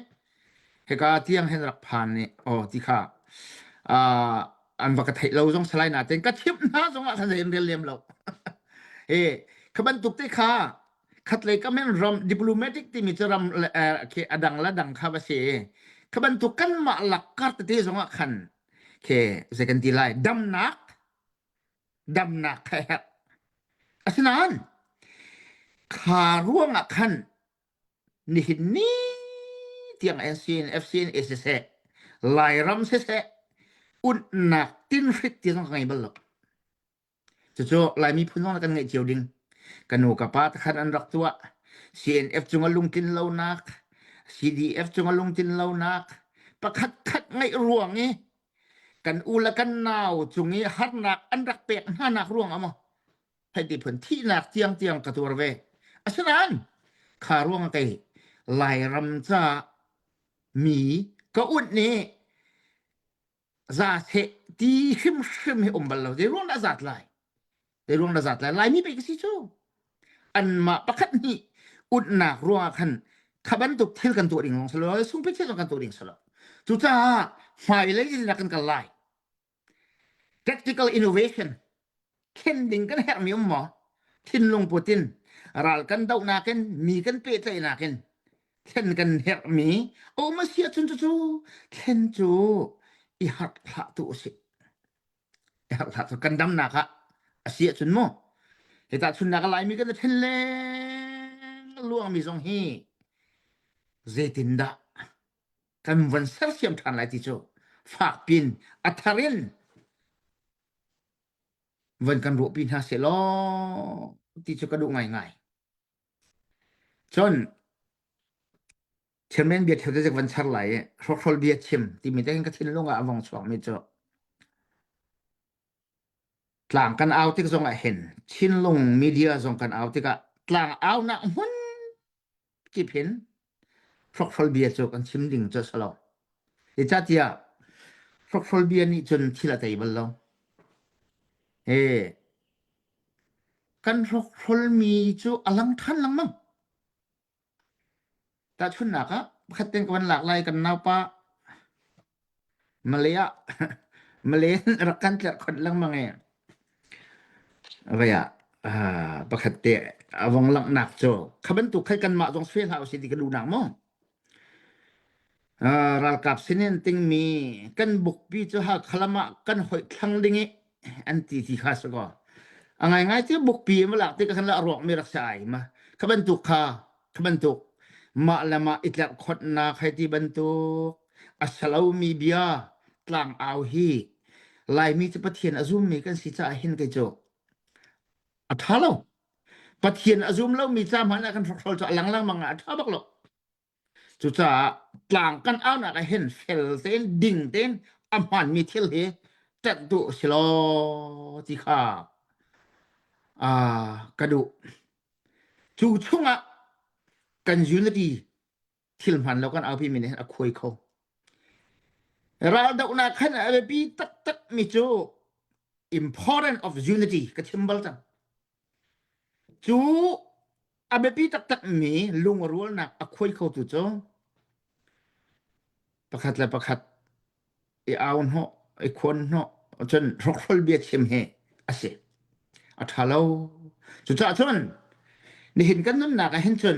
he ka tiang hen rak phan ni ti kha an va ka thai lo zong salai na ten ka thip na zong a khan rem lem lo khaban tuk te kha khat le ka men ram diplomatic ti mi charam ke adang la dang kha ba se kebentukan mak lakar tadi zonga kan ke second tilai damnak kayak asinan karuang akan ni tiang FCN SSE lairam sese unnak tin fit tiang ngai belok jojo lai mi punong kan ngai jioding kanu kapat kan an rak tua CNF chungalung tin launak CDF chungalung tin launak pakhat khat ngai ruang kan ulakan naw chungi harnak an rak pek hanak ruang amo hai ti phun thi nak tiang katur ve asanan kharuang kai lai ram cha mi ka ut ni za the ti khim he bal lo de ruang da zat lai mi pe si chu an ma pakhat ni ut nak ruang khan khaban tuk thil kan tu ring long salo sung pe thil kan tu ring salo tu cha mai le ni na kan lai tactical innovation ken ding kan her mi mo tin lung putin ral kan dau na ken mi kan pe tai na ken ken kan her mi o ma sia chun chu ken chu I hat pha tu si har pha tu kan dam na kha asia chun mo heta chun na ka lai mi kan then le luang mi zong hi zetin da kan van sar siam than lai ti chu phak pin atharinวันกันรูปีนหาเสลอที่จะกระดูกง่ายๆจนเชมเมนเบียดเท่าจากวันชัรไหลรถเบียดชิมที่มีแต่กันกระทินลงอ่ะวงสองไม่เจอหลังกันเอาที่ก็ส่งเห็นชินลงมีเดียส่งกันเอาที่ก็หลังเอาหนักหุ่นจีบเห็นรถเบียดจกันชิมดิ่งจะสลอที่จ้าเดียรถเบียดนี่จนที่ละใจบัลลังกันรถมีจูอลังทันลังมั้งแต่ชุนหนักอะขัดเต็งกันหลากหลายกันนาปะมาเลยรักกันจะคนลังมั้งอะไรอะประคัดเตะวงหลังหนักโจขบันตุกให้กันมาตรงเฟลเฮาสิที่กันดูหนังมั้งรักกับสินติงมีกันบุกปีจะหาขลมากันหอยทั้งดิ่งอันที่ข้าสก็ง่ายที่บุกปีมาหลักที่กันละรวมไม่รักษามาขบันตุกขบันตุกมาละมาอิตลักขดนาใครที่บันตุกอัศลามีเบียตลางเอาฮีลายมีจะปะเทียนอซุมมีกันสิจะเห็นกันโจอัฐาเราปะเทียนอซุมเรามีจามหันกันเราจะหลังมังอัฐาบักหรอกจุดจะตลางกันเอาหนักเห็นเฟลเต้นดิ่งเต้นอัมพันมีเทลเฮจัดดุสโลที่ข้ากระดูจูช่วงกันยูนิตี้ที่มันแล้วกันเอาพี่มินเอาคุยเขาเราดาวนาขันเอาพี่ตักมิจู important of unity ก็ชิมบัลจังจูเอาพี่ตักมีลุงรัวนักเอาคุยเขาตัวจ้องประคัดและประคัดไอ้เอาเนาะไอ้คนเนาะจนรกรเบียดชิมเฮอาเสอัฐาเราจุดจ้าชนนี่เห็นกันนั่นหนักเห็นจน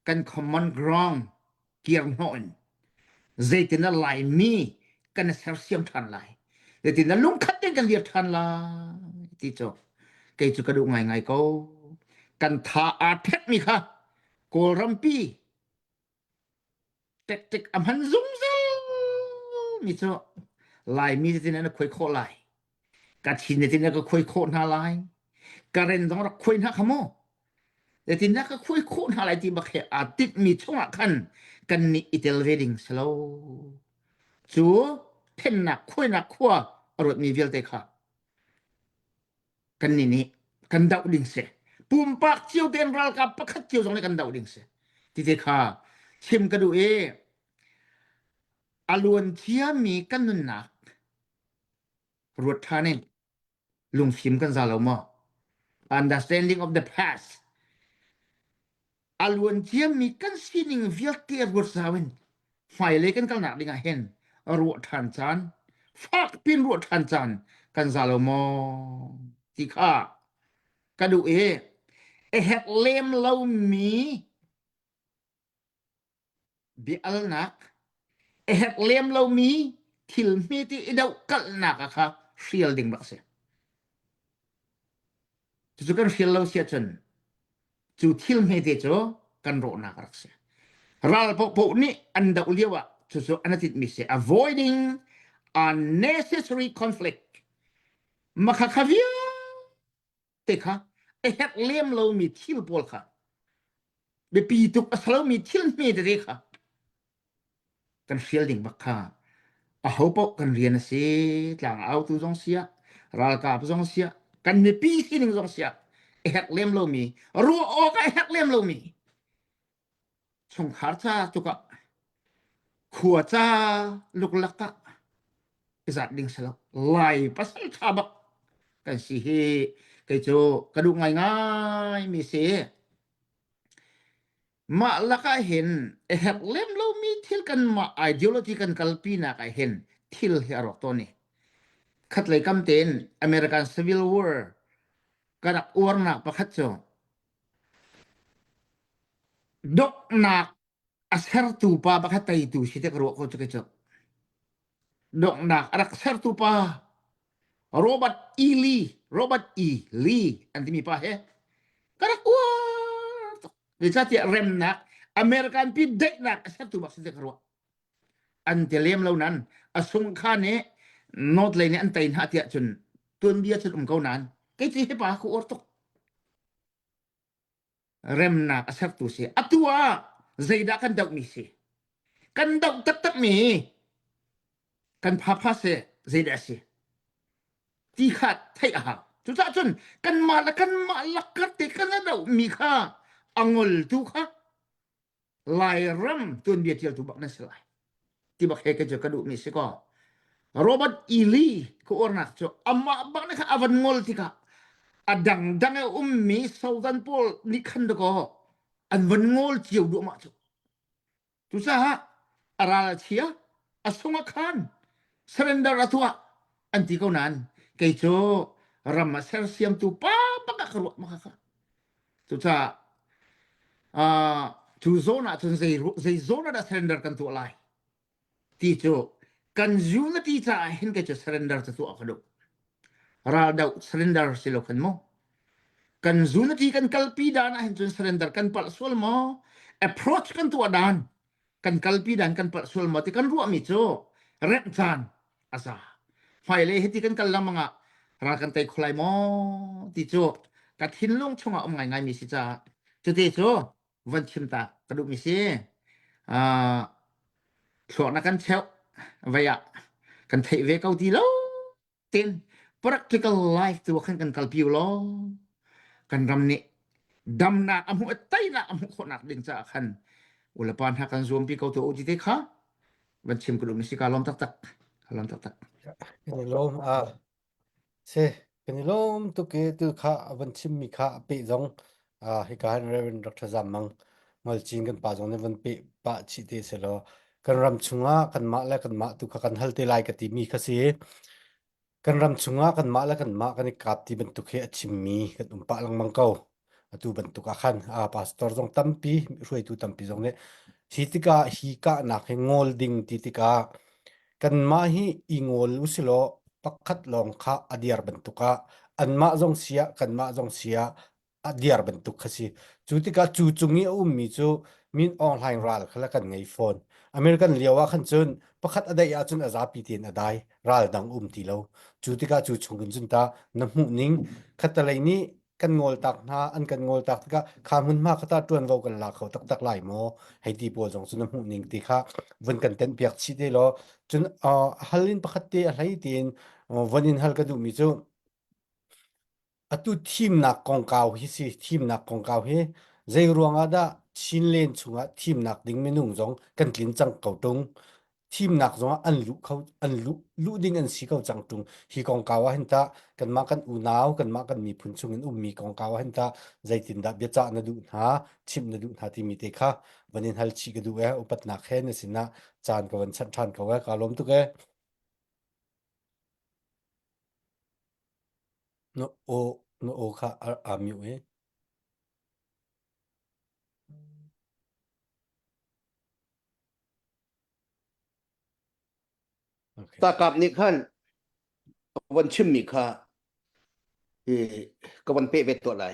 กัน common ground เกี่ยงหอนเจติน่าไหลมีกันเสียเสียมทันไหลเจติน่าลุงคัดกันเรียบทันไหลที่จบเกี่ยจุกระดูกง่ายๆก็กันท่าอาเทคนิคโกรัมปีเทคอัมหันซุ่มซิมิจบไหลมีเจติน่าคุยโคไหลกัดชินเจติน่าก็คุยโคหน้าไหลการเรียนต้องรักคุยหน้าขโมแต่ที่นักก็คุยโค่นอะไรที่บักเหอาติดมีช่วงขันกันนี่อิตาลีดิ่งสโลจูเพ่นนักคุยนักขัวรถมีเวลเตค่ะกันนี่กันดาวดิ่งเสปุ่มปากเจียวเดินรัลกับปักขัดเจียวตรงนี้กันดาวดิ่งเสที่เตค่ะชิมกระดูอลวนเทียมีกันนุนนักรถท่านี่ลุงฟิมกันซาลามา understanding of the past alwan dia mi kan sining vial tiar bur sawin fai le kan kalnak dinga hen ru than chan fak pin ru than chan kan zalomo ti kha kadu e het lem lo mi bi al nak het lem lo mi thil mi ti idau kal nak kha rial ding bak se chu kan rial lo sia chen chu thil mi ti cho kan ro nak rak se ral po ni an da uliwa chu anatit mi se avoiding unnecessary conflict makakavia te kha het lem lo mi thil pol kha be pi tuk aslo mi thil mi te kha kan rial ding bak kha a hopo kan rian se tlang au tu jong sia ral ka jong sia kan me pi sining jong sia het lem lo mi ru o ka het lem lo mi chung khar cha tu ka khua cha luk lak ka izat ding selo lai pasal cha bak kan si he kai cho kadu ngai ngai mi se ma la ka hen het lem lo mi thil kan ma ideology kan kalpi na ka hen thil he ro to ni khat lai kam ten American Civil War karak warna pakhat cho dok nak asar tu pa pakhat tai tu site karo ko cho dok nak arak sar tu pa Robert E. Lee anti mi pa he karak war bisa ti rem nak American pi dek nak asar tu bak site karo anti lem lo nan asung khane not le ni an tain ha tia chun tun bia chun ko nan kai ti he pa ku ortok rem nak asar tu se atua zaida kan dok mi se kan dok tak mi kan papa se zaida se ti khat thai a chu cha chun kan ma la kat te kan dok mi kha angol tu kha lai ram tun bia tial tu bak na se lai ti bak he ke jo kadu mi se ko Robert E. Lee ko ornak cho amma bak na kha avan ngol ti ka adang dang mi Southern Pol ni khan do ko an van ngol chiu do ma chu sa aral chia asunga khan surrender atua anti ko nan kay cho ram ser siam tu pa ka karo makaka chu sa tu zona chun zai zona da surrender kan tu lai ti cho kan zuna ti cha hin ke cho surrender tu akado ral da surrender silo kan mo kan zuna ti kan kalpi dan hin chun surrender kan pal sol mo approach kan tu adan kan kalpi dan kan pal sol mo ti kan ruwa mi cho ret chan asa phai le heti kan kallam nga ra kan tai khlai mo ti cho ka thin long chunga ngai ngai mi si cha chu te cho van chim ta ka du mi si so na kan cheu vaya kan thai ve kau ti lo tin practical life tu kan kalpi lo kan ram ni dam na amu tai na amu khonak ding cha khan ulapan ha kan zoom pi kau to ti te kha van chim ku du mi si ka lom tak tak Kani lom se kani lom tu ke tu kha van chim mi kha pe jong hi kan Reverend Dr. Zammang mal chin kan pa jong ne van pe pa chi te se lo kan ram chunga kan ma tu kha kan halte lai ka ti mi kha se kan ram chunga kan ma kan kap ti ban tu khe achim mi kan pa lang mang kau atu ban tu ka khan pastor jong tampi ruai tu tampi jong ne hitika hi ka na khe ngol ding ti tika kan ma hi ingol usilo pakhat long kha adiar bentuka anma jong sia kan ma jong sia adiar bentuk khasi chutika chu chungi mi chu min online ral khala kan ngei phone American liawa khan chun pakhat adai ya chun aza pi tin adai ral dang ti lo chutika chu chungin chun ta na mu ning khatalai ni kan ngol tak na an kan ngol tak ka khamun ma khata tuan vo kan la kho tak lai mo heiti po jong chun mu ning ti kha van kan ten piak chi de lo chun halin pakhat te a hlai tin vanin hal ka du mi chu atu team nak kong kaw hi si team nak kong kaw he zai ruanga da chin len chunga team nak ding menung jong kan tlin chang kau tung team nak zong an lu ding an si kau chang tung hi kong kaw hin ta kan ma kan u naw kan ma kan mi phun chung in mi kong kaw hin ta zai tin da bia cha na du na chim na du na ti mi te kha vanin hal chi ka du upat nak he na sina chan ko wan chan than ko ka lom tu ke no o kha mi ตากับนี่คันวันชิมมีค่ะก็วันเปเวตัวไหล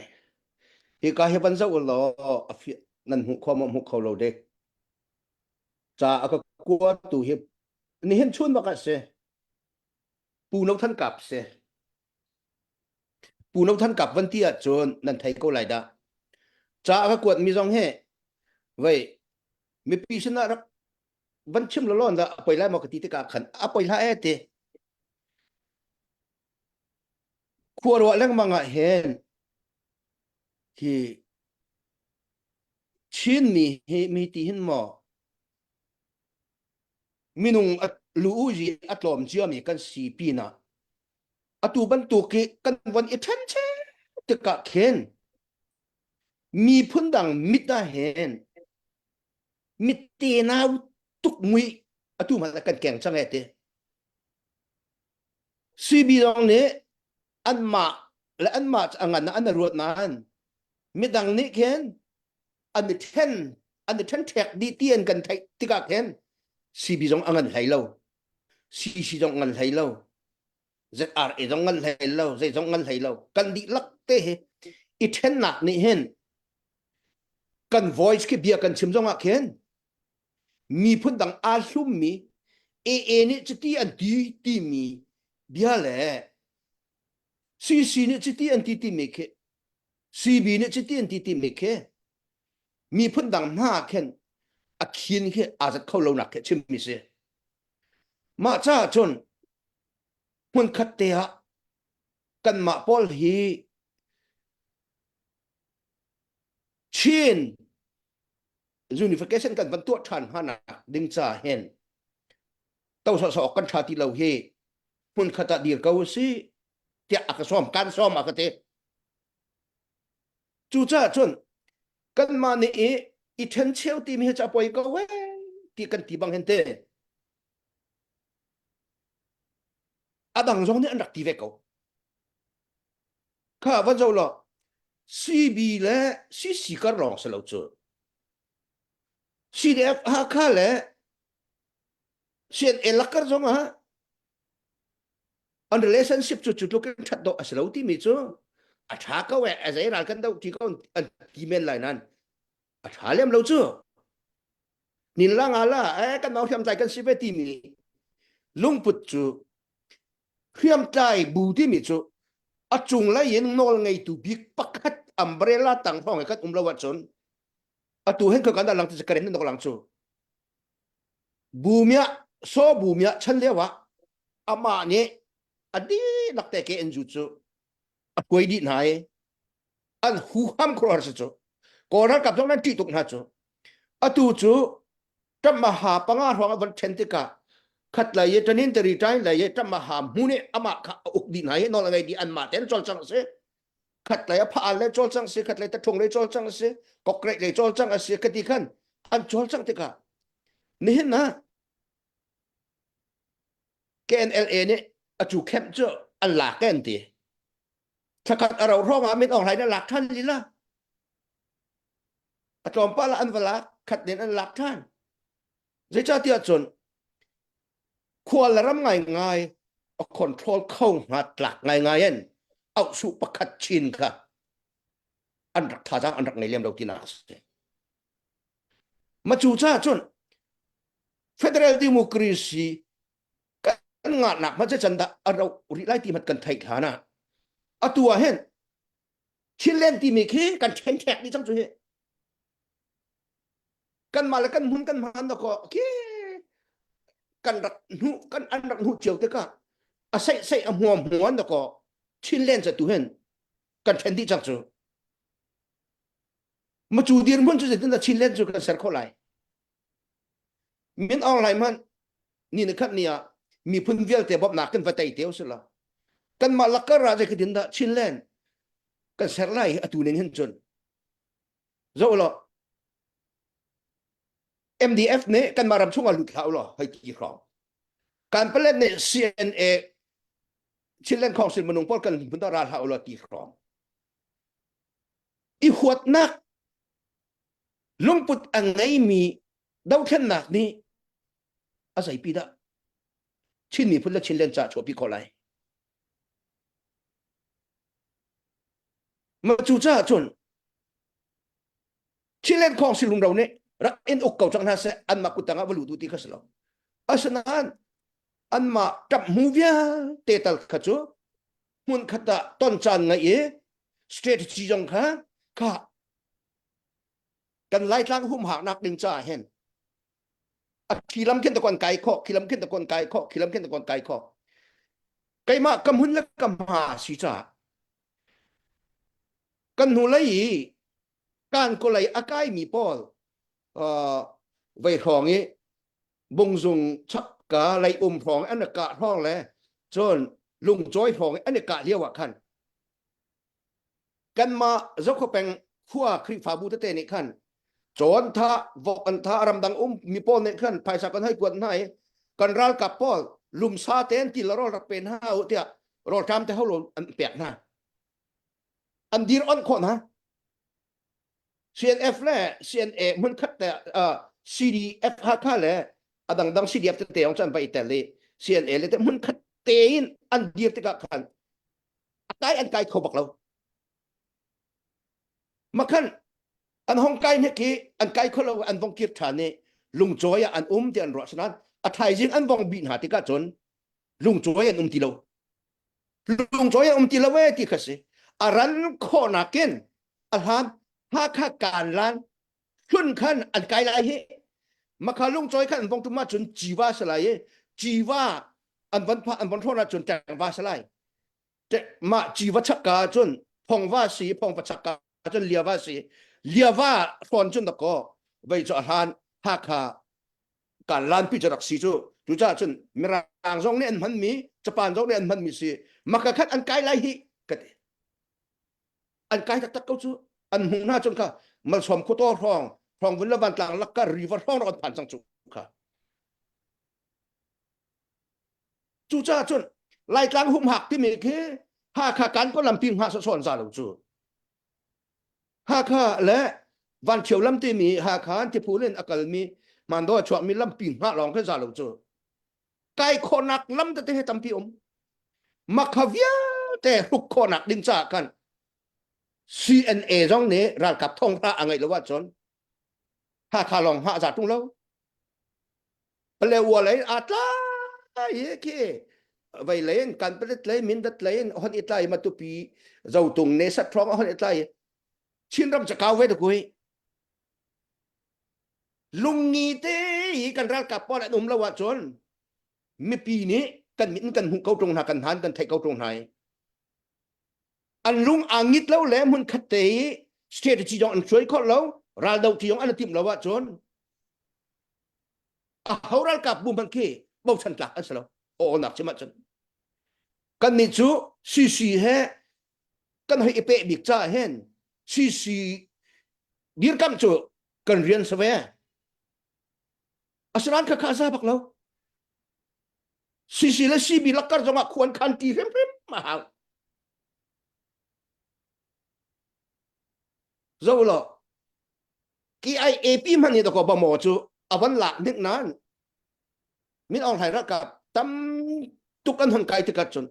ก็ให้วันเจ้าลอนั่นหุความหุเขาเราเด็กจะก็กลัวตู่เห็บนี่เห็นชวนบักเสปูนกท่านกลับเสปูนกท่านกลับวันที่จนนั่นไทยก็ไหลดาจะก็กวดมีจงเฮไว้มีปีชนะรับวันชิมละล้อนดาไปไล่มากติตกาขันไปไล่เตขวรวะเรื่องมังเห็นที่ชินมีตีหินหมอมินุงลูจีอัตลอมเจียมีกัน4 ปีนะตูบันตุกกันวันอีทันเชตกะเข็นมีพุ่นดังมิดาเห็นมิดเตนาตุกมุยตูมันกันแก่งจังไงเตซีบีดองเนี่ยอันมาและอันมาอังกันอันรวดนั้นมิดังนี่เข็นอันเทนแท็กดีเตียนกันไทยติกะเข็นซีบีจงอังกันไหลเราซีจงอังกันไหลเราZRA จงอังกันไหลเราจงอังกันไหลเรากันดีลักเตะอีเทนหนักนี่เห็นกัน voice ที่เบียกันชิมจงอักเข็นมีพุ่นดังอาซุมมีนี่จะที่อันดีมีเบียแหละซีนี่จะที่อันดีมีเคCBนี่จะที่อันดีมีเคมีพุ่นดังมาเข็นอักขินเคอาจจะเข้าเราหนักเคชิมมีเสมาจ้าจนมันขัดเตะกันมาปอลฮีชินunification กันบรรทุกทันหานักดึงจ้าเห็นเต้าสอกกันชาติเราเฮมันขัดดีร์เกาซีเตะอักษรการซ้อมอักเตะจู่จ้าจนกันมาเนี่ยอีเทนเชลตีมีจะปล่อยก็เว้ตีกันตีบังเห็นเตะดังจงเนี่ยอันดักตีเวกเอาข้าวันเจ้าละCB และซีก็ร้องสลาวจูCDF หาข้าและCNL ลักกันจงฮะอัน relationship จุดๆลูกกันชัดดอกสลาวที่มีจูช้าก็แหวะอะไรรักกันดาวที่เขาทีเมนไลน์นั้นช้าเลี้ยมเราจูนินล่างอะไรกันมาเทียมใจกันสิเวทีมีลุงปุจจูเทียมใจบูที่มีจูจุงไล่ยินนอลไงตูบิ๊กปักฮัดอัมเบรล่าต่างห้องไอ้กันละวัดชนตูเห็นเขากันได้หลังจากการเล่นนกหลังจูบูเมียโซบูเมียฉันเรียกว่าอามาเนี่ยอดีนักเตะเกนจูจูกวยดีนายอันหูห้ามครัวร์จูก่อนกับตรงนั้นที่ตกหน้าจูตูจูจะมาหาปังอาหวังวันเชนติกาขัดเลยจะนินตรีใจเลยจะมาหามูนี่อามาอุกดีนายนอนอะไรดีอันมาเต้นจอลจังเสขัดเลยผ่านเลยจอลจังเสขัดเลยตะทงเลยจอลจังเสก็เกรดเลยจอลจังเสคดีขันอันจอลจังติกานี่เห็นนะKNLA เนี่ยจูเข้มเจออันหลักแก่นตีถ้าขัดเราร้องอามิดออกไหนนั่นหลักท่านนี่ละจอมป้าละอันเวลาขัดเด่นอันหลักท่านเจ้าเตี้ยจนควรละรำง่ายคอนโทรลเข้าหัดหลักง่ายๆเองเอาสู่ประคัดชินค่ะอันรักท่าจ้าอันรักในเลี่ยมดอกที่น่าสนมาจู่จ้าจน Federal Democracy กันงานหนักมันจะจันดาเราริไลที่มันกันไทยฐานะตัวเห็นชิลเลนที่มีคือกันเชนแท็กนี่จังจุเหกันมาแล้วกันหุ่นกันมันแล้วก็กันรักหูกันอันรักหูเจียวเตะก็ใส่หัวแล้วก็ชิลเลนจะตัวเห็นกันเชนที่จังจุมาจู่เดียนมันจะถึงจะชิลเลนจะกันเสร็จเขาไหลมันออนไลน์มันนี่นะครับเนี่ยมีพื้นเวียลแต่บบหนักกันไปแต่เดียวสิละกันมาลักกระไรกันถึงจะชิลเลนกันเสร็จไหลตัวนึงเห็นจนเจ้าละ MDF เนี่ยกันมารำช่วงหลุดเขาหรอให้กี่ครั้งการไปเล่นใน CNA ชิลเลนของสินมนุษย์พอกันพุทธราชเขาหรอกี่ครั้งอีหัวนักลุงปุตอังไงมีดาวเช่นนักนี้อาศัยปีดะ ชินมีพุ่นละชินเล่นจะโชปิโคไลมาจูจ้าจนชินเล่นของสิลุงเราเนี่ยรักเอ็นอกเก่าจังนะเสอันมากุตังอวลูดูติคัสลาอาสนานอันมาจับมูเวียเตตัลขจูมุนขตะต้นจานไงstrategy จังค่ะกันไล่ทางหุ่มหักนักดึงจ้าเห็นขีลำขึ้นตะกอนไก่ข้อขีลำขึ้นตะกอนไก่ข้อขีลำขึ้นตะกอนไก่ข้อไก่มากำหุ่นและกำหาสิจ้ากันหูเลยการก็เลยอากายมีปอลไว้ของนี้บงซุงชักกะไหลของอันกะท้องแล้วจนลุงจ้อยของอันกะเรียกว่าคันกันมาเจ้าเขาเป็นขั้วคริฟาบูตเตนี่คันจนท่าวกันท่ารำดังมีปอลเนี่ยคันภายสักกันให้กวนให้กันรัลกับปอลลุมซาเตนที่ละรอดเป็นห้าเดียรอดทำแต่เขาหล่นอันเปียกหน้าอันดีอ่อนคนฮะ CNF และ CNA มันคัดแต่CDF ฮักแหละดัง CDF เตะของฉันไปแต่เลย CNA เลยแต่มันคัดเตอินอันเดียวที่กันอันไกลเขาบอกเรามาคันอันห้องไกลเนี่ยคืออันไกลเขาเราอันวงเกียรติฐานนี่ลุงจอยอันที่อันรอสนั้นไทยจริงอันวงบินหาที่กันจนลุงจอยอันที่เราลุงจอยอันที่เราเวทีกันสิอารันข้อนักเก็นอาหารถ้าข้าการล้านขึ้นขั้นอันไกลไรเฮมาข้าลุงจอยขั้นวงตุมาจนจีวาสลายจีวาอันวันทอนาจนแต่งวาสลายแต่มาจีวชักกาจนพองวาสีพองปัจจกาจนเลียวาสีเลียวาฟอนจนตะกอไว้จะอาหารถ้าข้าการล้านพิจารณาสีจูดูจ้าจนมีรางจงเนี่ยมันมีจะปานจงเนี่ยมันมีสิมาข้าขั้นอันไกลไรเฮกันอันไกลตะตะเขาจูอันหูหน้าจนค่ะมาชมคุโต้ทองวิลบันกลางลักกะรีวัตทองรอดผ่านสังจุค่ะจูจ้าจนไล่กลางหุ่มหักที่มีคือหาข้ากันก็ลำพิงหาสะสอนซาลูจูหาข้าและวันเฉียวลำที่มีหาข้าที่ผู้เล่นอากาศมีมันโดยชวมีลำพิงหาลองขึ้นซาลูจูไก่คนนักลำแต่ให้ตำพิอมมักขวิยแต่ทุกคนนักดึงจากกันCNA จ้องนี้รัฐกับท่องพระอะไรหรือว่าจนถ้าข้าลองหาจากตรงแล้วเปลวอะไรอาตาเฮ้ยคีไปเล่นกันไปเล่นมินดัดเล่นคนอิตาลีมาตุปีเจ้าตรงเนสัตร้องคนอิตาลีชินรำจะก้าวไว้ตะกุยลุงงี้เต้กันรัฐกับป้อนนุ่มแล้วว่าจนมีปีนี้กันมินกันหุกเขาตรงหากันหันกันไทยเขาตรงไหนอันลุงอ่างนิดแล้วแหละมันขัดเตะสเตทที่ยองอันช่วยเขาแล้วราดาวที่ยองอันทิมแล้วว่าจนเขารักกับบุญมันขี้บ่ชันกลักอันสละโอ้หนักใช่ไหมจนกันนี่จูซีเฮกันให้เปะบิกจ้าเห็นซีดีร์กัมจูกันเรียนสเวอัศนันข้าข้าซาบักแล้วซีและซีบีลักการจังหวะควรคันตีเพิ่มมาหาเจ้าล่ะกี่ไอเอพีมันนี่ตะกอบหมอจูอวันหลักนิดนั้นมินออนไลน์รักกับตั้มตุกันหันไกลที่กัดจน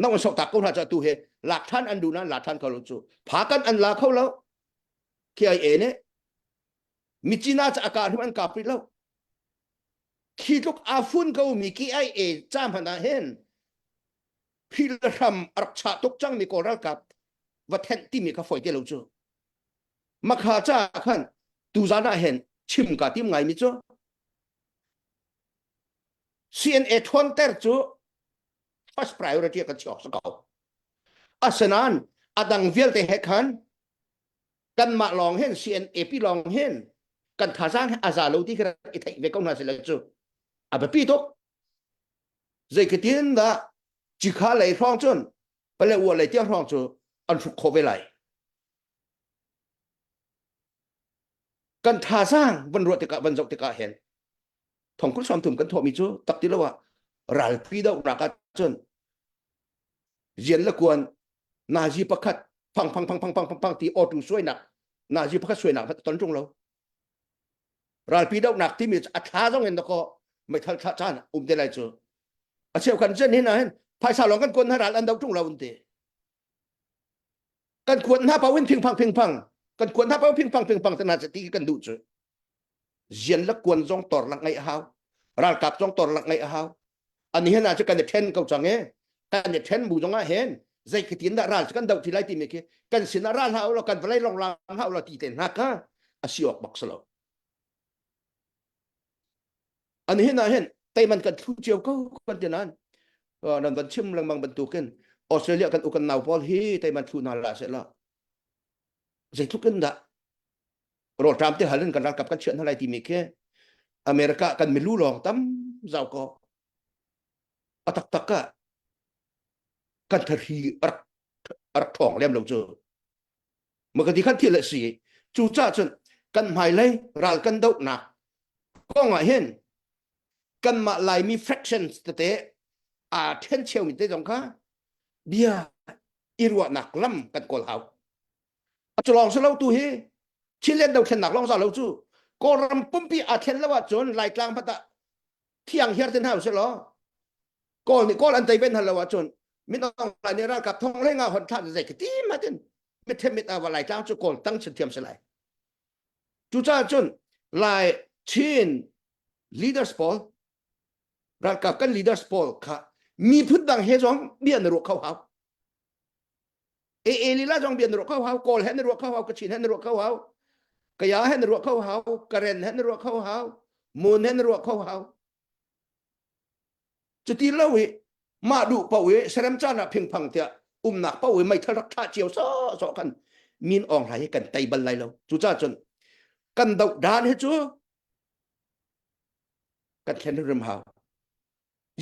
น้องสาวตากก็น่าจะตูเฮหลักท่านอันดูนั้นหลักท่านเขาลงจูพากันอันลาเขาแล้วกี่ไอเอเนี่ยมิจีน่าจะอาการที่มันกลับไปแล้วคิดลูกอาฟุนเขามีกี่ไอเอจ้ามหันเห็นพิลธรรมอักษรตุกจังมีกอรักกับวัฒนที่มีเขาฝอยเกลจูมาข้าจ้าขันตูจานาเห็นชิมกับที่ไงมิจู CNA ทวนเตอร์จู first priority กันชอบสักเอาอาสนานอดังเวลเตะขันกันมาลองเห็น CNA พี่ลองเห็นกันท่าจ้างอาซาลูที่กระไอไทยเวกองนาเซลจูอาแบบพี่ทุกใจกระเทียนละจิขาเลยท้องจนไปเลยวัวเลยเตี้ยท้องจูอันสุขโคเวไลกันท่าสร้างบรรลุติกะบรรจบติกะเห็นทองคุณสมถุมกันทอมิจูตักติละว่ารัลปีดอกรักจนเย็นละกวนนาจีประคัดพังตีออตูช่วยหนักนาจีประคัดช่วยหนักตอนจงเรารัลปีดอกหนักที่มีอัตราต้องเห็นตะก็ไม่ทันท่านเดลัยจู เชียวกันเช่นนี้นะภายสาลองกันกวนหาอันดาวทุ่งเราอุนเตกันควรหาปาวินพิงพังกันควรหาปาวินพิงพังตนาจะตีกันดูจ้ะเจียนละกวนจงตอร์ลักไงฮาวรากกับจงตอร์ลักไงฮาวอันนี้น่าจะกันเทนเก่าจังกันเทนบูจงเห็นใจคิดยินดาราจะกันดาวที่ไรตีเมกกันสินาราฮาวเรากันไปไล่ลงลางฮาวเราตีเต็นฮักะอาศิออกบักสโลอันนี้น่าเห็นแต่มันกันทุเจียวก็กันเท่านั้นนั่นวันชิมลังบางบรรทุกกันออสเตรเลียกันอุกันนาวพอลฮีแต่มันทุนาลาเสร็จแล้วใจทุกกันดะโรดรามที่หันกันรักกับกันเชื่ออะไรที่มีแค่อเมริกากันไม่รู้หรอกตั้มเจ้าก็อัตตะกะกันทรีรักทองเล่มเราเจอเมื่อกี้ขั้นที่ละสี่จู่จ้าจนกันหมายเลยรัลกันดกหนักก็ง่ายเห็นกันมาลายมี fractions เตะเทนเชียวมีเตะจงค่ะเบียอีรัวหนักล้ำกันกอลเฮาจะลองสลาวตัวเฮชิเลนดาวเทนหนักลองสลาวจู่ก็รำปุ่มปีเทนแล้วว่าจนลายกลางพัตตะเที่ยงเฮียร์เทนเฮาเสลอก็นี่ก็อันใจเป็นหันแล้วว่าจนมิต้องลายในร่างกับทองเร่งเอาหนทางใจกตีมาจนไม่เทมิตว่าลายกลางจู่ก็ตั้งเทียมสลายจู่จ้าจนลายชิน leaders poll ร่างกับกัน leaders poll ค่ะมีพื้นดังเฮจองเบียนรัวเข้าเฮาลีลาจองเบียนรัวเข้าเฮากอลเห็นรัวเข้าเฮากระชินเห็นรัวเข้าเฮากะยาเห็นรัวเข้าเฮากระเรนเห็นรัวเข้าเฮามูนเห็นรัวเข้าเฮาจุดที่เล่าวิมาดูป่าวเสรมจานะเพียงพังเถอะหนักป่าวไม่ทะลักท่าเจียวซ้อกันมีนอ่องไหลกันไตบันไลเราจู่จ้าจนกันดาวดานให้จู่กันแค่เริ่มเฮา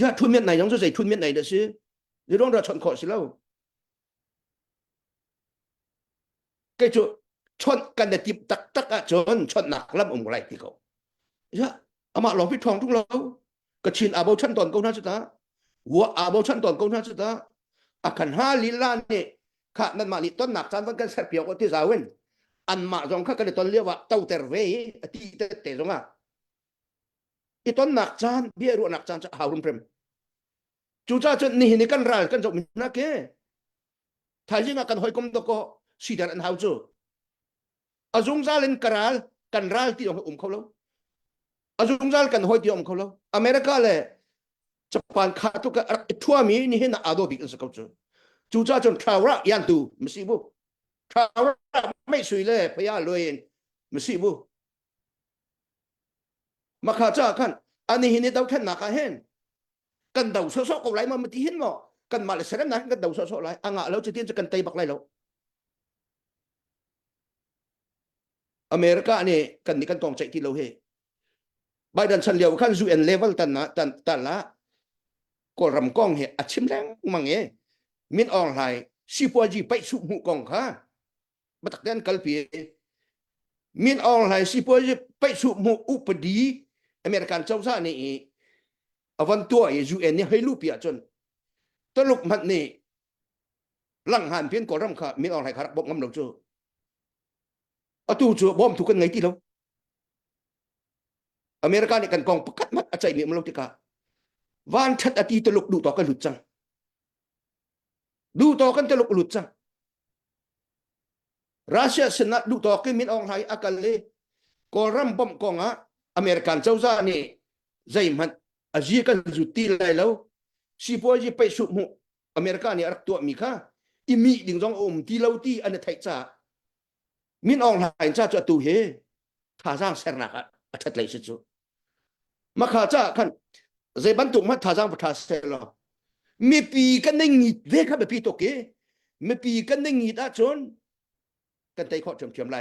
ยาทุนเมียนไหนยังจะใส่ทุนเมียนไหนเด้อสิเดี๋ยวเราชนขอสิแล้วก็จะชนกันแต่ติบตักจนชนหนักลำไรที่เขายาอามาหลองพิทองทุกเราก็ชินอาโบชันตอนเก้าหน้าสุดาหัวอาโบชันตอนเก้าหน้าสุดาอาการ5 ลีลาเนี่ยข้านั่นมานี่ต้นหนักจานวันกันเสียเปียวก็ที่สาวินอันมาจงข้ากันตอนเรียกว่าเต้าเตอร์เวที่เตะจงอ่ะอีต้นหนักจานเบี้ยรัวหนักจานจะหารุนเปรมจู่จ้าจนนี่กันรัลกันจบนักเกท้ายจริงกันหอยกลมตะโกสีดานอันหาวจูอาจุงซาเลนกรัลกันรัลที่องเขาแล้วอาจุงซาลกันหอยที่องเขาแล้วอเมริกาเลยจะผ่านขาตุกะทั่วมีนี่เห็นอาโดบิกันสักจูจู่จ้าจนทาวระยันตูไม่สิบุทาวระไม่สวยเลยพยาเลยไม่สิบุมาข้าจ้ากันอันนี้เห็นดาวแค่หนักเห็นกันดาวโซ่กับไรมันที่เห็นมั้งกันมาเลเซียนั้นกันดาวโซ่ไรอ่างเราจะเทียนจะกันไตบักไรแล้วอเมริกาเนี่ยกันนี่กันตองใจที่เราเฮไบเดนฉันเดียวกันยูเอ็นเลเวลตันละก็รำกองเฮอชิมแรงมังเอมินออนไลน์สิปัวจีไปสุมุกองค่ะบัตรเดินกัลปีมินออนไลน์สิปัวจีไปสุมุอุปดีอเมริกันเจ้าซ่านี่วันตัวยูเอ็นนี่ให้ลูกเปียจนตลุกมันนี่หลังหันเพี้ยนก่อรำค่ะมินออนไลน์ครับบอกงั้นเราเจอตู้จูบอมถูกกันไงที่เราอเมริกาเนี่ยกันกองประกาศมัดอาใจมีมันลงที่กาวันชัดอาทิตย์ตลุกดูต่อกันหลุดจังดูต่อกันตลุกหลุดจังรัสเซียสนัดดูต่อกันมินออนไลน์อาการเลยก่อรำบอมกองอเมริกันเจ้าซ่านี่ใจมันอาจีกันจุดที่ไรแล้วสิพอจีไปสุมุอเมริกาเนี่ยรักตัวมีค่ะอิมีดิ่งจงที่เราที่อันไทยจ้ามินออนไลน์จ้าจะตูเฮท่าจ้างเสนาค่ะทัดเลยสิจูมาข้าจ้ากันใจบรรทุกมาท่าจ้างประทาเสลมีปีกันในงีดเวกแบบปีตกเกมีปีกันในงีดอาจนกันไต่ข้อเชื่อมไร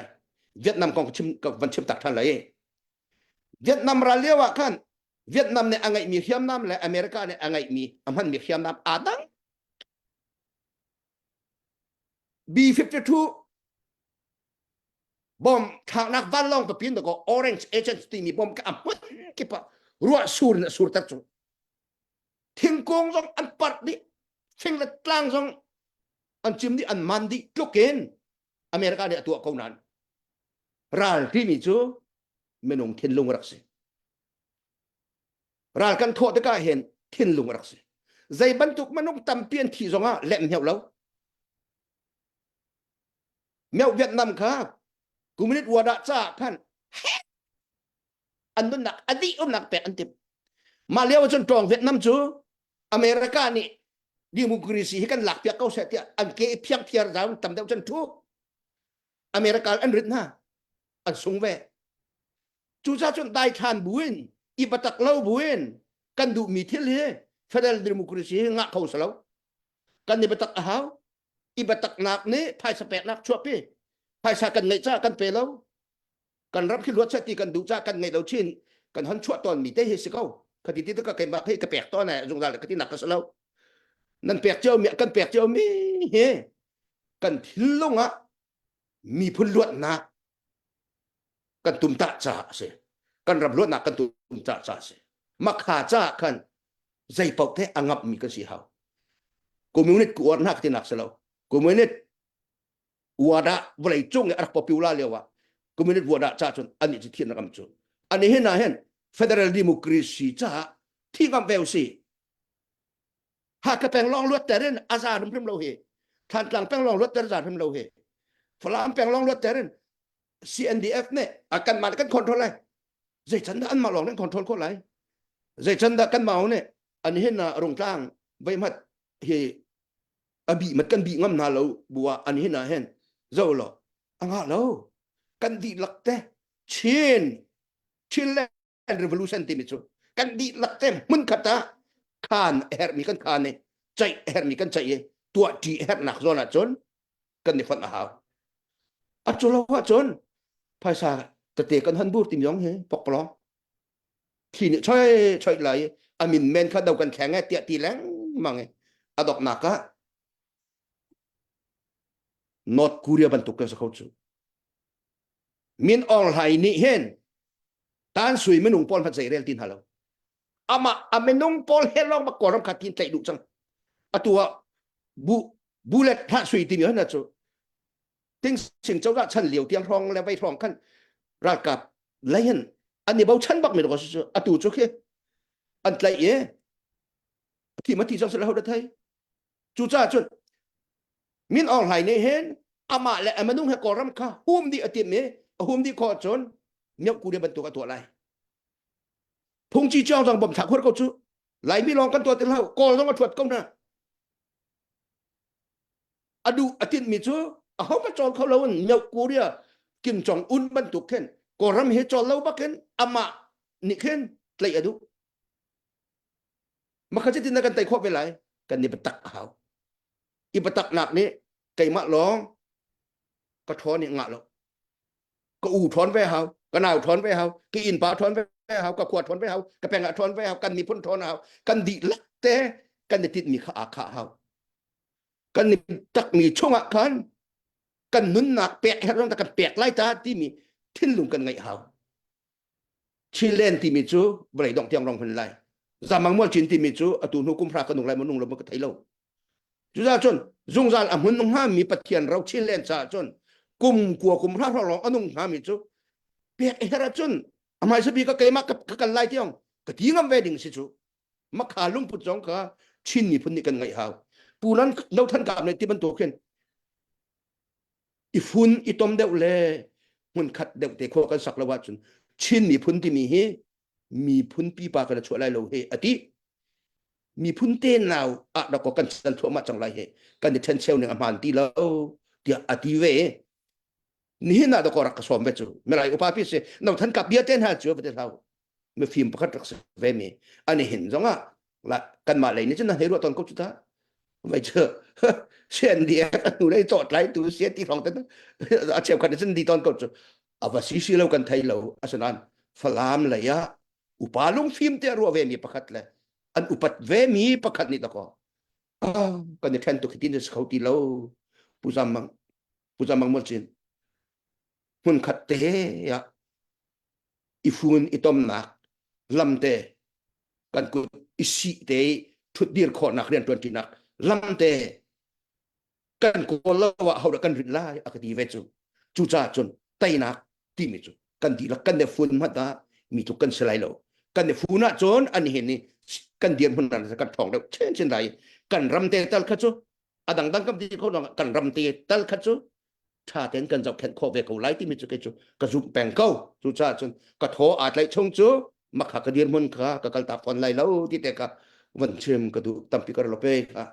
เวียดนามกองชิมกับวันชิมตักท่านเลยเวียดนามราเลียวะกันเวียดนามเนี่ยอังไงมีเขียมน้ำและอเมริกาเนี่ยอังไงมีมันมีเขียมน้ำอาดัง B-52 บอมทางนักวันลองตัวพินตัวก็ Orange Agency มีบอมกับปุ๊บกี่ปะรัวสูรเนี่ยสูรตัดจุทิ้งกงจงอันปัดดิทิ้งละกลางจงอันจิมดิอันมันดิทุกเกณฑ์อเมริกาเนี่ยตัวเขานั้นรัลที่มีจูไม่นงทิ้งลงรักสิรัลกันโทษก็เห็นทิ้งลงรักสิ ใจบรรทุกมันต้องตำเปลี่ยนที่ซองอ่ะแหลมเหี่ยวแล้วแมวเวียดนามครับกูไม่ได้วัวดะจ้าคันอันนั้นหนักอดีตหนักแปะอันติมาเลี้ยวจนตรองเวียดนามจูอเมริกานี่ดิโมคราซีกันหลักเปียกเขาเสียที่อันเกยเพียงเพียร์ดาวตำเดียวจนทุกอเมริกาอันริดนะอันสูงเวจูจ้าจนได้ทานบุญอีปตักเล่าบุญกันดูมีเที่ยวเลยเฟดเรลดิโมคราซีงะเขาสลาวกันในปตักอ้าวอีปตักนักนี้ภายสเปกนักชั่วพี่ภายชากันไงจ้ากันเปล่ากันรับขึ้นรถเสตีกันดูจ้ากันไงเราชินกันหันชั่วตอนมีได้เฮสิเขาคดีที่ต้องการมาให้กระแปกตอนไหนจงได้คดีหนักก็สลาวนั่นแปกเจ้าเมียกันแปกเจ้ามีเฮกันทิ้งลงอ่ะมีพลลวดนักกันตุ่มตาจ่าเสกันรับลวดนักกันตุ่มตาจ่าเสมาขาจ้ากันใจเป่าเทอังับมีกันสิเฮากูมีนิดกูอ่อนนักที่หนักสลาวกูมีนิดวัวดะบริจงเนี่ยอักปอปิวลาเลียวะกูมีนิดวัวดะจ้าจนอันนี้จะเทียนนักจุอันนี้เห็นนะเห็นเฟดเรลดิโมคราซีจ้าที่กำเวลซีหากแปลงลองลวดแต่เรื่องอาซาพิมพ์เราเฮทานกลางแปลงลองลวดแต่อาซาพิมพ์เราเฮฝรั่งแปลงลองลวดแต่เรื่อง CNDF เนี่ยอากันมากันคอนโทรลเลยใจฉันอันมาลองเล่นคอนโทรลคนไรใจฉันกันมาเนี่ยอันนี้เห็นนะโรงกลางใบมัดเฮอบีมันกันบีงำนาเราบัวอันนี้เห็นนะเห็นเจ้าหรออังหาเรากันดีหลักแต่ชินแลนด์ revolution ที่มิจูกันดีหลักแต่มันขัดตาคานเฮร์มีกันคานเนี่ยใจเฮร์มีกันใจตัวจีเฮร์หนักโซนจนกันในฝันอาหารอัจฉริยะจนภาษาตะเตกันหันบูติมยองเฮปกปลองที่นี่ช่วยไหลอามินเมนเขาเดากันแข็งไงเตียตีแรงมั่งไงอดอกนักะนอร์ทโคเรียบรรทุกกันสักเขาจูมินออนไลน์นี่เห็นตานสุยไม่นุ่งปอนพัดใจเรลตินฮัลโหลอาไม่นุ่งปอนเฮลองมากอดรำคาตินใจดุจังตัวบูเลตพระสุยติมีนะจูทิ้งสิ่งเจ้าราชันเหลียวเตียงทองแล้วไปทองขั้นรากับไรเห็นอันนี้เบาชั้นบักไม่รู้ว่าจูตัวจุกเฮอันไรที่มาที่จังสระหัวไทยจูจ้าจุนมินออนไลน์นี่เห็นมาและอาไม่นุ่งให้กอดรำคาหุ่มดีอติมหุ่มดีคอจนเมียกูเรียบรรทุกตัวไรพงจีเจ้าจังบ่มถักหัวเขาจูไหลไม่ลองกันตัวเต็มแล้วกอต้องมาถวดก้มนะดูอติมีจูเขามาจองเขาแล้วเมียกูเรียกิมจองอุนบรรทุกเข็นกอรำเฮจอแล้วบักเข็นมานี่เข็นเลยดูมาเขาจะตินกันไต่ข้อไปไหลกันนี่ปตักเขาอีปตักหนักนี้ไก่มะร้องก็ท้อนนี่งะแล้วก็อู่ท้อนไว้เฮาก็นาวท้อนไว้เฮาก็อินปลาท้อนไว้เฮาก็ขวดท้อนไว้เฮาก็แปงท้อนไว้เฮากันนี่พ้นท้อนเฮากันดีลักแต่กันนี่ติดมีขาอาขาเฮากันนี่ตักมีช่องอาคันกันนุนหนักแปะให้เราตะกันแปะไล่ตาที่มีทิ้นลุงกันไงเฮาชิเลนที่มีจูบริดองเทียงรองพันไลสามังมัวจินที่มีจูอตุนุกุมพระกนุงไลมนุงลมก็ไทยโลจุดาจนจงจานอมุนนงห้ามีปะเทียนเราชิเลนซาจนกุมกัวกุมพระพระรองอนุงห้ามีจูเปียกเฮระจนอามายสบีก็เกยมักกับกันไล่เที่ยงก็ทิ้งงำเวดิ่งสิจูมักขาลุงปุจจงก็ชินนี่พุ่นนี่กันไงเฮาปูนั้นเราท่านกับในที่บรรทุกเห็นอีฝุ่นอีตอมเดวเล่มันขัดเดวเตะโคกันสักละว่าจนชินนี่พุ่นที่มีพุ่นปีปากันช่วยไล่เราเฮอติมีพุ่นเต้นเราเราก็กันสันทั่วมาจังไรเฮกันจะเชนเชลหนึ่งอามันตีเราเดี๋ยวอติเวนี่น่าจะก็รักสมเวจูเมื่อไรอุปาพิเศษเราท่านกับเบียเต้นหาจูประเทศเราเมื่อฟิล์มประคัดรักษาเวมีอันนี้เห็นจังอ่ะละกันมาเลยนี่ฉันน่ะเห็นว่าตอนเขาจุดท้าไม่เชื่อเช่นเดียวหนูได้จอดไล่ตัวเสียที่ของแต่อาเชียบกันฉันดีตอนก็จะเอาไปซีเรากันไทยเราอาสนั้นฟลามเลยอะอุปาลุงฟิล์มเตอรัวเวมีประคัดเลยอันอุปัตเวมีประคัดนี่ตะก็กันเนี่ยแทนตัวคิดนี่เขาตีเราผู้จำมังหมดสิหุ่นขัดเตะอีฝุ่นอีตอมหนักลำเตะกันกูอิสิเตะทุดเดียร์ขอนักเรียนตัวที่นักลำเตะกันกูเล่าว่าเขาเด็กกันริลายอักดีเวจูจ้าจนไตนักที่มีจูกันดีละกันเนี่ยฝุ่นมาตามีทุกกันสลายเรากันเนี่ยฝุ่นน่ะจนอันนี้เห็นนี่ กันเดียนพุ่นนั้นกันทองแล้วเช่นไรกันรำเตตัลคัจจุอดังดังกับที่เขาบอกกันรำเตตัลคัจจุชาเต็นกันจะแข่งข้อเวกเอาไล่ที่มีจุกจุกระจุแปงเก้าจุชาจนกระโถอาจไหลชงจูมักหักเดียนมุนค่ะกะกัลตาฟอนไหลแล้วที่แต่กะวันเชื่อมกระดูตั้มปิกระลเปค่ะ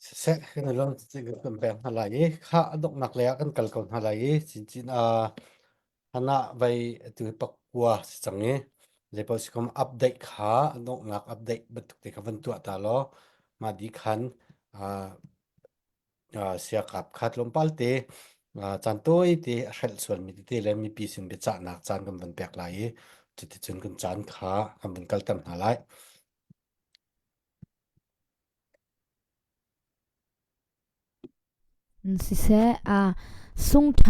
เสะกันลองสิกันแบ่งหลายค่ะดอกนักแล้วกันกลก่อนหลายจริงหน้าไปตัวปักกัวจังนี้เลยพอสิคมอัปเดตค่ะดอกนักอัปเดตบัตุกเตกันวันตัวตาล้อมาดีคันเสียกับคัดลมปัลเตจันตัวเตะเฮลส่วนมีเตะแล้วมีปีสินเบจานักจันกันวันแปลกหลายจุดที่จนกันจันค่ะกันเป็นกัลตัมหาไลสิเสสุงไ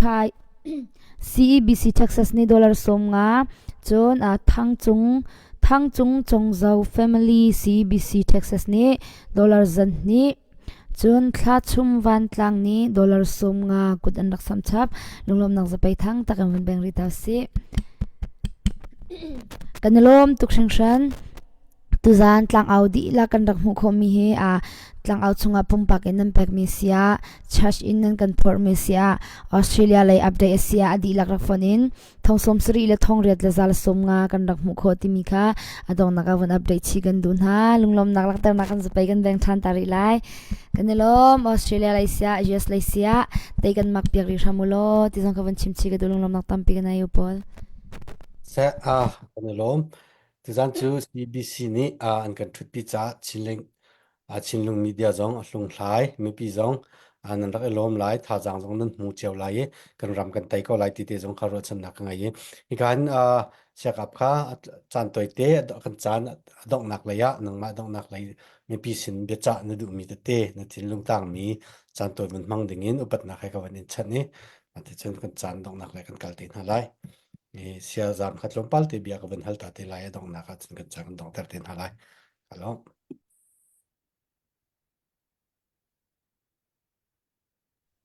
ทย CEBC Texas ni dollar som nga chon thangchung chongzau family CEBC Texas ni dollar zan ni chon thla chum van tlang ni dollar som nga kut an rak sam chap lunglom nak zapai thang takam van bang ri taw si kanalom tukshangshan tuzan tlang audi la kan rak mu khomi he tlang out chunga pumpak in nan pek mi sia charge in nan kan por mi sia Australia lai update sia adi lak rak phone in thongsom sri le thong ret la zal som nga kan rak mu kho ti mi kha adong naka van update chi gan dun ha lunglom nak lak tar nakan zapai gan bang than tari lai kanelom Australia lai sia US lai sia te kan mak piak ri shamulo ti jong ka van chim chi ga lunglom nak tam pi gan ayu polเสะกันลมทุกท่านจู CBC นี่อันกันทุกปีจ้าชินลุงมีเดียจงลุงหลายมีปีจงนันรักลมหลายท่าจางจงนั้นหูเจียวหลายกันรำกันไตก็หลายตีเตจงคารวะชนักไงอีกการเสียกับข้าจานตัวเตะกันจานดอกหนักเลยนังมาดอกหนักเลยมีปีสินเบียจ่านดูมีเตะนทินลุงต่างมีจานตัวมันมั่งดึงอินอุปนักให้กับวันนี้ชันนี้มันจะจนกันจานดอกหนักเลยกันกัลตินหลายเสียจามขัดลมปัลติเบียกับวันฮัลตาติลายดอกนักจนกันจานดอกแต่ตินหลายฮัลโหล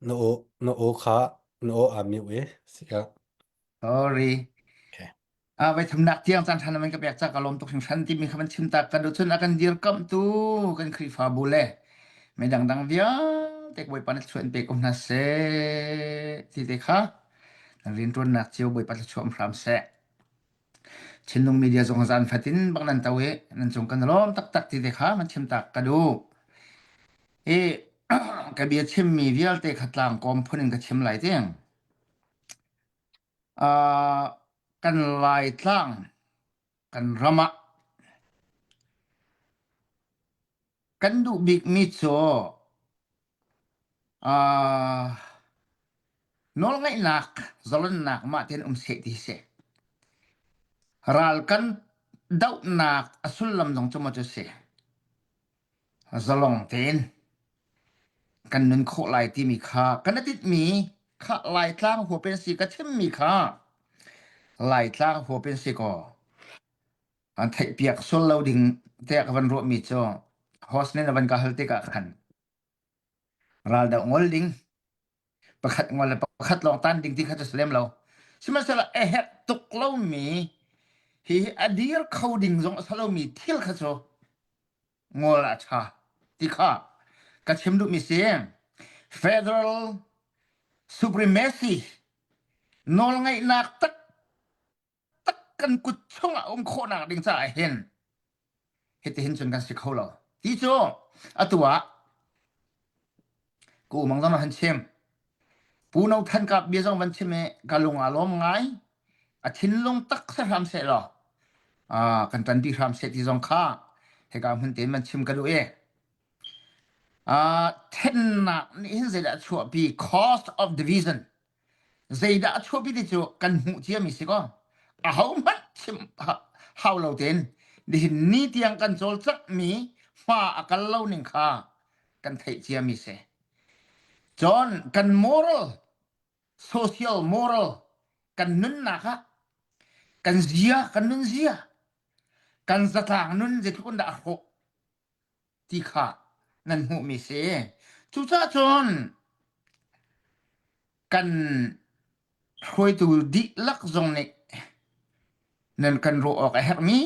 โนค่ะโนมิวเสีย sorry ไปทำนักเที่ยงจันทันมันก็อยากจะกลมตกถึงชั้นที่มีคำชิมตากระโดดชนอากันเดียร์กัมตูกันครีฟาบุเล่ไม่ดังเดียวเด็กบอยปันชวนเปกอมนาเซที่เด็กค่ะนักเรียนตัวนักเจียวบอยปันชวนพรามเซชินลงมีเดียจงจานฟัตินบักนันตาเวนันจงกันล้อมตักที่เด็กค่ะมันชิมตากระดูกระเบียชิมมีเดียลเตะขัดลางกอมพูนึงกับชิมไหลเตียงกันไหลตั้งกันรำกันดูบิ๊กมิโซนอลไงนักจลนนักมาเทียนเสติเสรัลกันดาวนักอสุลลำดงจมาจุเสจลงเทียนกันนุนโคไหลที่มีค่ากันติดมีค่าไหลตั้งหัวเป็นสีกระชิมมีค่าไหลตั้งหัวเป็นสีก็อันไทยเปียกสุลเราดิ่งเตะกันรัวมิโซฮอสเนนวันก็ฮัลติกะขันรัลดาวงอลดิ่งประคัดงอลประคัดลองตันดิ่งที่เขาจะเสลมเราสมัยสละเฮตตุกเรามีฮีอดีร์เขาดิ่งจงสละมีทิลเขาจะงอลอาชาที่ข้ากระชิมดูมีเสียง Federal Supremacy นอลไงนักตักกันกุดช่องอมโคนักดิ่งจะเห็นเห็นจนกันสิเขาเราที่โจอัตัวกูมังต้องหันเชื่อมปูนเอาทันกับเบี้ยจงวันเชื่อมกาลงอารมณ์ไงทิ้งลงตักสะทำเสร็จหรอกันตันที่ทำเสร็จที่จงข้าให้การหุ่นเต็มมันเชื่อมกันดูเทนนักนี่เสียดายชัวร์ปี cost of division เสียดายชัวร์ปีที่จะกันหูเชื่อมิสิก็เอามันเชื่อมเฮาเราเต็นดินนี่ที่ยังกันโจลสักมีฟ้ากันเล่าหนึ่งข้ากันไทยเชื่อมิเสจอนกัน moral social moral กันนุ่นนะคะกันเสียกันนุ่นเสียกันสตางนุ่นจะทุกคนด่าโหที่ข้านั่นหูมิเสทุกท่าจอนกันคอยตูดิลักจงเนนั่นกันรู้ออกไอ้เฮมี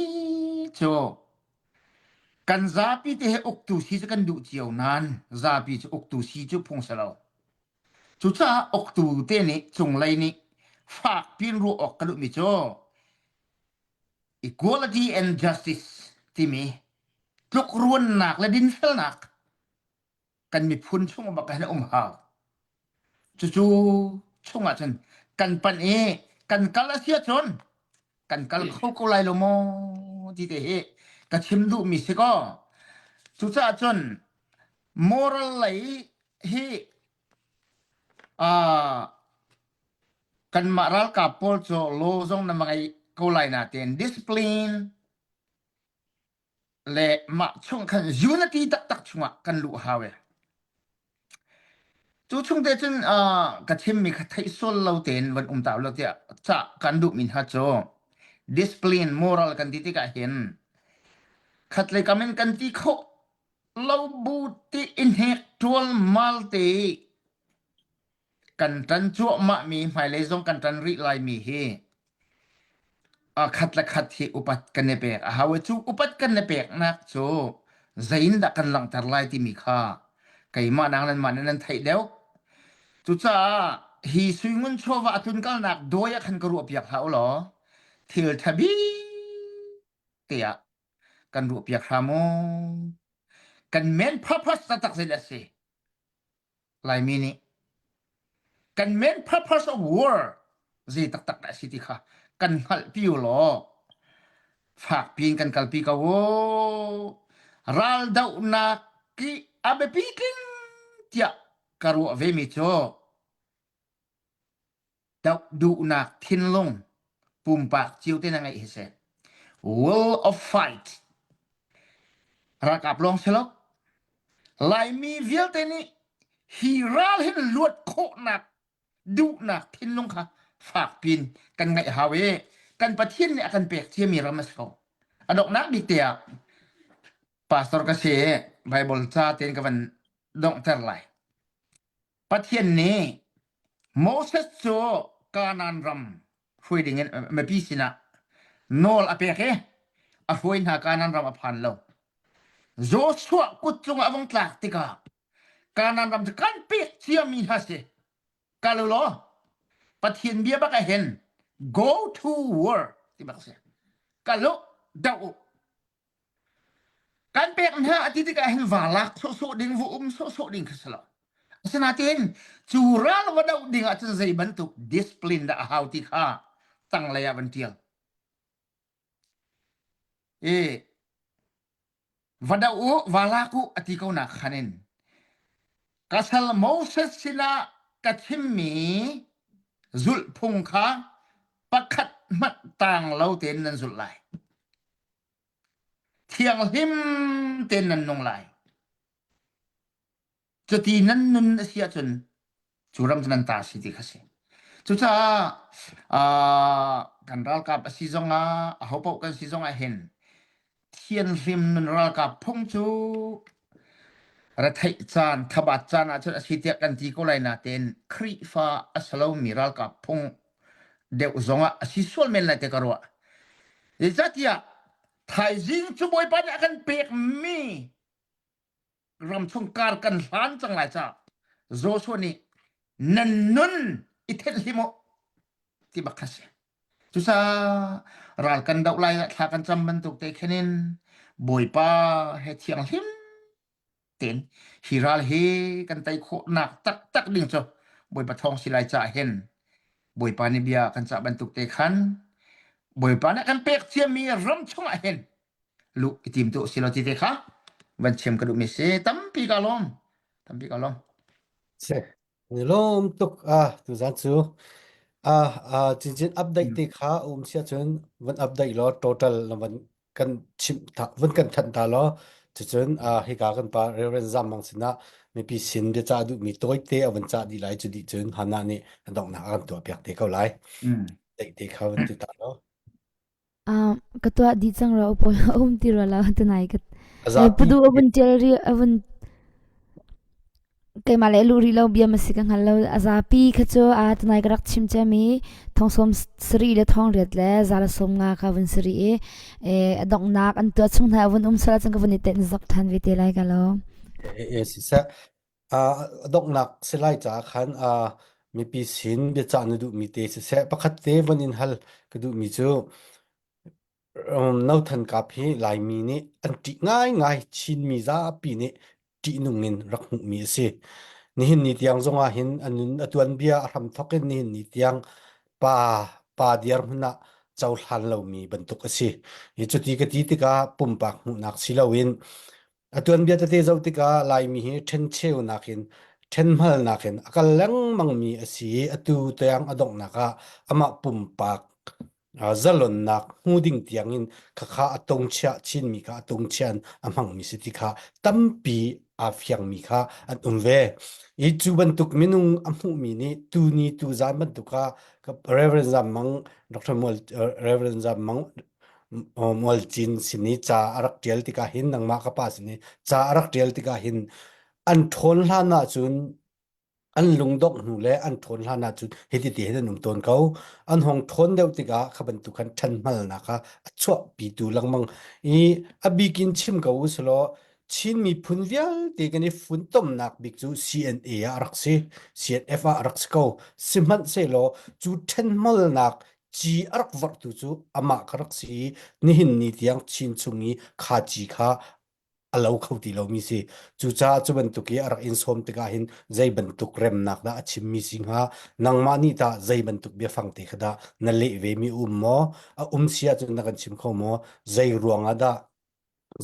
โจกันซาปีเตเฮอกตูซีจะกันดูเจียวนั้นซาปีจะอกตูซีจุพงสลาวจุจ้าอกตูเตนี่จงไลนี่ฝากพินรูออกกระดุมิโจ equality and justice ที่มีทุกรุนหนักและดินเฟลหนักกันมีพุนช่วงบักให้หาวจู่ๆช่วงอาจารย์กันปันกันกัลเสียจนกันกัลเข้าก็ไล่ลงมอที่เตะกันชิมดูมิสิก็จู่ๆอาจารย์ moral ไหลกันมารัลกับพอลโจโลซงนำมาไอ้ก็ไล่นาเต็น discipline และมาช่วงกัน unity ตักช่วงกันลุหาวจู่ช่วงเดชนกัชิมมีขัดไทยส่วนเราเต็นวันตาวเราเดียจะกันดูมินฮัจโจ discipline moral กันที่กันเห็นขัดเลยกันเป็นกันที่เขาเราบูติ intellectual มัลติกันตันจั่วมามีหมายเลขกันตันริไลมีเฮขัดละขัดที่อุปัตกันเนเปกหาว่าจูอุปัตกันเนเปกนักโจใจอินดักกันหลังตรไลที่มีค่าไก่มานังนั้นมานั้นไทยเดียวจุจ้าฮีสุยงุนโชวะตุนกัลนักโดยขันกรูปยักเขาหรอเที่ยวทบีเตียกันรูปยักหามกันเมนพระพัสตักเสด็จสิไลมีนี่กันเมน purpose of war จีตักได้สิที่ค่ะกันหัลพิวล้อฝากพิงกันกัลพิกาวรัลดาวนักกีอาเบพิกินเตียการัวเวมิโจดาวดูนักทินลงปุ่มปากจิวเตนังไอเส Will of fight รักอับลองเชลกไลมีเวียลเตนี่ฮีรัลเห็นลวดโคนักดูนักทินลงค่ะฝากพินกันไงฮาเวกันประเทศเนี่ยกันเปกที่มีรามัสโกอดอกนักดิเตียปาสตอร์กเชไบเบิลชาเตนกันดองเทอร์ไลประเทศนี้โมเสสโจกานันรัมฟุยดิ่งเมื่อปีสินะโนลอเปกอฟุยนาการนันรัมอภันโลโจชัวกุดจงอวังตลักติกาการนันรัมจะกันเปกที่มีฮัสเซกาลุโลประเทศเบียบักเห็น go to war ที่บักเสียกาลุดาวการเปกนะอาทิตย์ก็เห็นวาลักโซดิ่งวุ้มโซดิ่งขึ้นสละสนาเตนจูราลวดาวดิ่งอาจจะใจบรรทุก discipline ดะฮาวที่ข้าตั้งระยะบันเทียลวดาววาลักุอาทิตย์เขาหนักขันินกัสลโมเสสสินะกัดหิมมีจุลพงค้าประคัดมัดต่างเราเต็นนันสุดไหลเที่ยงหิมเต็นนันนงไหลจุดที่นั้นนุนเสียจนจุรำนันตาสิที่ข้าศึกจุดจ้ากันรัลกับซีซงเขาบอกกันซีซงเห็นเที่ยงหิมนุนรัลกับพงจูรัฐจานขบัดจานอาจจะสิทธิ์กันที่ก็เลยนาเต็นครีฟ้าอัสลามิรัลกับพงเดี๋ยวจงสิส่วนเมนเลยเตกรัวดิจัตยาไทยจิงช่วยปัญญากันเปียกมีรำชงการกันล้านจังไรจ้าโจชัวนี่นันนุนอิเทลฮิโมที่บักคัสจุซารัลกันดาวไลถ้ากันจำบรรทุกเตะแค่นินบอยป้าเฮที่ยงหิมเต็นฮิรัลเฮกันไตโคหนักตักดิ่งจ้ะบอยปะทองสิไลจ่าเห็นบอยปานิเบียกันจะบรรทุกเตะขันบอยปานี่กันเปียกเทียมีรำชงเห็นลูกทีมตุสิโลติเตะค่ะวันเชมกระดูกมิเซตั้มปีกาลมเสนี่ลมตุกตุจันซูจริงๆอัปเดตที่ข้าเสียจนวันอัปเดตแล้ว total แล้ววันกันชิมวันกันทันตาแล้วจนให้กากันปาเรื่องจำมังสินะไม่ปีสินเดจ้าดูมีตัวเตะวันจ้าดีไลจุดจนฮานานี่ดอกนักกันตัวเปียกเตะเขาไล่เตะเขาวันที่ตาแล้วก็ตัวดีจังเราพอตีเราแล้วตัวไหนก็ปุดูอวันเจลรีอวัน Kay male luri lo bia masikang halo azapi khacho a tanai karak chimche mi thong som sri le thong ret le zala som nga ka vun sri adong nak an tu chung na vun sala chung ka vun iten zok than vi te lai ka lo si sa dok nak silai cha khan mi pi sin be cha nu du mi te si sa pakhat te van in hal ka du mi chu nau than ka phi lai mi ni an ti ngai chin mi za pi ni ti nungin rak mu mi se ni hin ni tiang zonga hin anun atuan bia ram thokin ni hin ni tiang pa diar huna chaw hlan lo mi bantuk ase hi chuti ka ti tika pumpak mu nak silawin atuan bia te zau tika lai mi hi then cheu nakin then mal nakin akal lang mang mi asi atu tayang adok naka ama pumpak zalon nak huding tiangin kha atong cha chin mi ka atong chan amang mi siti kha tampi afyang mi kha at umve I chu bantuk minung amu mi ni tu zan bantuka ka reverend zamang dr mol reverend zamang mol chin sini cha arak tel tika hin nang ma ka pa sini cha arak tel tika hin an thon hlana chun an lungdok nu le an thon hlana chu heti te hen num ton kau an hong thon deu tika khaban tu khan than mal na ka achwa pi tu langmang I abikin chim kau slo chin mi phun vial te kani fun tom nak bik chu CNA arakse CNF arakse kau simhan se lo chu than mal nak chi arak war tu chu ama karak si nihin ni tiang chin chungi kha chi kha alo khauti lo mi se chu cha chu bantuki arak in som tika hin zai bantuk rem nak da achim mi singha nangma ni ta zai bantuk be fangte khada na le ve mi ummo a sia chu na kan chim kho mo zai ruanga da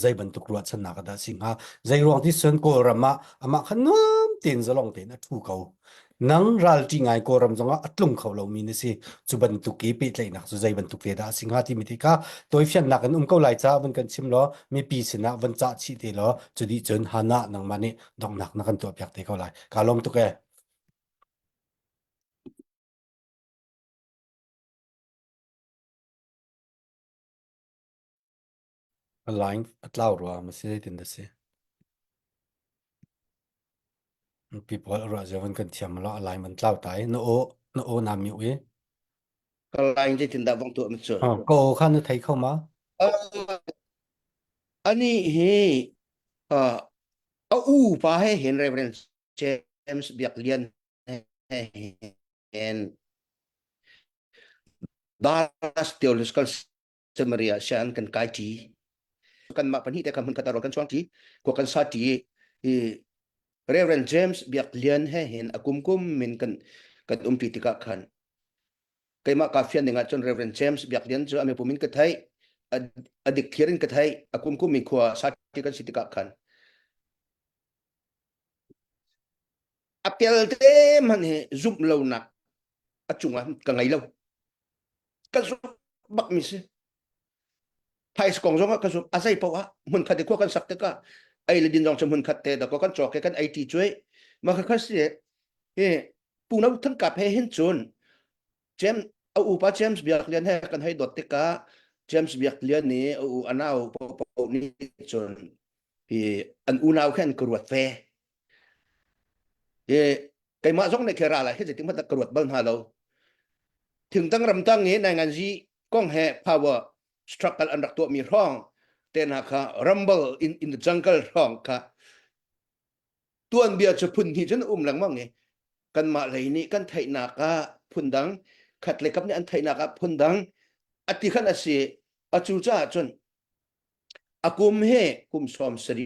zai bantuk ruat chan na kada singha zai ruang ti sen ko rama ama khanum tin zalong te na thu kau nang ral ti ngai ko ram zonga atlung kho lo mi ni si chu bantuk ki pe tlai nak chu zai bantuk te da singha ti mi ti ka toy fian nak an ko lai cha ban kan chim lo mi pi sina van cha chi te lo chu di chun hana nang mani dong nak na kan to pyak te ko lai ka lom tu ke line atlaw ro ma se tin da se people ra jawan kan thiam la alignment tlaw tai no o na mi we ka lain je tinda bang tu mi chu ko khan thai khau ma ani he u pa he hen reverend James Biaklian and Dallas Theological Seminary sian kan kai ti kan ma pani te kan mun kataro kan chuang ti ko kan sa ti Reverend James Biaklian he hen akumkum min kan umpi tika khan kay ma kafian nga chon Reverend James Biaklian jo ame pumin kathai adik thirin kathai akumkum min khwa sa ti kan sitika khan apel te man he zum lo nak achunga ka ngai lo ka zo bak mi se thai skong zonga ka zo azai pawa mun khate ko kan sakte ka ai le din jong chum mun khatte da ko kan chok kan IT choi ma kha khase he puna thang ka phe hin chun James u pa James Biaklian he kan hai dot te ka James Biaklian ni u anau po ni chun hi an unau khan kurwat fe kay ma zong ne khera la he ting ma kurwat ban ha loถึงตั้งรำตั้งนี้ในงานจีก้องแห่ power struggle อันดักตัวมีร่องเต้นหาค่ะ rumble in the jungle ร่องค่ะตัวอันเบียจะพุ่นที่ฉันหลังมั่งไงกันมาเลยนี่กันไทยนากะพุ่นดังขัดเลยกับนี่อันไทยนากะพุ่นดังอธิขันอาศัยอาจูจ้าจนอากุมเฮกุมสอมสรี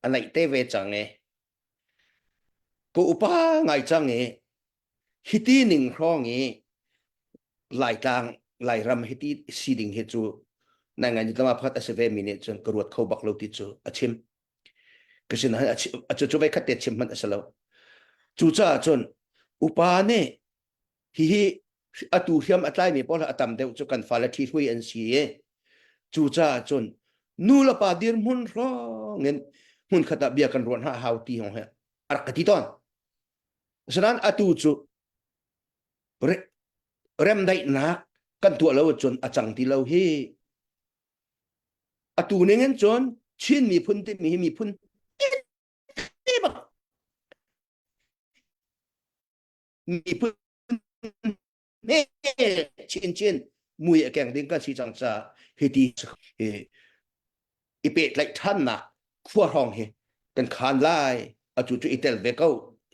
อันไหนเตเวจังไงกูอุปาไงจังไงฮิตีหนึ่งร่องนี้หลายต่างหลายรำฮิตีซีดิ่งฮิจูในงานนี้ต้องมาพัฒนาเซเวมินิจนกรวดเข้าบักโลติจูอาชิมก็สินะอาจจะไปคัดเตชิมมันสลาวจูจ้าจนอุปาเนฮิอตูเทียมอัตไลมีพอละอัตมเดวจุกันฟาลทีทุยอันซีจูจ้าจนนูละปาดีร์มุนร่องเงินมุนขัดเบียกันรวนหาฮาวตีของเฮอารักติตอนฉะนั้นอตูจูเริ่มได้นักกันตัวเราจนอาจังที่เราเฮอตูนึงจนชินมีพุ่นที่มีพุ่น มีพื้นเน่ชินมุยแกงดิ้งกันสีจังซาเฮดีอีเปตไหลท่านนะขัวห้องเฮกันคานไล่จู่อีเตลเวก้า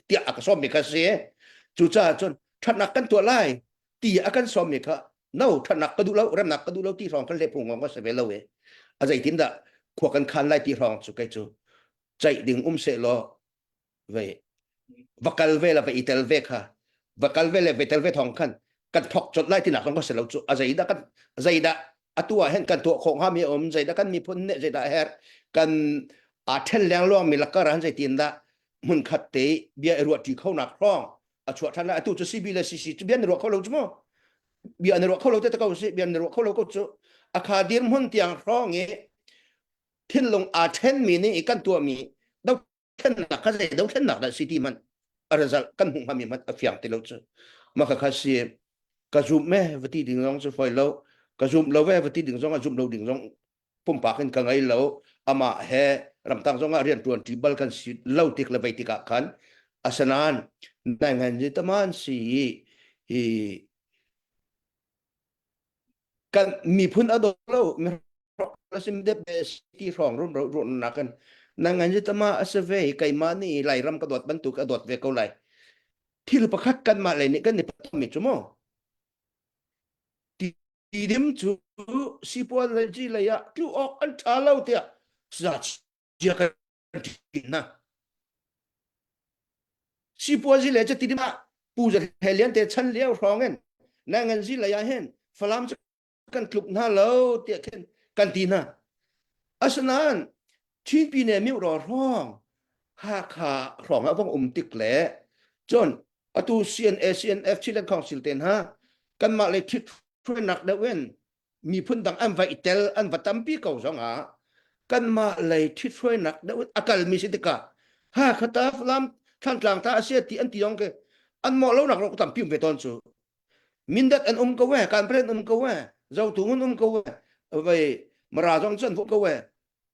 เตียอักษรเมกาเสียจู่จนท่านนักกันตัวไล่ตีอักษรเมกาเน่าท่านนักกระดูแล้วเริ่มนักกระดูแล้วที่รองกันเล็บพงของก็เสวลเวอาใจทินดะขวกันคานไล่ที่รองสุกไกจูใจดิ่งเสลอเววักลเวลาไปอีเตลเวค่ะวักลเวลาไปเตลเวทองกันกันทอกจดไล่ที่หนักของก็เสลจูอาใจดะกันใจดะตัวเห็นกันตัวของหามีใจดะกันมีพ้นเนี่ยใจดะเฮรกันเทนแรงล่วงมีลักกะรันใจทินดะมันขัดเตะเบียรวดที่เขาหนักร้องชวดท่านละตัวจะซีบีเลซีจะเบียนรวดเขาเราจุมั้งเบียนรวดเขาเราจะเขาสิเบียนรวดเขาเราก็จุคาดิมหุ่นเตียงร้องเงี้ยทิ้งลงเทนมีนี่กันตัวมีดาวเทนหนักก็เลยดาวเทนหนักแต่สิที่มันอะไรจะกันหุ่นหามีมันเฟียงที่เราจุมาข้าเสียกระจุมแม่วันที่ดิ่งร้องจะไฟเรากระจุมเราแม่วันที่ดิ่งร้องกระจุมเราดิ่งร้องปุ่มปากกันกังไงเราอามาเฮรำตั้งสองเรียนตัวที่บัลกันสิเล่าติกละไปติกะกันอาสนานในงานจิตมันสิกันมีพื้นอดเราไม่เราสิมเดเบสที่รองรุ่นนักกันในงานจิตมาอาศัยไก่มานี่ไหลรำกระโดดบรรทุกกระโดดเวกเอาไหลที่เราประคัดกันมาเลยนี่กันนี่ประมิจุโมทีเดิมจูสิปวดเลยจีเลยอะที่ออกอันท้าเล่าเตี้ยสัจจะกันทีนะสิปวดจีเลยจะทีเดิมปูจะเฮเลียนเตชันเลี้ยวร้องเงินนั่งเงินจีเลยเห็นฝรั่งจะกันกลุ่มน่าเล่าเตี้ยกันทีนะอาสนั้นที่ปีเนี่ยมีรอร้องหาขาร้องเอาพวกติกแหล่จนอตู CNF ชิลเลนคอนซิลเทนฮะกันมาเลยคิดช่วยนักเดเวนมีพื้นดังอันไวอิเตลอันวัตัมปีเก่าสองกันมาเลยที่ช่วยนักเดเวนอากาศมีสิทธิ์กะหาคตาฟลามท่านกลางตาอาเซียที่อันที่ยองเกอันหมอเล่านักเราตัมปีไปตอนสูมินดัดอันกะเวการเปลี่ยนกะเวเจ้าถุงกะเวไปมาราจงจันพวกกะเว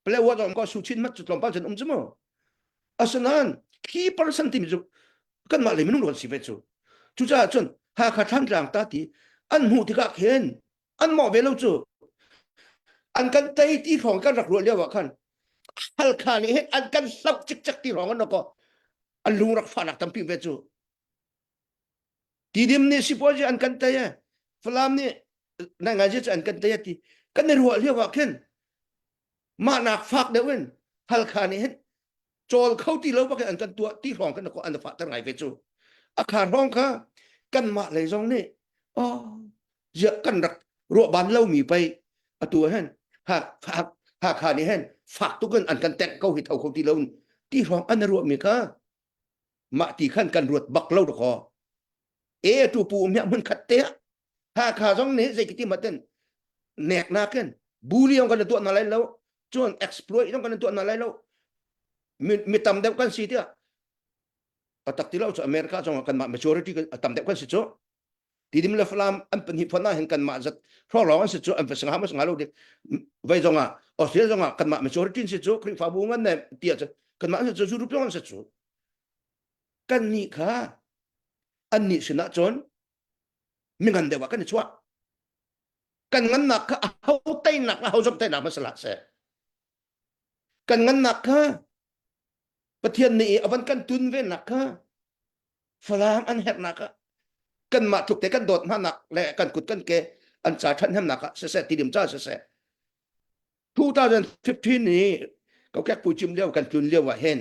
เปลี่ยนว่าจงก็สุชินมัดจุดลมป้าจันจมั้งอาสนั้นคีย์เปอร์เซ็นต์ที่มีจุกันมาเลยไม่รู้ว่าสิเวจูจุจ้าจนหาคท่านกลางตาที่อันหูที่กะเห็นอันหมอเวลาจูอันกันใจที่ของกันรักรวยเรียกว่าขันฮัลคานี่อันกันสับจิกที่ของกันนก็อันลุงรักฟ้านักตั้มพิมเวจูที่ดิมนี่สิพอจะอันกันใจฟลามนี่นั่งงานจะอันกันใจที่กันในรัวเรียกว่าขันมานักฟักเดวินฮัลคานี่เห็นโจลเขาที่เล่าว่ากันอันกันตัวที่ของกันก็อันฟ้าตั้งไงเวจูอาคารห้องค่ะกันมาเลยตรงนี้อ๋อเยอะกันรักรัวบ้านเล่ามีไปตัวเห็นหากขานี่เห็นฝากทุกคนอันกันแต่งเขาหิดเอาเขาที่เล่าที่รองอันรัวมีค่ะมาที่ขั้นกันรวดบักเล่าตะคอตัวปูเนี่ยมันขัดเตะหากขาตรงนี้ใจกิติมาเต้นแนกนาขึ้นบูลีองกันตัวนั่นไรแล้วจน exploit ต้องกันตัวนั่นไรแล้วมีตำเด็กกันสิเดียตักที่เราจากอเมริกาจงกันมา majority กันตำเด็กกันสิโจที่ดิมเลฟลามอันเป็นหิพนาเห็นกันมาจัดเพราะเราอันสิโจอันเป็นสังหารสังหารเราเด็กไว้จงออสเตรเลียจงกันมา majority สิโจคริฟาบุงันเนี่ยเตียจะกันมาสิโจยูโรปกันสิโจกันนี่ค่ะอันนี้สินะจนมีเงินเดียวกันชัวกันเงินหนักค่ะเขาเต้นหนักเขาจบเต้นหนักมาสละเสียกันเงินหนักค่ะประเทศนี้อวันกันตุนเว้นหนักค่ะฝรั่งอันเห็ดหนักกันมาถูกแต่กันโดดมาหนักและกันกุดกันเกอันจ่าทันเห็นหนักเสียที่ดิมจ้าเสีย2015นี้เขาแค่ผู้จิมเลี้ยวกันตุนเลี้ยวว่าเห็น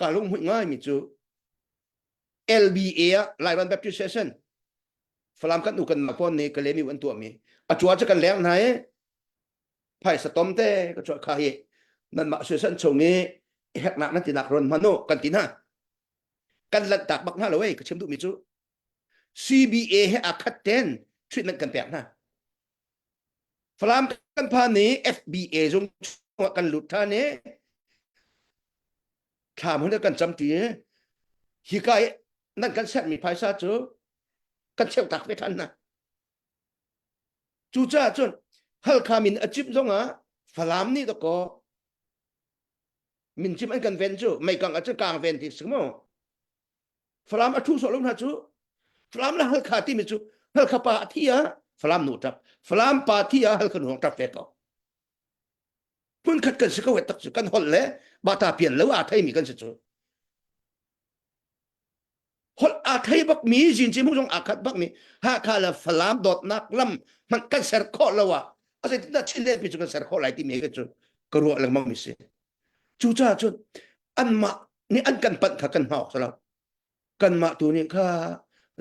การลงหุ่นง่ายมิจู LBA หลายวันแบบที่เซชันฝรั่งกันอุกันมาพ่นนี้ก็เลยมีวันตัวมีอาจจะกันแรงไหนไพ่สตอมเต้ก็ช่วยขายนั่นมาเซชันชงนี้เฮกนักนั่นที่นักรอนมาโนกันตีน่ากันลัดตักบักหน้าเลยก็เชื่อมดูมิจู CBA ให้อาคัดเต้นทรีทเมนต์กันแปลกนะฝรั่งกันพานี้ FBA จงกันหลุดท่านี้ถามให้กันจำตีฮิกายนั่นกันเซตมีภายซาจูกันเชี่ยวตักไม่ทันนะจูจ้าจนฮัลคามินอจิบจงฝรั่งนี่ตะก็มินจิมันกันเวนจูไม่กังอาจจะกลางเวนที่สมอง Falam atu solong na chu. Falam la hal khati mi chu. Hal khapa thia falam nu tap. Falam pa thia hal kan hong tap veto. Pun khat kan sika wetak chu kan hol le bata pian lo a thai mi kan chu. Hol a thai bak mi jin chi mu jong akhat bak mi ha khala falam dot nak lam man kan ser kho lawa. Ase ta chile pi chu kan ser kho lai ti mi ka chu. Ka ro lang mang mi se. Chu cha chu an ma ni an kan pat kha kan hawk sala. Kan ma tu ni kha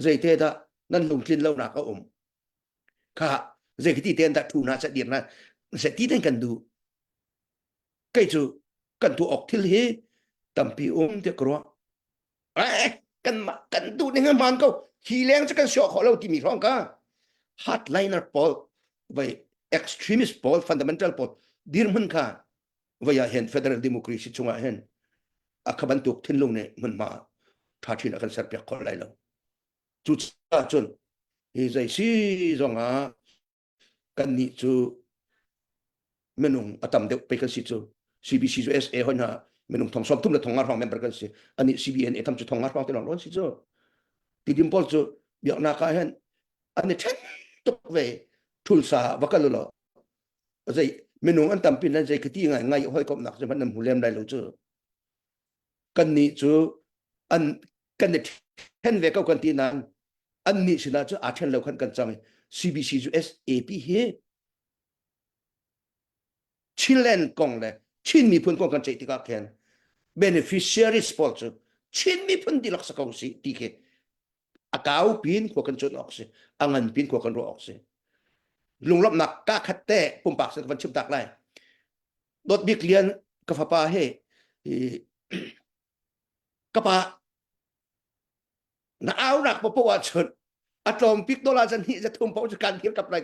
zai te da nan lung tlin lo na ka kha zai ti ten da thu na sa dir na sa ti den kan du kai chu kan tu ok thil hi tampi te kro kan du ni ngam man ko hi leng cha kan sho kho lo ti mi rong ka hardliner pol vai extremist pol fundamental pol dir mun kha vaya hen federal democracy chunga hen akhaban tuk thin lung ne mun ma tha thin akan ser pe khol lai lo chu cha chun hi zai si zonga kan ni chu menung atam de pe kan si chu CBC USA hona menung thong som tum la thong ngar hong member kan si ani CBN etam chu thong ngar hong te long si chu ti dim pol chu biak na ka hen ani then tok ve thul sa wakal lo zai menung an tam pin nan zai khati ngai hoi kom nak man nam hulem dai lo chu kan ni chu an kan ne hen ve ka kan ti nan an ni sina chu a then lo khan kan chang CBC USA pi he Chilen kong le chin mi pun kong kan chai ti ka ken beneficiaries pol chu chin mi pun di lak sa kong si ti ke akau pin ko kan chon oksi angan pin ko kan ro oksi lunglop nak ka khatte pumpak sa kan chim tak lai dot bik lian ka fa pa he ka pa na au nak po wa chon atlom pik dola jan hi ja thum pau kan thiam kap lai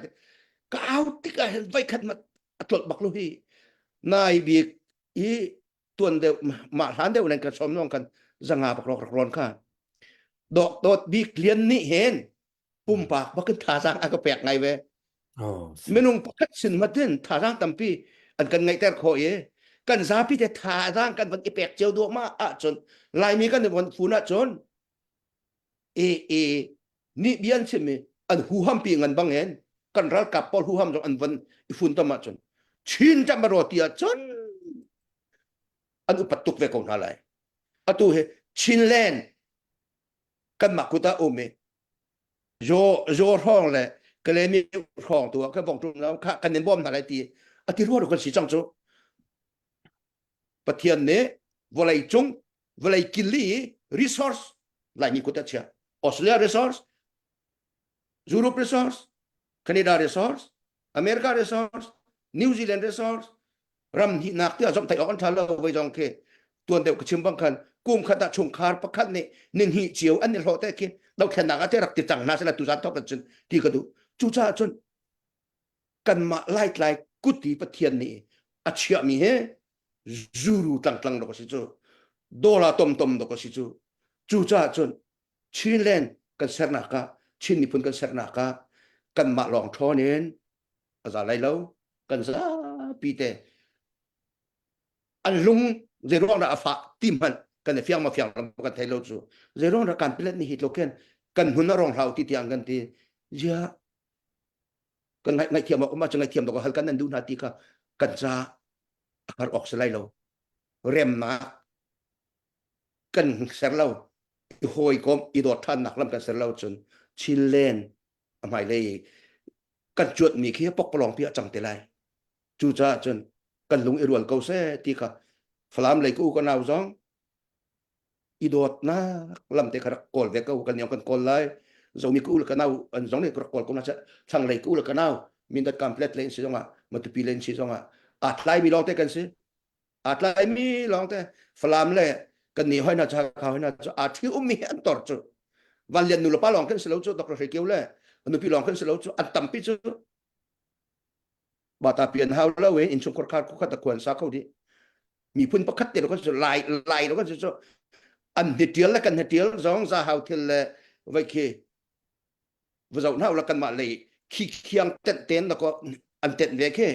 ka au ti ka vai khat mat atlot bak lo hi nai bik i tuan de ma han de ulen ka som nong kan zanga bak rok ron kha dok dot bik lian ni hen pumpak bak tha sang a ka pek ngai ve menung pakat sin matin tha sang tampi an kan ngai ter kho ye kan za pi te tha sang kan van ipek cheu do ma a chon lai mi kan von funa chon ni bian chime an hu ham pi ngan bang hen kan ral kap pol hu ham jong an van ifun ta ma chon chin ta marotia chon an upatuk ve ko na lai atu he chinlen kan makuta ome jo hong le klemi hong tu ka bong tu na ka kan nen bom na lai ti ati ro ko si chang chu pathian ne volai chung volai kili resource lai ni kuta cha Australia resource Europe resource Canada resource America resource New Zealand resource ram hi nak ti azom thai on thalo vai jong ke tuan de chim bang khan kum khata chung khar pakhat ne ning hi chiu an ni hlote ke dau khan na ate rak ti chang na sala tu za thok chun ti ka du chu cha chun kan ma lai kuti pathian ni achia mi he zuru tang do ko si chu dola tom do ko si chu cha chun chinlen kan serna ka chin ni pun kan serna ka kan ma long thonen aza lai lo kan za pi te an lung zerong da afa timan kan fiang ma fiang kan thai lo chu zerong da kan pilet ni hit loken kan hunna rong hlau ti tiang kan ti ja kan ngai thiam ma changai thiam do hal kan nan du na ti ka kan za har ok selai lo rem na kan ser lo hoi kom i do than nak lam kan ser lo chun chilen amai le kan chuat mi khi pok polong pi chang te lai chu cha chun kan lung irwal ko se ti ka flam le ku ko naw zong i dot na lam te khar kol ve ko kan yong kan kol lai zo mi ku ka naw an zong ne kol ko na cha chang le ku ka naw min dat complete len si zonga matu pi len si zonga atlai mi long te kan si atlai mi long te flam le kan ni hoi na cha ka hoi na cha athi mi an tor chu van lian nu la pa long kan se lo chu dr rekeu le anu pi long kan se lo chu an tam pi chu bata pian hau la we in chung kor khat ko khat kwan sa khau di mi phun pakhat te ko lai lo ko chu an detail la kan detail zong za hau thil le vai ke vazau na la kan ma le khi khiang ten la ko an ten ve ke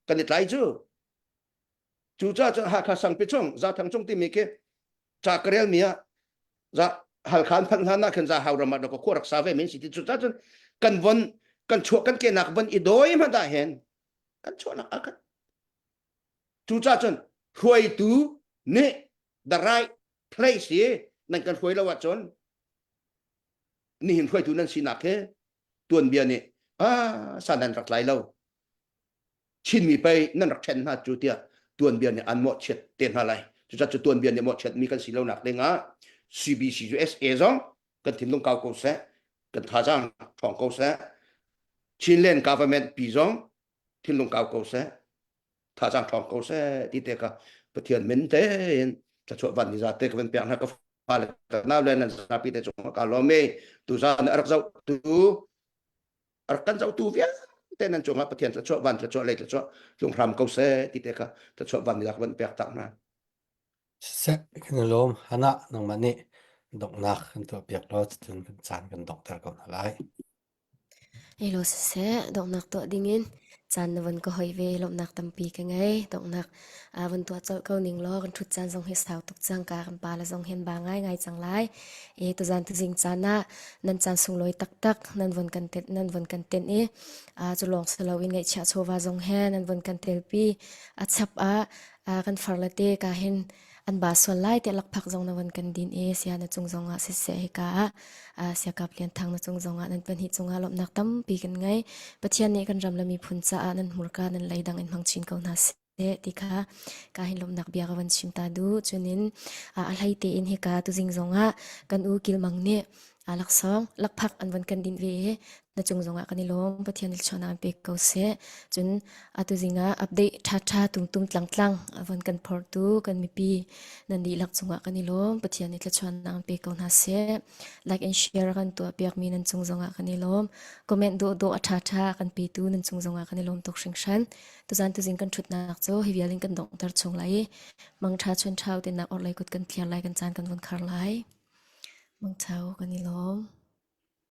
kan ni lai chu cha ha kha sang pi chong za thang chong ti mi ke cha krel mia za hal khan phan hana khan za hawra ma ko korak sa ve men si ti chu cha chun kan von kan chho kan ke nak ban i doi ma da hen kan chho nak akan chu cha chun huai tu ne the right place ye nan kan huai la wa chon ni hin huai tu nan si nak he tuan bia ni sa nan rak lai lo chin mi pai nan rak chen ha chu tia tuan bia ni an mo chet ten ha lai chu cha chu tuan bia ni mo chet mi kan si lo nak le nga CBCUSA zong kan tim long kau ko se kan tha jang thong ko se Chilean government pi zong tim long kau ko se tha jang thong ko se ti te ka pathian men te cha chu van ni za te ka ben piang ha ka fa le na le nan sa pi te chong ka lo me tu za na rak zau tu ar kan zau tu via te nan chong ha pathian cha chu van cha chu le cha chu long ram ko se ti te ka cha chu van ni za ka ben piak tak na se kan lom hana nang mani dok nak kan to piak lo chun kan chan kan doctor ko na lai Elo se dok nak to dingin chan na van ko hoi ve lom nak tampi ka ngai dok nak van to chau ko ning lo kan thut chan jong he sau tuk chang ka kan pa la jong hen ba ngai ngai chang lai to jan tu jing chana nan chan sung loi tak tak nan van kan ten chu long selo in ngai cha chowa jong he nan van kan tel pi chap kan farlate ka hen an ba so lai te lak phak jong na van kan din sia na chung jong se se he ka sia ka plian thang na chung jong nan pen hi chunga lom nak tam pi kan ngai pathian ni kan ram lami phun cha nan murka nan lai dang in mang chin ko na se tika ka hin lom nak bia ka van chim ta du chunin a lai te in he ka tu jing jonga kan u kil mang ne alak song lak phak an van kan din ve na chung zonga kanilom pathian il chona pe ko se chun atu zinga update tha tum tlang tlang avan kan phor tu kan mi pi nan di lak chunga kanilom pathian il chona pe ko na se like and share kan tu apiak mi nan chung zonga kanilom comment do tha kan pe tu nan chung zonga kanilom tok shan tu zan tu jing kan thut nak cho hi vialing kan dong tar chung lai mang tha chun thau te nak or lai kut kan thiar lai kan chan kan von khar lai mang chau kanilom